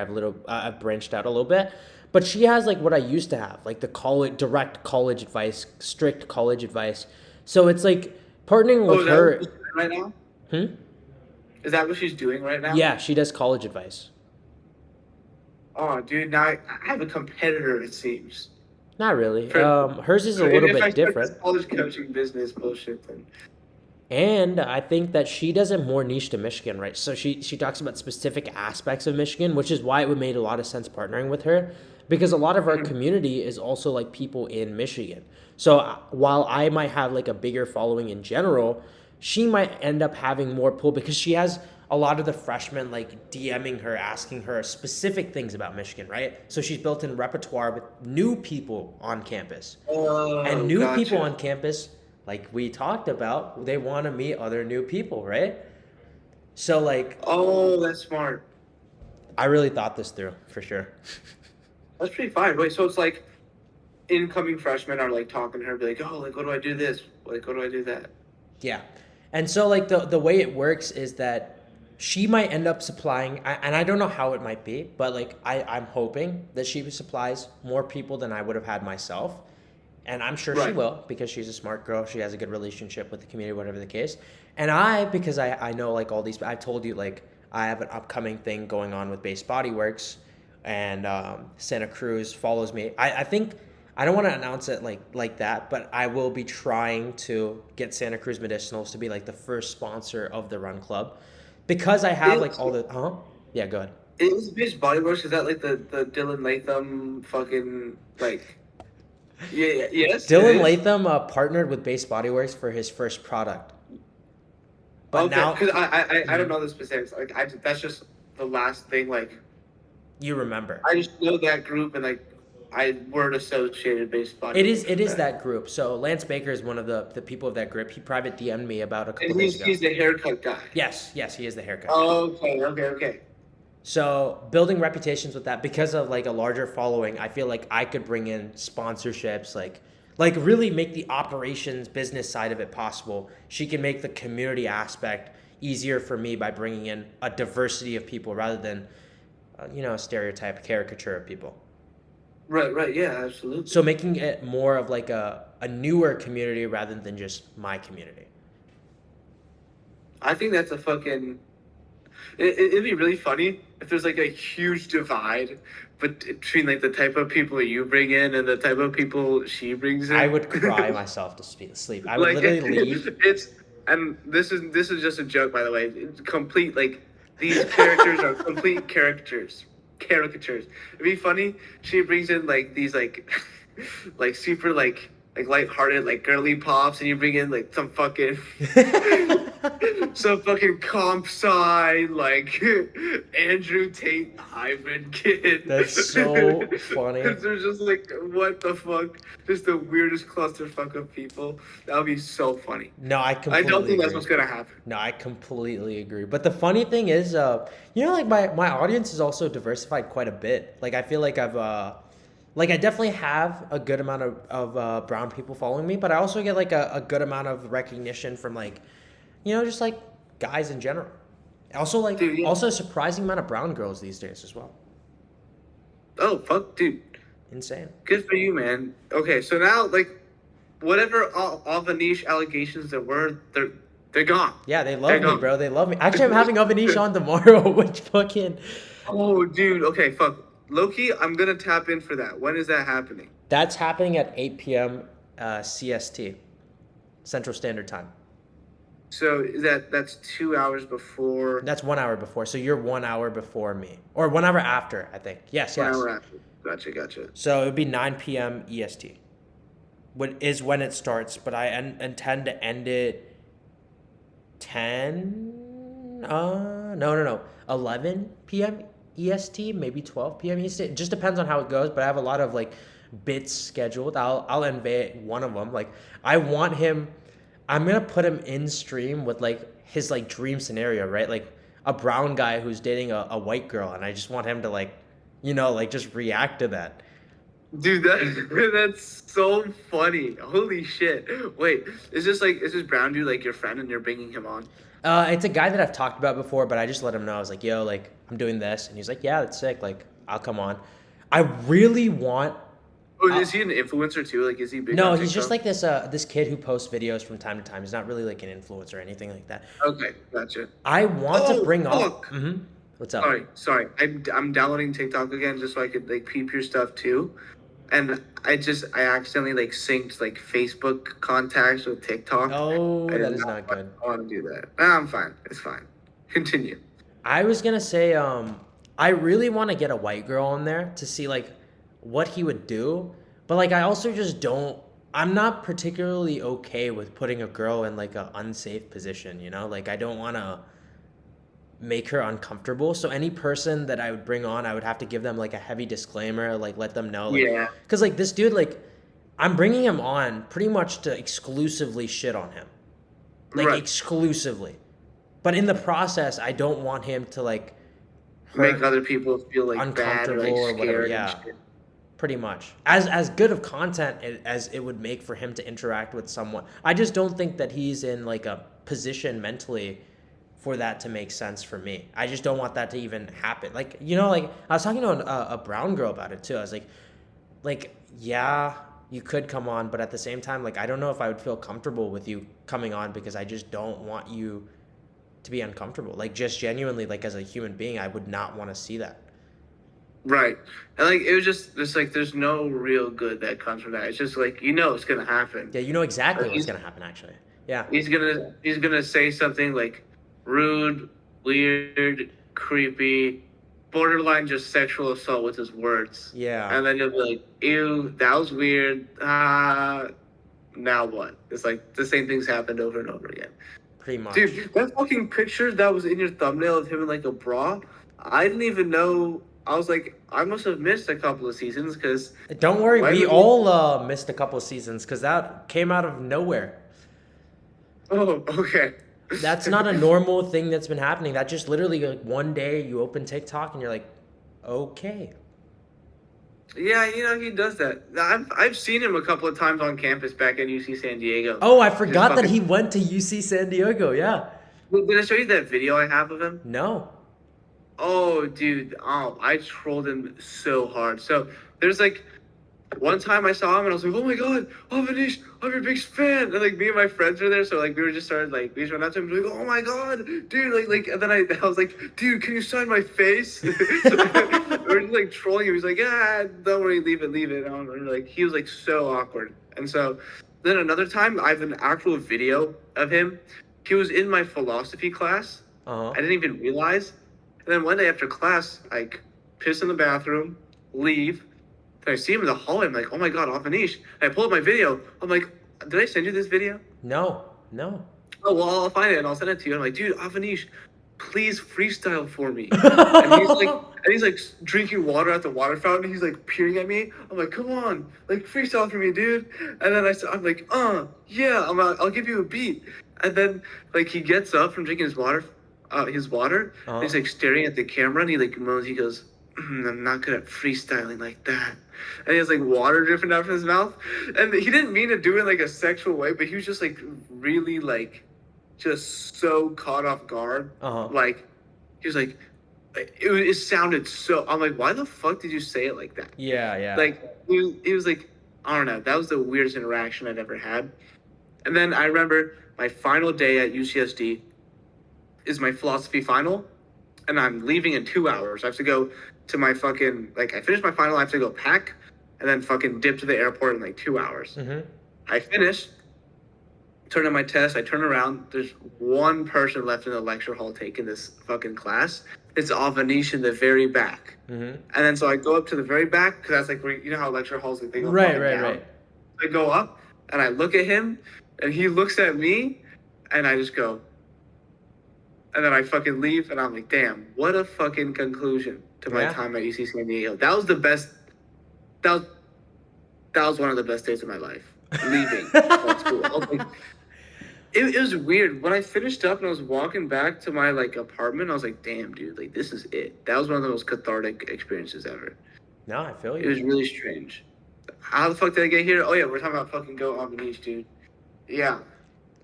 I've branched out a little bit. But she has like what I used to have, like the direct college advice, strict college advice. So it's like partnering Oh, with is that what her. she's doing right now? Hmm? Is that what she's doing right now? Yeah, she does college advice. Oh, dude, now I have a competitor. It seems. Not really. For, Hers is a if little if I bit start this different. college coaching business bullshit, then And I think that she does it more niche to Michigan, right? So she talks about specific aspects of Michigan, which is why it would made a lot of sense partnering with her, because a lot of our community is also like people in Michigan. So while I might have like a bigger following in general, she might end up having more pull because she has a lot of the freshmen like DMing her, asking her specific things about Michigan, right? So she's built in repertoire with new people on campus. And oh, new people gotcha. on campus, like we talked about, they want to meet other new people, right? So like Oh, that's smart. I really thought this through for sure. That's pretty fine. Wait, so it's like incoming freshmen are like talking to her, be like, oh, like, what do I do this? Like, what do I do that? Yeah. And so like the way it works is that she might end up supplying and I don't know how it might be, but like I'm hoping that she supplies more people than I would have had myself. And I'm sure she Right. will because she's a smart girl. She has a good relationship with the community, whatever the case. And I, because I know like all these, I've told you like I have an upcoming thing going on with Base Body Works, and Santa Cruz follows me. I think I don't want to announce it like that, but I will be trying to get Santa Cruz Medicinals to be like the first sponsor of the Run Club because I have like Is all the yeah, go ahead. is Bitch Bodyworks? Is that like the Dylan Latham fucking like? Yeah, yeah, yes, it Dylan is. Latham partnered with Base Body Works for his first product, but Okay, now because I don't know the specifics. Like that's just the last thing. Like you remember. I just know that group and like I word associated based bodyworks It with is that. that group. So Lance Baker is one of the people of that group. He private DM'd me about a couple And days he's ago. he's the haircut guy. Yes, he is the haircut guy. Okay, okay, okay. So building reputations with that because of like a larger following, I feel like I could bring in sponsorships, like really make the operations business side of it possible. She can make the community aspect easier for me by bringing in a diversity of people rather than a stereotype caricature of people. Right, right. Yeah, absolutely. So making it more of like a newer community rather than just my community. I think that's a fucking. It'd be really funny if there's like a huge divide, but between like the type of people you bring in and the type of people she brings in. I would cry myself to sleep. I would Like literally leave. it's and this is just a joke, by the way. It's complete, like, these characters are complete caricatures. It'd be funny. She brings in like these like super like lighthearted like girly pops, and you bring in like some fucking comp sci like Andrew Tate hybrid kid. That's so funny. They're just like, what the fuck? Just the weirdest clusterfuck of people. That would be so funny. No, I I completely don't think that's agree. what's gonna happen. No, I completely agree. But the funny thing is, like my audience is also diversified quite a bit. Like I feel like I definitely have a good amount of brown people following me, but I also get like a good amount of recognition from like, just like guys in general. Also like Dude, yeah. also a surprising amount of brown girls these days as well. Oh fuck, dude. Insane. Good for you, man. Okay, so now like whatever all the niche allegations there were, they're gone. Yeah, they They're love me, gone. bro. They love me. Actually, I'm having Avanish on tomorrow, which fucking. Oh, dude. Okay, fuck. Loki, I'm gonna tap in for that. When is that happening? That's happening at 8 p.m. CST, Central Standard Time. So that's 2 hours before. That's 1 hour before. So you're 1 hour before me. Or 1 hour after, I think. Yes. 1 hour after. Gotcha. So it would be 9 p.m. EST. Is when it starts, but I intend to end it 10. No. 11 p.m. EST, maybe 12 p.m. EST. It just depends on how it goes, but I have a lot of like bits scheduled. I'll invite one of them. Like I want him. I'm gonna put him in stream with like his like dream scenario, right? Like a brown guy who's dating a white girl, and I just want him to like, like just react to that. Dude, that's so funny. Holy shit. Wait, is this brown dude like your friend and you're bringing him on? It's a guy that I've talked about before, but I just let him know. I was like, yo, like, I'm doing this. And he's like, yeah, that's sick. Like, I'll come on. I really want. Oh, Uh, is he an influencer too? Like, is he big no, on he's just TikTok? like this kid who posts videos from time to time. He's not really like an influencer or anything like that. Okay, gotcha. I want to Oh, bring on. fuck. What's up? Sorry. I'm downloading TikTok again just so I could like peep your stuff too. And I accidentally like synced like Facebook contacts with TikTok. Oh, I that did is not not good. want to do that. Nah, I'm fine. It's fine. Continue. I was gonna say, I really want to get a white girl on there to see like what he would do, but like I also just don't. I'm not particularly okay with putting a girl in like a unsafe position. You know, like I don't want to make her uncomfortable. So any person that I would bring on, I would have to give them like a heavy disclaimer, like let them know, like, Yeah. because like this dude, like I'm bringing him on pretty much to exclusively shit on him, like Right. exclusively. But in the process, I don't want him to like Make hurt, other people feel like bad or uncomfortable like or whatever. scared and Yeah, shit. pretty much. As good of content as it would make for him to interact with someone, I just don't think that he's in like a position mentally for that to make sense for me. I just don't want that to even happen. Like like I was talking to a brown girl about it too. I was like yeah, you could come on, but at the same time, like I don't know if I would feel comfortable with you coming on because I just don't want you to be uncomfortable. Like just genuinely, like as a human being, I would not want to see that. Right. And like it was just like there's no real good that comes from that. It's just like it's gonna happen. Yeah, you know Like, exactly what's gonna happen. Actually, yeah, he's gonna say something like rude, weird, creepy, borderline just sexual assault with his words. yeah, And then you'll be like, ew, that was weird. Now what? It's like the same things happened over and over again. pretty much. Dude, that fucking picture that was in your thumbnail of him in like a bra, I didn't even know. I was like, I must have missed a couple of seasons because Don't worry, why we would he? all missed a couple of seasons because that came out of nowhere. Oh, okay. That's not a normal thing that's been happening. That just literally like one day you open TikTok and you're like, okay. Yeah, he does that. I've seen him a couple of times on campus back at UC San Diego. Oh, I Just forgot that fucking. he went to UC San Diego. Yeah. Did I show you that video I have of him? No. Oh, dude. Oh, I trolled him so hard. So there's like one time I saw him and I was like, oh my god, Avanish, I'm your biggest fan. And like me and my friends were there, so like we were just started like we just went out to him and like, oh my god, dude, like and then I was like, dude, can you sign my face? So, we were just like trolling him. He's like, yeah, don't worry, leave it. And like he was like so awkward. And so then another time I have an actual video of him. He was in my philosophy class. Uh I huh. didn't even realize. And then one day after class, I piss in the bathroom, leave. Then I see him in the hallway. I'm like, oh my god, Avanish. And I pull up my video. I'm like, did I send you this video? No. No. Oh well, I'll find it and I'll send it to you. I'm like, dude, Avanish, please freestyle for me. And he's like drinking water at the water fountain. He's like peering at me. I'm like, come on, like freestyle for me, dude. And then I'm like, yeah, I'll give you a beat. And then like he gets up from drinking his water. And Uh he's like staring at the camera and he like moans. He goes, I'm not good at freestyling like that. And he has like water dripping out from his mouth. And he didn't mean to do it in like a sexual way, but he was just like really like just so caught off guard. huh. Uh huh. Like he was like, it sounded so. I'm like, why the fuck did you say it like that? Yeah. Yeah. Like he was like, I don't know. That was the weirdest interaction I'd ever had. And then I remember my final day at UCSD is my philosophy final, and I'm leaving in 2 hours. I have to go to my fucking like I finished my final. I have to go pack, and then fucking dip to the airport in like 2 hours. Mhm. I finish, turn in my test. I turn around. There's one person left in the lecture hall taking this fucking class. It's Avanish in the very back. Mhm. And then so I go up to the very back because that's like where you know how lecture halls like they go Right. fucking Right. down. Right. I go up and I look at him, and he looks at me, and I just go, and then I fucking leave, and I'm like, damn, what a fucking conclusion to my Yeah. time at UC San Diego. That was the best. That was one of the best days of my life. Leaving that school. I was like, it was weird when I finished up and I was walking back to my like apartment. I was like, damn, dude, like this is it. That was one of the most cathartic experiences ever. No, I feel It you. was really strange. How the fuck did I get here? Oh yeah, we're talking about fucking Go on the Niche, dude. Yeah.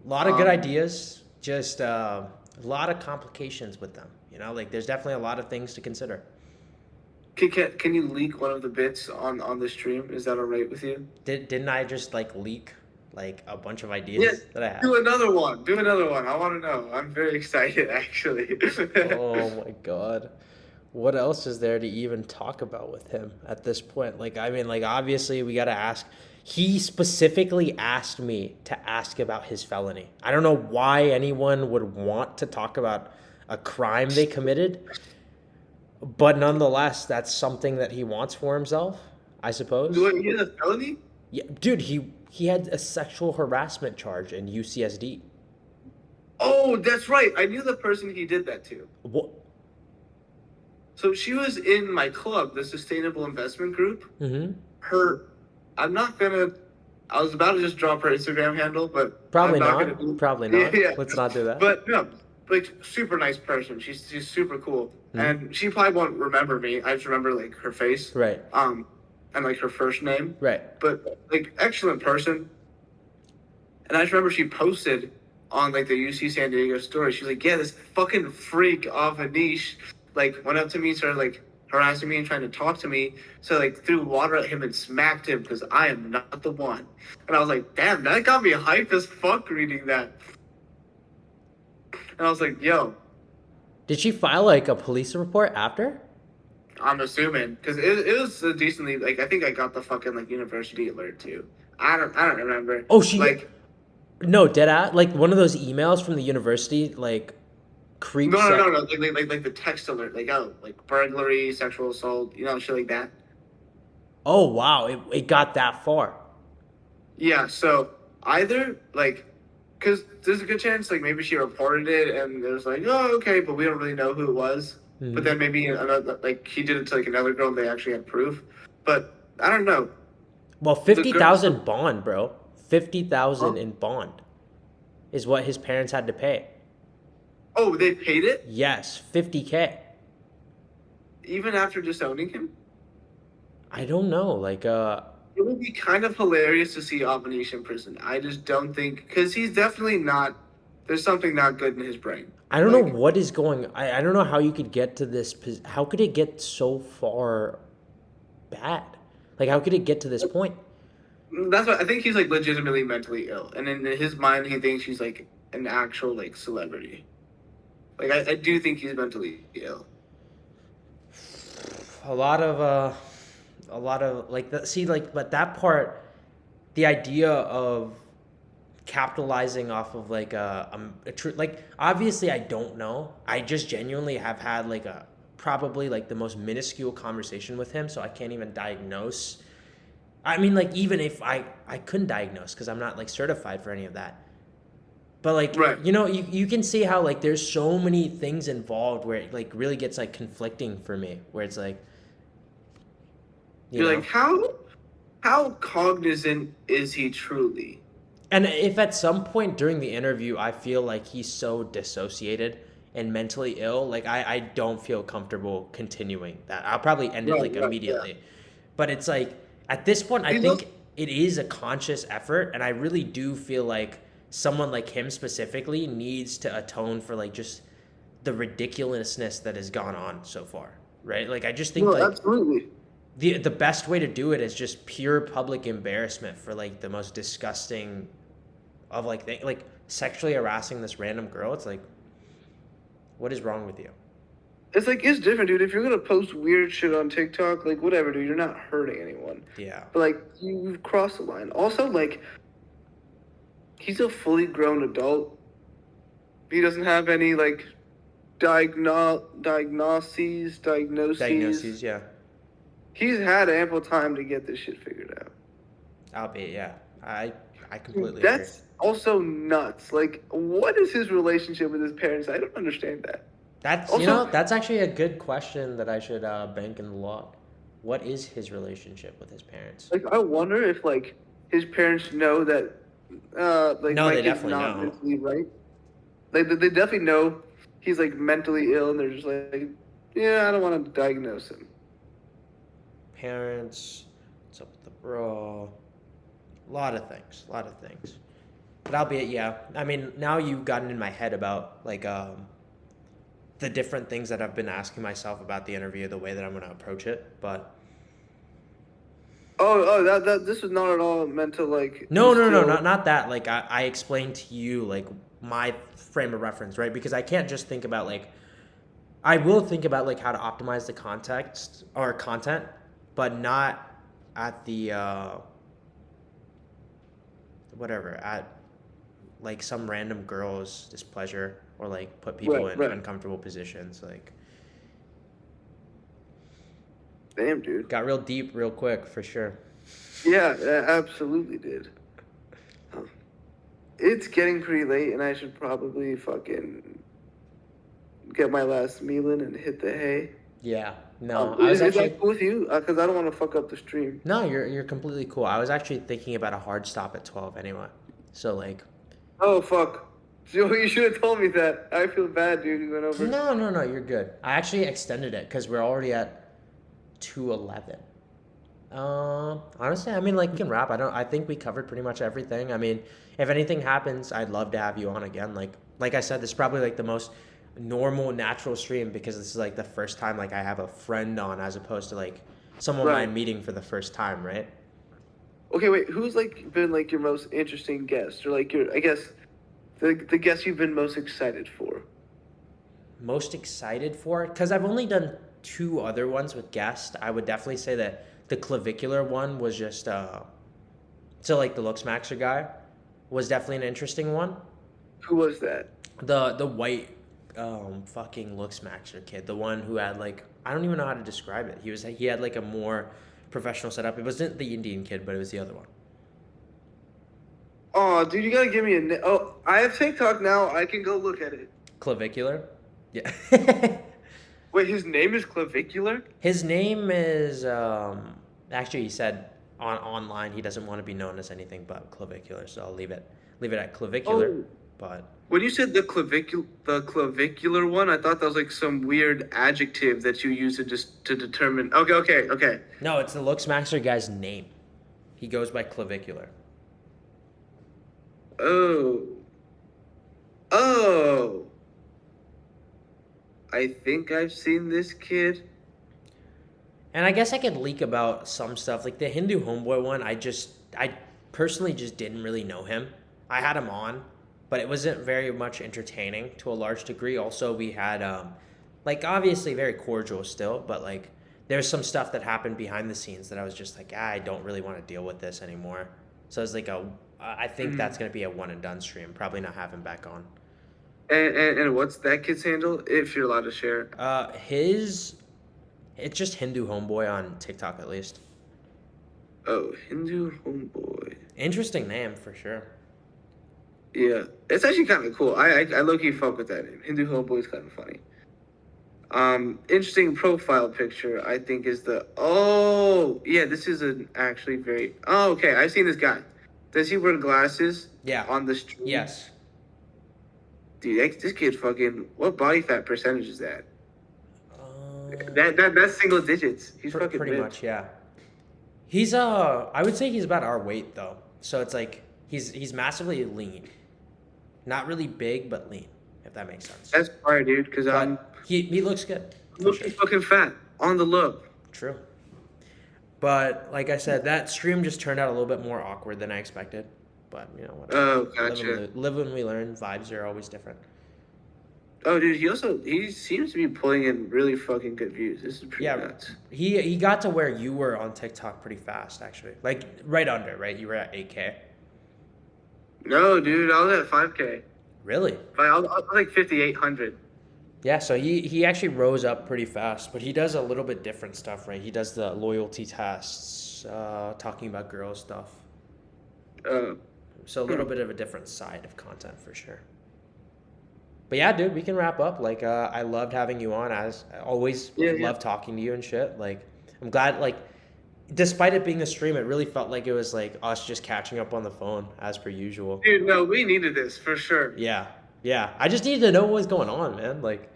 A lot of good Um, ideas, just a lot of complications with them. You know, like there's definitely a lot of things to consider. can you leak one of the bits on the stream? Is that alright with you? Didn't I just like leak like a bunch of Yeah. ideas that I have? Do another one. Do another one. I want to know. I'm very excited, actually. Oh my god. What else is there to even talk about with him at this point? Like, I mean, like, obviously, we got to ask. He specifically asked me to ask about his felony. I don't know why anyone would want to talk about a crime they committed, but nonetheless, that's something that he wants for himself, I suppose. Do you have a felony? Yeah, dude, he had a sexual harassment charge in UCSD. Oh, that's right. I knew the person he did that to. What? So she was in my club, the Sustainable Investment Group. Mm-hmm. Her, I'm not gonna. I was about to just drop her Instagram handle, but Probably I'm not not. gonna do. Probably not. Yeah, Let's not do that. but no, like super nice person. She's super cool, Mhm. and she probably won't remember me. I just remember like her face, Right. and like her first name. Right. But like excellent person. And I just remember she posted on like the UC San Diego story. She's like, "Yeah, this fucking freak off a niche like went up to me, started like harassing me and trying to talk to me. So like threw water at him and smacked him because I am not the one." And I was like, "Damn, that got me hype as fuck reading that." And I was like, "Yo, Did she file like a police report after? I'm assuming because it was a decently like I think I got the fucking like university alert too. I don't remember. Oh, she like no dead at like one of those emails from the university like creeps. no like the text alert like oh like burglary, sexual assault, shit like that. Oh wow, it got that far. Yeah, so either like, because there's a good chance like maybe she reported it and it was like oh okay, but we don't really know who it was. Mhm. But then maybe another like he did it to like another girl and they actually had proof. But I don't know. Well, 50,000 bond, bro. 50,000 in bond is what his parents had to pay. Oh, they paid it Yes, 50K. even after disowning him. I don't know, like It would be kind of hilarious to see Avanish in prison. I just don't think because he's definitely not. There's something not good in his brain. I don't know Like, what is going. I don't know how you could get to this. How could it get so far bad? Like, how could it get to this point? That's what I think. He's like legitimately mentally ill, and in his mind, he thinks he's like an actual like celebrity. Like I do think he's mentally ill. A lot of like that. See, like, but that part, the idea of capitalizing off of like a true like obviously I don't know. I just genuinely have had like a probably like the most minuscule conversation with him, so I can't even diagnose. I mean, like even if I couldn't diagnose because I'm not like certified for any of that. But like Right. you can see how like there's so many things involved where it like really gets like conflicting for me. Where it's like You're like how cognizant is he truly? and if at some point during the interview I feel like he's so dissociated and mentally ill, like I don't feel comfortable continuing that. I'll probably end it Right, like right, immediately. But it's like at this point I He's think it is a conscious effort and I really do feel like someone like him specifically needs to atone for like just the ridiculousness that has gone on so far. Right? Like I just think No, like absolutely. the best way to do it is just pure public embarrassment for like the most disgusting of like like sexually harassing this random girl. It's like, what is wrong with you? It's like it's different, dude. If you're gonna post weird shit on TikTok, like whatever, dude, you're not hurting anyone. Yeah. But like you've crossed the line. Also, like he's a fully grown adult. He doesn't have any like diagnoses. Diagnoses, yeah. He's had ample time to get this shit figured out. Albeit, yeah. I completely That's also nuts. Like, what is his relationship with his parents? I don't understand that. That's Also- that's actually a good question that I should bank in the log. What is his relationship with his parents? Like, I wonder if like his parents know that like No, my they kid's definitely not know. mentally right. Like they definitely know he's like mentally ill, and they're just like, yeah, I don't want to diagnose him. Parents What's up with the bro? A lot of things. A lot of things. But albeit, yeah. I mean, now you've gotten in my head about like the different things that I've been asking myself about the interview, the way that I'm gonna approach it. But that this was not at all meant to like no, instill. not that. Like I explained to you like my frame of reference, right? Because I can't just think about like I will think about like how to optimize the context or content, but not at the whatever at like some random girl's displeasure or like put people in Right. uncomfortable positions. Like Damn, dude. got real deep real quick for sure. Yeah, it absolutely did. It's getting pretty late, and I should probably fucking get my last meal in and hit the hay. Yeah. No, I was Is actually that cool with you? Because I don't want to fuck up the stream. no. You're completely cool. I was actually thinking about a hard stop at 12 anyway. So like Oh, fuck. You should have told me that. I feel bad, dude. You went over. no. You're good. I actually extended it because we're already at 2:11. Honestly, I mean, like we can wrap. I think we covered pretty much everything. I mean, if anything happens, I'd love to have you on again. Like I said, this is probably like the most normal, natural stream because this is like the first time like I have a friend on as opposed to like someone Right. I'm meeting for the first time, right? Okay, wait. Who's like been like your most interesting guest, or like your? I guess the guest you've been most excited for. Most excited for it because I've only done two other ones with guests. I would definitely say that the clavicular one was just so like the looks maxer guy was definitely an interesting one. Who was that? The white fucking looks maxer kid, the one who had like I don't even know how to describe it. He had like a more professional setup. It wasn't the Indian kid, but it was the other one. Oh, dude, you gotta give me a. Oh, I have TikTok now. I can go look at it. Clavicular. Yeah. Wait, his name is Clavicular? His name is actually he said online he doesn't want to be known as anything but clavicular, so I'll leave it at clavicular. Oh, But when you said the clavicular one, I thought that was like some weird adjective that you use to just to determine. Okay. no, it's the looks maxer guy's name. He goes by clavicular. Oh. I think I've seen this kid. And I guess I could leak about some stuff like the Hindu homeboy one. I personally just didn't really know him. I had him on, but it wasn't very much entertaining to a large degree. Also, we had like obviously very cordial still, but like there's some stuff that happened behind the scenes that I was just like, I don't really want to deal with this anymore. So it's like I think that's gonna be a one and done stream. Probably not have him back on. And what's that kid's handle? If you're allowed to share. It's just Hindu homeboy on TikTok at least. Oh, Hindu homeboy. Interesting name for sure. Yeah, it's actually kind of cool. I low key fuck with that name. Hindu homeboy is kind of funny. Interesting profile picture. I think is the. Oh, yeah. This is an actually very. Oh, okay. I've seen this guy. Does he wear glasses? Yeah. On the street. Yes. Dude, this kid fucking. What body fat percentage is that? Uh, That's single digits. He's fucking pretty big. much, yeah. He's I would say he's about our weight though. So it's like he's massively lean. Not really big, but lean, if that makes sense. That's fire, dude. Because I'm But he looks good. For looking sure. fucking fat on the look. True. But like I said, that stream just turned out a little bit more awkward than I expected. But you know whatever. Oh, gotcha. Live when we learn. Vibes are always different. Oh, dude, he seems to be pulling in really fucking good views. This is pretty Yeah, nuts. he got to where you were on TikTok pretty fast, actually. Like right under, right? You were at 8K. No, dude, I was at 5K. Really? I was like 5,800. Yeah, so he actually rose up pretty fast, but he does a little bit different stuff, right? He does the loyalty tests, talking about girls stuff. So a little bit of a different side of content for sure. But yeah, dude, we can wrap up. Like, I loved having you on. I always love talking to you and shit. Like, I'm glad. Like, despite it being a stream, it really felt like it was like us just catching up on the phone as per usual. Dude, no, we needed this for sure. Yeah. I just needed to know what was going on, man. Like,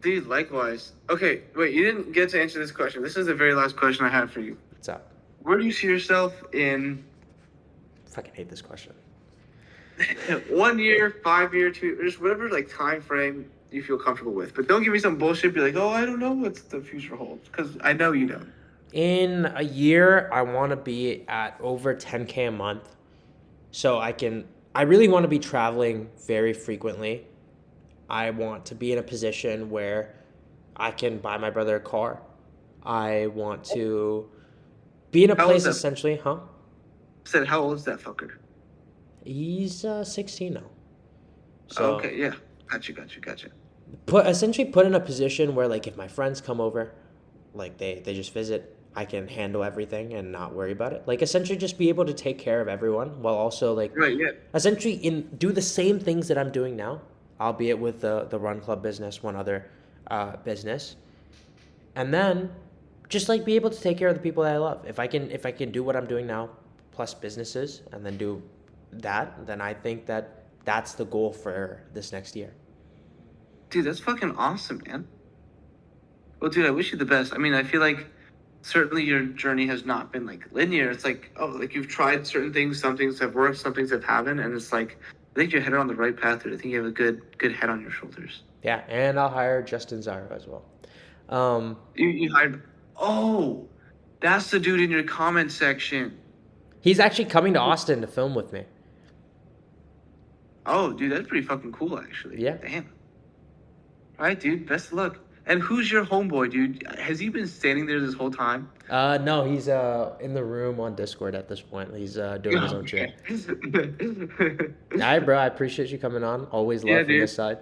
Dude, likewise. Okay, wait, you didn't get to answer this question. This is the very last question I have for you. what's up? Where do you see yourself in Fucking hate this question. 1 year, 5 year, just whatever like time frame you feel comfortable with? But don't give me some bullshit. Be like, oh, I don't know what the future holds, because I know you don't. In a year, I want to be at over 10K a month. So I really want to be traveling very frequently. I want to be in a position where I can buy my brother a car. I want to be in a How old is place that? essentially, huh? Said, how old is that fucker? He's 16 now. So Okay, yeah. Gotcha. essentially put in a position where like if my friends come over, like they just visit, I can handle everything and not worry about it. Like essentially just be able to take care of everyone while also like Right, yeah. essentially in do the same things that I'm doing now, albeit with the run club business, one other business, and then just like be able to take care of the people that I love. If I can do what I'm doing now, plus businesses, and then do that, then I think that that's the goal for this next year. Dude, that's fucking awesome, man. Well, dude, I wish you the best. I mean, I feel like certainly your journey has not been like linear. It's like, oh, like you've tried certain things, some things have worked, some things have haven't, and it's like I think you're headed on the right path, dude. I think you have a good head on your shoulders. Yeah, and I'll hire Justin Zaro as well. Um, You hired. Oh, that's the dude in your comment section. he's actually coming to Austin to film with me. Oh, dude, that's pretty fucking cool, actually. Yeah. Damn. All right, dude. Best of luck. And who's your homeboy, dude? Has he been standing there this whole time? No, he's in the room on Discord at this point. He's doing his own shit. All right, bro. I appreciate you coming on. Always Yeah, love from dude. this side.